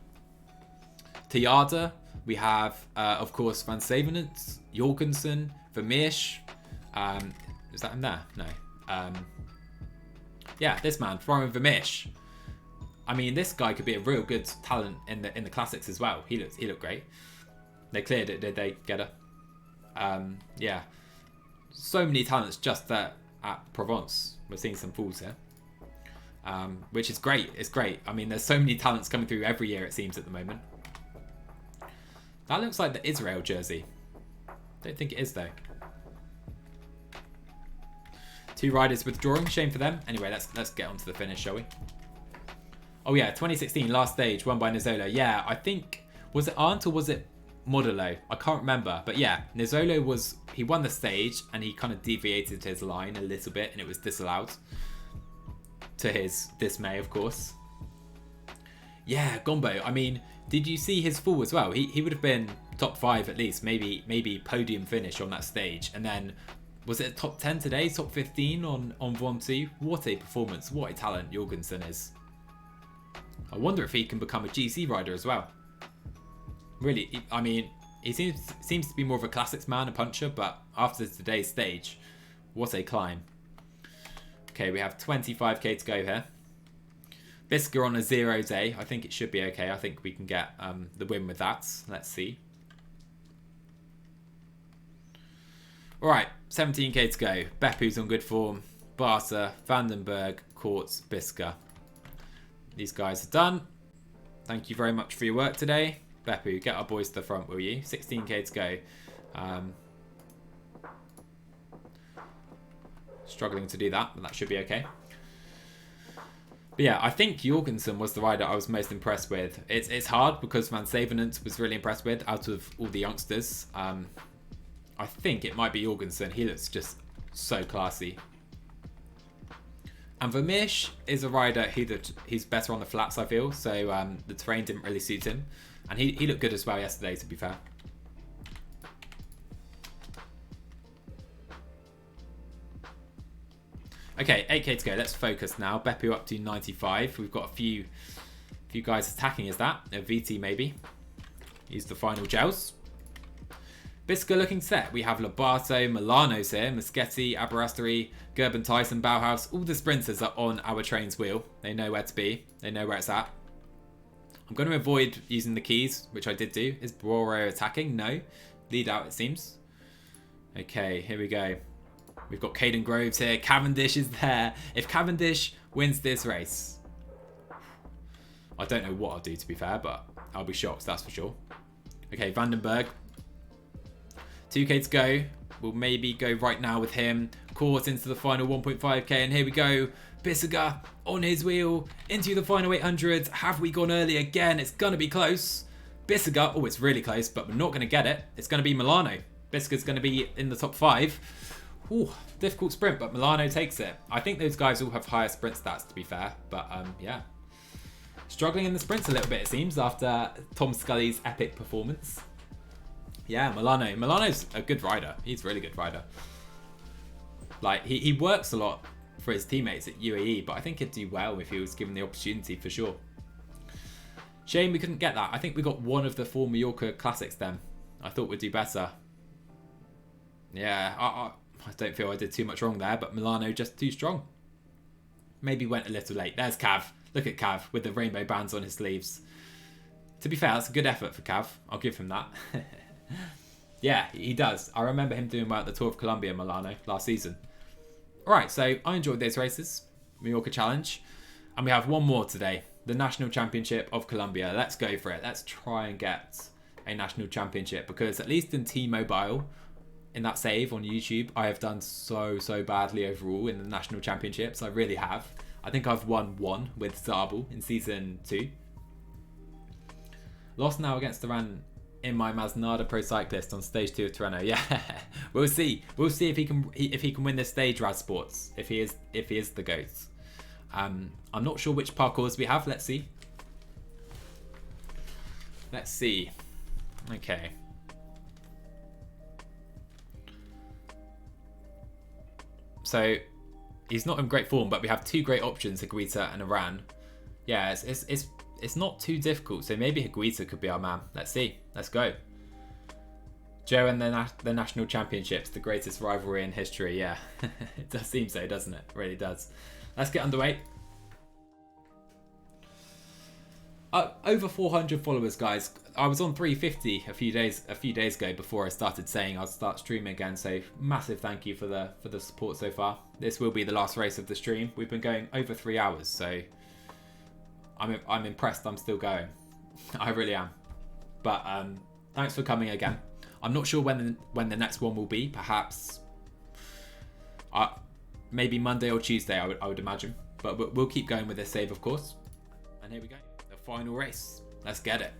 Tejada, we have, of course, Van Sevenant, Jorgensen, Vermeersch. Is that him there? No. Yeah, this man, Florian Vermeersch. I mean, this guy could be a real good talent in the classics as well. He looked great. They cleared it, did they, Gedda? Yeah. So many talents just at Provence. We're seeing some fools here. Which is great. It's great. I mean, there's so many talents coming through every year, it seems, at the moment. That looks like the Israel jersey. Don't think it is, though. 2 riders withdrawing. Shame for them. Anyway, let's get on to the finish, shall we? Oh, yeah. 2016, last stage, won by Nizzolo. Yeah, I think... Was it Arndt or was it Modulo. I can't remember. But yeah, Nizzolo he won the stage and he kind of deviated his line a little bit and it was disallowed. To his dismay, of course. Yeah, Gombo. I mean, did you see his fall as well? He would have been top 5 at least, maybe podium finish on that stage. And then, was it top 10 today? Top 15 on Vontu? What a performance. What a talent Jorgensen is. I wonder if he can become a GC rider as well. Really, I mean, he seems to be more of a classics man, a puncher, but after today's stage, what a climb. Okay, we have 25k to go here. Bisker on a 0 day. I think it should be okay. I think we can get the win with that. Let's see. Alright, 17k to go. Beppu's on good form. Barca, Vandenberg, Kortz, Bisker. These guys are done. Thank you very much for your work today. Beppu, get our boys to the front, will you? 16k to go. Struggling to do that, but that should be okay. But yeah, I think Jorgensen was the rider I was most impressed with. It's hard because Van Savenant was really impressed with out of all the youngsters. I think it might be Jorgensen. He looks just so classy. And Vermeersch is a rider he's better on the flats, I feel. So the terrain didn't really suit him. And he looked good as well yesterday, to be fair. Okay, 8k to go. Let's focus now. Beppu up to 95. We've got a few guys attacking. Is that a VT maybe? He's the final gels. Bisker looking set. We have Lobato, Milano's here, Moschetti, Aberasturi, Gerben Tyson, Bauhaus. All the sprinters are on our train's wheel. They know where to be. They know where it's at. I'm going to avoid using the keys, which I did do. Is Boro attacking? No. Lead out, it seems. Okay, here we go. We've got Caden Groves here. Cavendish is there. If Cavendish wins this race, I don't know what I'll do, to be fair, but I'll be shocked, that's for sure. Okay, Vandenberg. 2k to go. We'll maybe go right now with him. Caught into the final 1.5k, and here we go. Bissiger on his wheel into the final 800. Have we gone early again? It's going to be close. Bissiger, oh, it's really close, but we're not going to get it. It's going to be Milano. Bissiger's going to be in the top 5. Ooh, difficult sprint, but Milano takes it. I think those guys all have higher sprint stats, to be fair. But, yeah. Struggling in the sprints a little bit, it seems, after Tom Scully's epic performance. Yeah, Milano. Milano's a good rider. He's a really good rider. Like, he works a lot for his teammates at UAE, but I think he'd do well if he was given the opportunity, for sure. Shame we couldn't get that. I think we got one of the 4 Mallorca Classics then. I thought we'd do better. Yeah, I don't feel I did too much wrong there, but Milano just too strong. Maybe went a little late. There's Cav. Look at Cav with the rainbow bands on his sleeves. To be fair, that's a good effort for Cav. I'll give him that. Yeah, he does. I remember him doing well at the Tour of Colombia, Milano, last season. Alright, so I enjoyed those races. Mallorca Challenge. And we have one more today. The National Championship of Colombia. Let's go for it. Let's try and get a National Championship. Because at least in T-Mobile, in that save on YouTube, I have done so badly overall in the National Championships. I really have. I think I've won 1 with Zabel in Season 2. Lost now against Iran in my Masnada Pro Cyclist on Stage 2 of Tirreno. Yeah, we'll see. We'll see if he can win this stage, Raz Sports. If he is the GOAT. I'm not sure which parcours we have. Let's see. Let's see. Okay. So he's not in great form, but we have 2 great options, Higuita and Iran. Yeah, it's not too difficult, so maybe Higuita could be our man. Let's see. Let's go. Joe and the National Championships, the greatest rivalry in history. Yeah, it does seem so, doesn't it? It really does. Let's get underway. Over 400 followers, guys. I was on 350 a few days ago before I started saying I'll start streaming again. So massive thank you for the support so far. This will be the last race of the stream. We've been going over 3 hours, so I'm impressed. I'm still going. I really am. But thanks for coming again. I'm not sure when the next one will be. Perhaps maybe Monday or Tuesday. I would imagine. But we'll keep going with this save, of course. And here we go. Final race. Let's get it.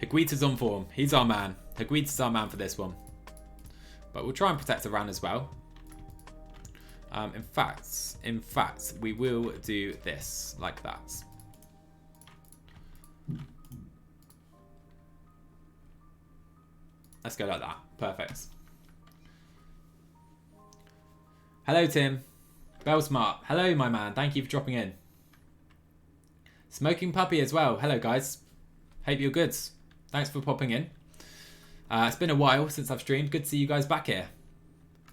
Higuita's on form. He's our man. Higuita's our man for this one. But we'll try and protect Iran as well. In fact, we will do this like that. Let's go like that. Perfect. Hello, Tim. Bellsmart. Hello, my man. Thank you for dropping in. Smoking Puppy as well. Hello, guys. Hope you're good. Thanks for popping in. It's been a while since I've streamed. Good to see you guys back here.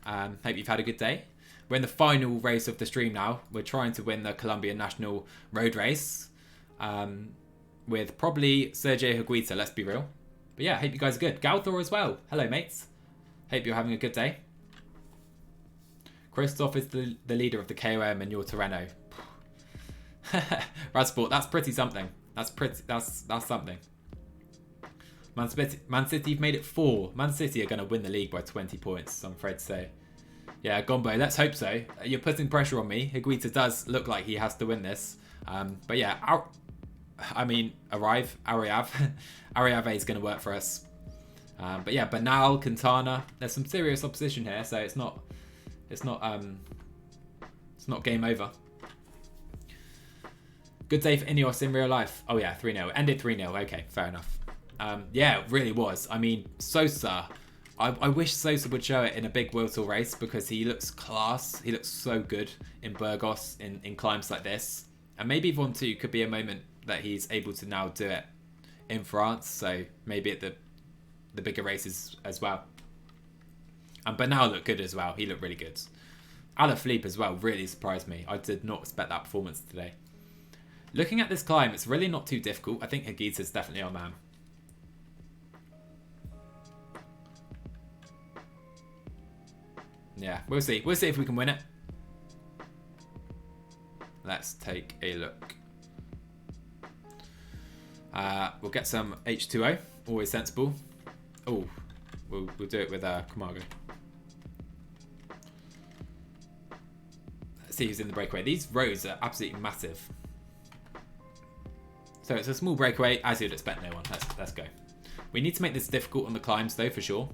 Hope you've had a good day. We're in the final race of the stream now. We're trying to win the Colombian National Road Race. With probably Sergio Higuita, let's be real. But yeah, hope you guys are good. Galthor as well. Hello, mates. Hope you're having a good day. Christoph is the leader of the KOM and you're Torreno. Radsport, that's pretty something. That's something. Man City have made it 4. Man City are going to win the league by 20 points, I'm afraid to say. Yeah, Gombo, let's hope so. You're putting pressure on me. Higuita does look like he has to win this. But yeah, Ariave is going to work for us. But yeah, Banal, Quintana, there's some serious opposition here, so it's not game over. Good day for Ineos in real life. Oh yeah, 3-0. Ended 3-0. Okay, fair enough. Yeah, it really was. I mean, Sosa. I wish Sosa would show it in a big World Tour race because he looks class. He looks so good in Burgos, in climbs like this. And maybe Von 2 could be a moment that he's able to now do it in France. So maybe at the bigger races as well. And Bernal looked good as well. He looked really good. Alaphilippe as well really surprised me. I did not expect that performance today. Looking at this climb, it's really not too difficult. I think Higuita's definitely our man. Yeah, we'll see. We'll see if we can win it. Let's take a look. We'll get some H2O. Always sensible. Oh, we'll do it with Camargo. Let's see who's in the breakaway. These roads are absolutely massive. So it's a small breakaway, as you'd expect no one. Let's go. We need to make this difficult on the climbs though, for sure.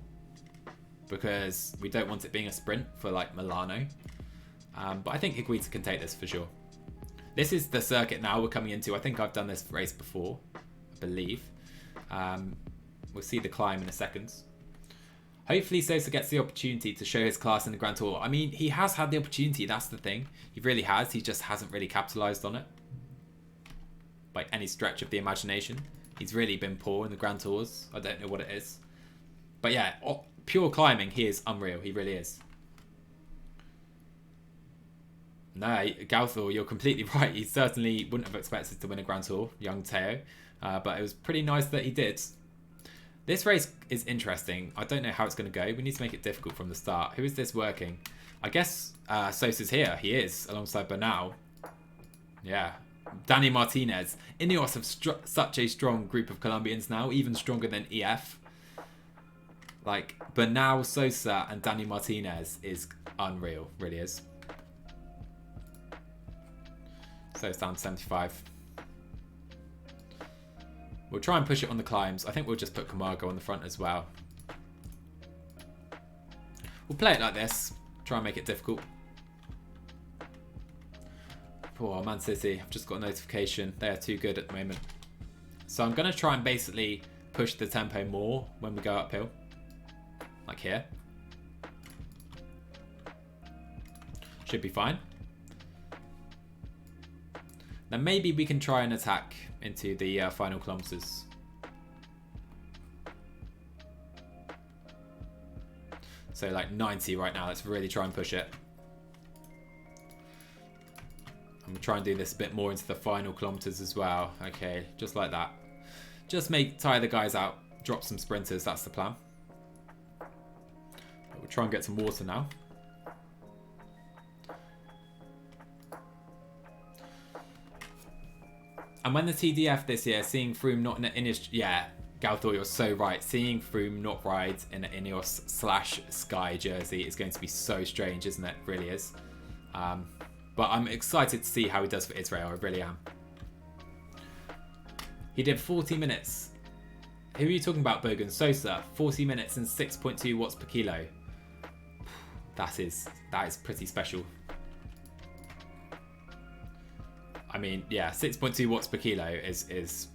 Because we don't want it being a sprint for like Milano. But I think Higuita can take this for sure. This is the circuit now we're coming into. I think I've done this race before, I believe. We'll see the climb in a second. Hopefully Sosa gets the opportunity to show his class in the Grand Tour. I mean, he has had the opportunity, that's the thing. He really has, he just hasn't really capitalised on it. By any stretch of the imagination. He's really been poor in the Grand Tours. I don't know what it is. But yeah, pure climbing, he is unreal. He really is. No, Galthor, you're completely right. He certainly wouldn't have expected to win a Grand Tour, young Teo. But it was pretty nice that he did. This race is interesting. I don't know how it's going to go. We need to make it difficult from the start. Who is this working? I guess Sosa's here. He is, alongside Bernal. Yeah. Danny Martinez. Ineos have such a strong group of Colombians now, even stronger than EF. Like, Bernal, Sosa, and Danny Martinez is unreal. Really is. So it's down to 75. We'll try and push it on the climbs. I think we'll just put Camargo on the front as well. We'll play it like this. Try and make it difficult. Poor Man City. I've just got a notification. They are too good at the moment. So I'm going to try and basically push the tempo more when we go uphill. Like here. Should be fine. Then maybe we can try and attack into the final kilometers. So like 90 right now. Let's really try and push it. I'm going to try and do this a bit more into the final kilometers as well. Okay, just like that. Just tire the guys out. Drop some sprinters. That's the plan. But we'll try and get some water now. And when the TDF this year, seeing Froome not in his... Yeah, Galthor, you're so right. Seeing Froome not ride in an Ineos/Sky jersey is going to be so strange, isn't it? It really is. But I'm excited to see how he does for Israel. I really am. He did 40 minutes. Who are you talking about, Bogan? Sosa, 40 minutes and 6.2 watts per kilo. That is pretty special. I mean, yeah, 6.2 watts per kilo is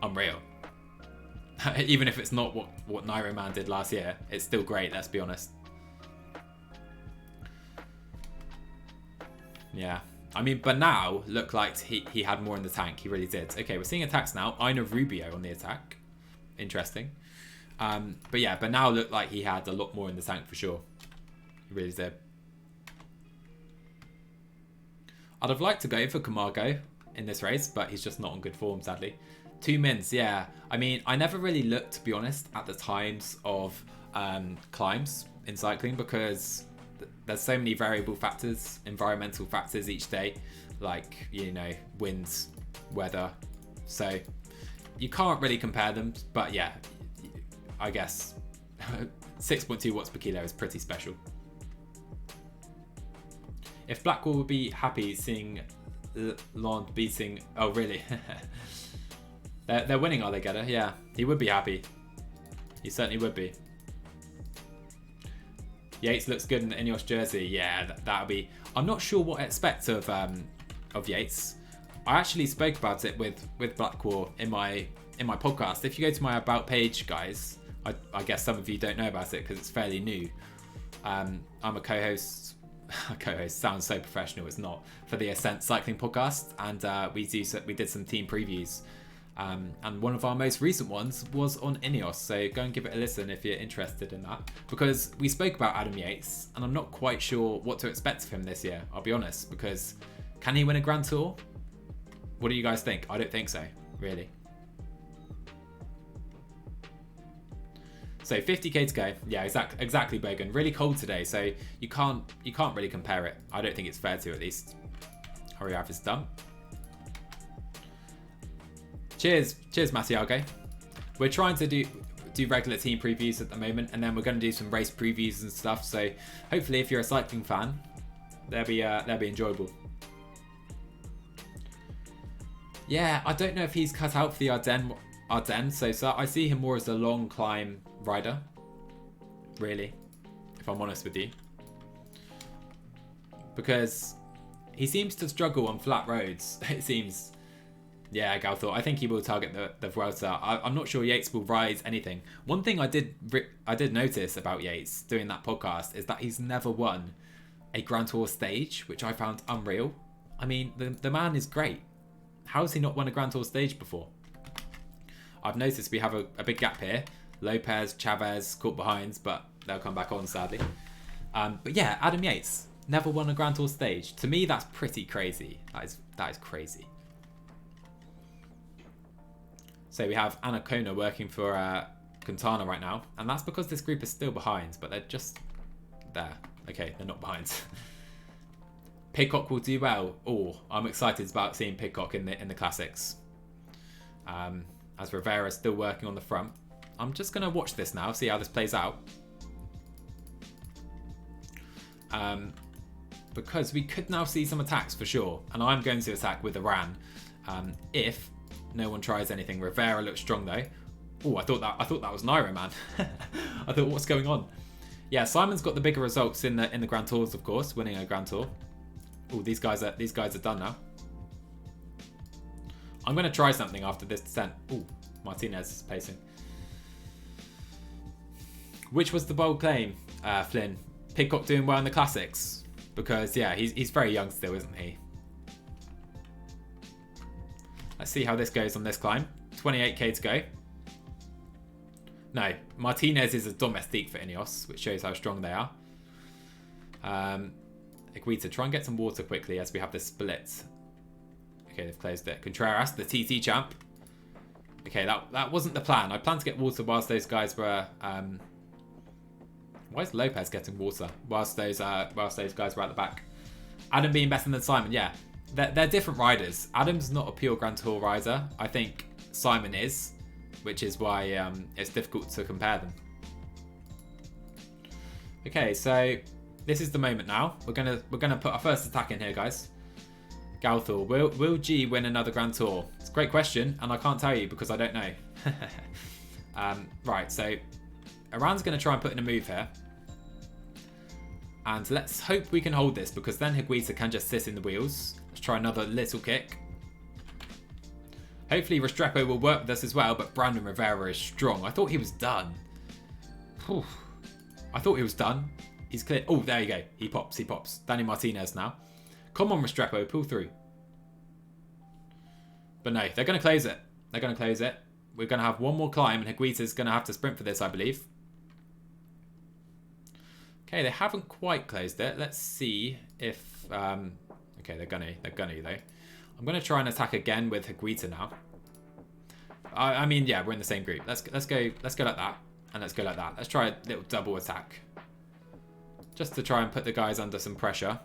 unreal. Even if it's not what Nairo Man did last year, it's still great, let's be honest. Yeah. I mean, but now looked like he had more in the tank. He really did. Okay, we're seeing attacks now. Ina Rubio on the attack. Interesting. But yeah, but now looked like he had a lot more in the tank for sure. He really did. I'd have liked to go for Camargo in this race, but he's just not on good form, sadly. 2 mins, yeah. I mean, I never really looked, to be honest, at the times of climbs in cycling because there's so many variable factors, environmental factors each day, like, you know, winds, weather. So you can't really compare them, but yeah, I guess 6.2 watts per kilo is pretty special. If Blackwell would be happy seeing Lond beating... Oh, really? They're winning, are they, Gedda? Yeah, he would be happy. He certainly would be. Yates looks good in the Ineos jersey. Yeah, that'll be... I'm not sure what I expect of Yates. I actually spoke about it with Blackwell in my podcast. If you go to my About page, guys, I guess some of you don't know about it because it's fairly new. I'm a co-host. Co-host sounds so professional. It's not, for the Ascent Cycling podcast, and we did some team previews. And one of our most recent ones was on Ineos, so go and give it a listen if you're interested in that. Because we spoke about Adam Yates, and I'm not quite sure what to expect of him this year, I'll be honest, because can he win a Grand Tour? What do you guys think? I don't think so, really. So 50k to go. Yeah, exactly, Bogan. Really cold today, so you can't really compare it. I don't think it's fair to, at least. Hurry up, it's done. Cheers, Matiago. We're trying to do regular team previews at the moment, and then we're going to do some race previews and stuff. So hopefully, if you're a cycling fan, they'll be enjoyable. Yeah, I don't know if he's cut out for the Ardennes. So I see him more as a long climb rider, really, if I'm honest with you, because he seems to struggle on flat roads. It seems. Yeah, Galthor. I think he will target the Vuelta. I'm not sure Yates will ride anything. One thing I did notice about Yates doing that podcast is that he's never won a Grand Tour stage, which I found unreal. I mean, the man is great. How has he not won a Grand Tour stage before? I've noticed we have a big gap here. Lopez, Chavez caught behind, but they'll come back on, sadly. But yeah, Adam Yates never won a Grand Tour stage. To me, that's pretty crazy. That is crazy. So we have Anacona working for Quintana right now, and that's because this group is still behind, but they're just there. Okay, they're not behind. Pidcock will do well. Oh, I'm excited about seeing Pidcock in the classics. As Rivera's still working on the front. I'm just going to watch this now, see how this plays out. Because we could now see some attacks for sure, and I'm going to attack with Iran if no one tries anything. Rivera looks strong though. Oh, I thought that was Nairo, man. I thought, what's going on? Yeah, Simon's got the bigger results in the Grand Tours, of course, winning a Grand Tour. Oh, these guys are done now. I'm going to try something after this descent. Oh, Martinez is pacing. Which was the bold claim, Flynn? Pidcock doing well in the classics? Because yeah, he's very young still, isn't he? Let's see how this goes on this climb. 28k to go. No, Martinez is a domestique for Ineos, which shows how strong they are. Iguita, try and get some water quickly as we have this split. Okay, they've closed it. Contreras, the TT champ. Okay, that wasn't the plan. I planned to get water whilst those guys were... Why is Lopez getting water whilst those guys were at the back? Adam being better than Simon, yeah. They're different riders. Adam's not a pure Grand Tour rider. I think Simon is, which is why it's difficult to compare them. Okay, so this is the moment now. We're gonna put our first attack in here, guys. Galthor, will G win another Grand Tour? It's a great question, and I can't tell you because I don't know. Right, so Iran's going to try and put in a move here. And let's hope we can hold this, because then Higuita can just sit in the wheels. Let's try another little kick. Hopefully Restrepo will work with us as well, but Brandon Rivera is strong. I thought he was done. Whew. I thought he was done. He's clear. Oh, there you go. He pops, he pops. Danny Martinez now. Come on, Restrepo, pull through. But no, they're going to close it. They're going to close it. We're going to have one more climb, and Higuita's going to have to sprint for this, I believe. Okay, they haven't quite closed it. Let's see if... okay, they're gonna though. I'm going to try and attack again with Higuita now. I mean, yeah, we're in the same group. Let's go like that, and let's go like that. Let's try a little double attack, just to try and put the guys under some pressure.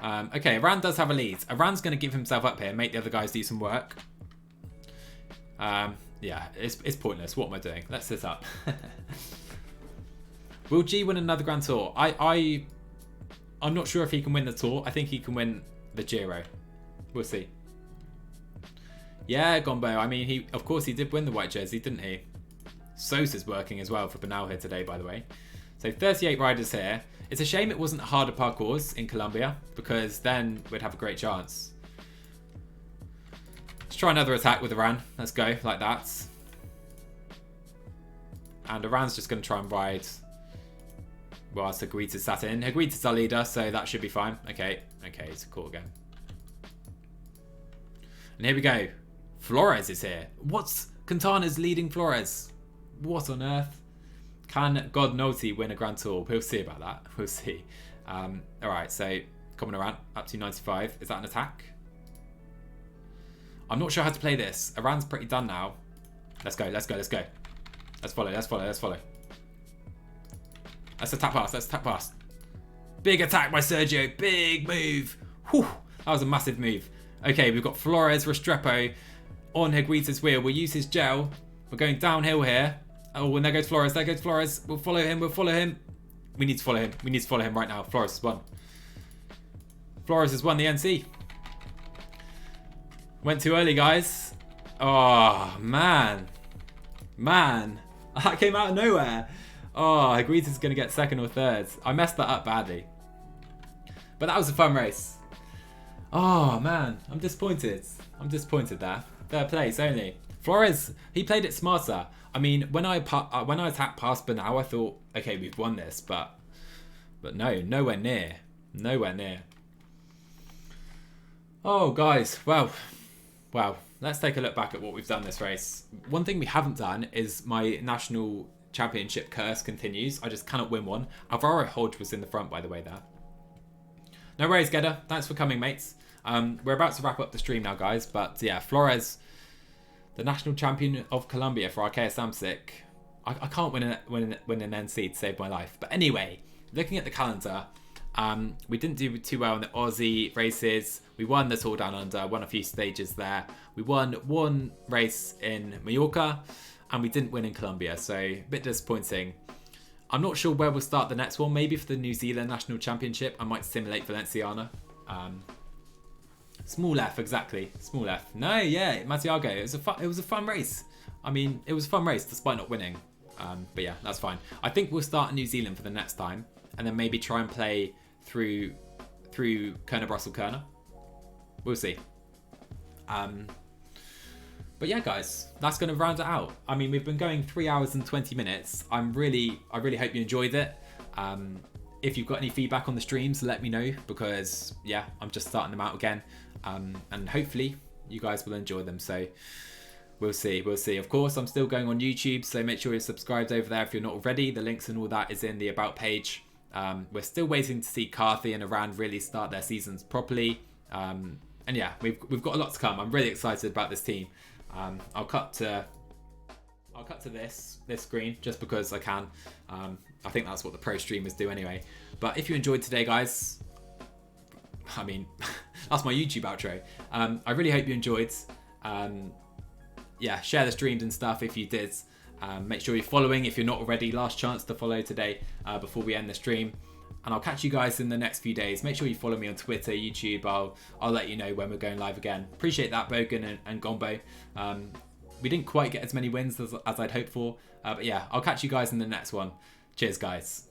Okay, Iran does have a lead. Iran's going to give himself up here, make the other guys do some work. Yeah, it's pointless. What am I doing? Let's sit up. Will G win another Grand Tour? I'm not sure if he can win the Tour. I think he can win the Giro. We'll see. Yeah, Gombo. I mean, of course he did win the white jersey, didn't he? Sosa's working as well for Bernal here today, by the way. So 38 riders here. It's a shame it wasn't harder parcours in Colombia, because then we'd have a great chance. Let's try another attack with Iran. Let's go, like that. And Iran's just going to try and ride whilst Higuita's sat in. Higuita's our leader, so that should be fine. Okay, it's a call again. And here we go. Flores is here. What's Quintana's leading Flores? What on earth? Can God Noti win a Grand Tour? We'll see about that. We'll see. Alright, so coming around up to 95. Is that an attack? I'm not sure how to play this. Iran's pretty done now. Let's go. Let's follow. Let's attack pass. Big attack by Sergio. Big move. Whew. That was a massive move. Okay, we've got Flores Restrepo on Higuita's wheel. We'll use his gel. We're going downhill here. Oh, and there goes Flores. We'll follow him. We need to follow him right now. Flores has won. the NC. Went too early, guys. Oh, man. That came out of nowhere. Oh, Higuita's going to get second or third. I messed that up badly. But that was a fun race. Oh, man. I'm disappointed there. Third place only. Flores, he played it smarter. I mean, when I attacked past Bernal, I thought, okay, we've won this. But no, nowhere near. Oh, guys. Well. Let's take a look back at what we've done this race. One thing we haven't done is my national championship curse continues. I just cannot win one. Alvaro Hodge was in the front, by the way, there. No worries, Gedda. Thanks for coming, mates. We're about to wrap up the stream now, guys. But yeah, Flores, the national champion of Colombia for Arceus Samsic. I can't win an NC to save my life. But anyway, looking at the calendar, we didn't do too well in the Aussie races. We won the Tour Down Under, won a few stages there. We won one race in Mallorca, and we didn't win in Colombia, so a bit disappointing. I'm not sure where we'll start the next one. Maybe for the New Zealand National Championship, I might simulate Valenciana. Small F, exactly. Small F. No, yeah, Matiago. It was a fun race. I mean, it was a fun race despite not winning. But yeah, that's fine. I think we'll start in New Zealand for the next time, and then maybe try and play through Kerner, Brussels, Kerner. We'll see. But yeah, guys, that's going to round it out. I mean, we've been going 3 hours and 20 minutes. I really hope you enjoyed it. If you've got any feedback on the streams, let me know, because yeah, I'm just starting them out again. And hopefully you guys will enjoy them. So we'll see. Of course, I'm still going on YouTube, so make sure you're subscribed over there if you're not already. The links and all that is in the About page. We're still waiting to see Carthy and Iran really start their seasons properly. And yeah, we've got a lot to come. I'm really excited about this team. I'll cut to this screen just because I can. I think that's what the pro streamers do anyway. But if you enjoyed today, guys, I mean, that's my YouTube outro. I really hope you enjoyed. Yeah, share the streams and stuff if you did. Make sure you're following if you're not already. Last chance to follow today before we end the stream. And I'll catch you guys in the next few days. Make sure you follow me on Twitter, YouTube. I'll let you know when we're going live again. Appreciate that, Bogan and Gombo. we didn't quite get as many wins as I'd hoped for. But yeah, I'll catch you guys in the next one. Cheers, guys.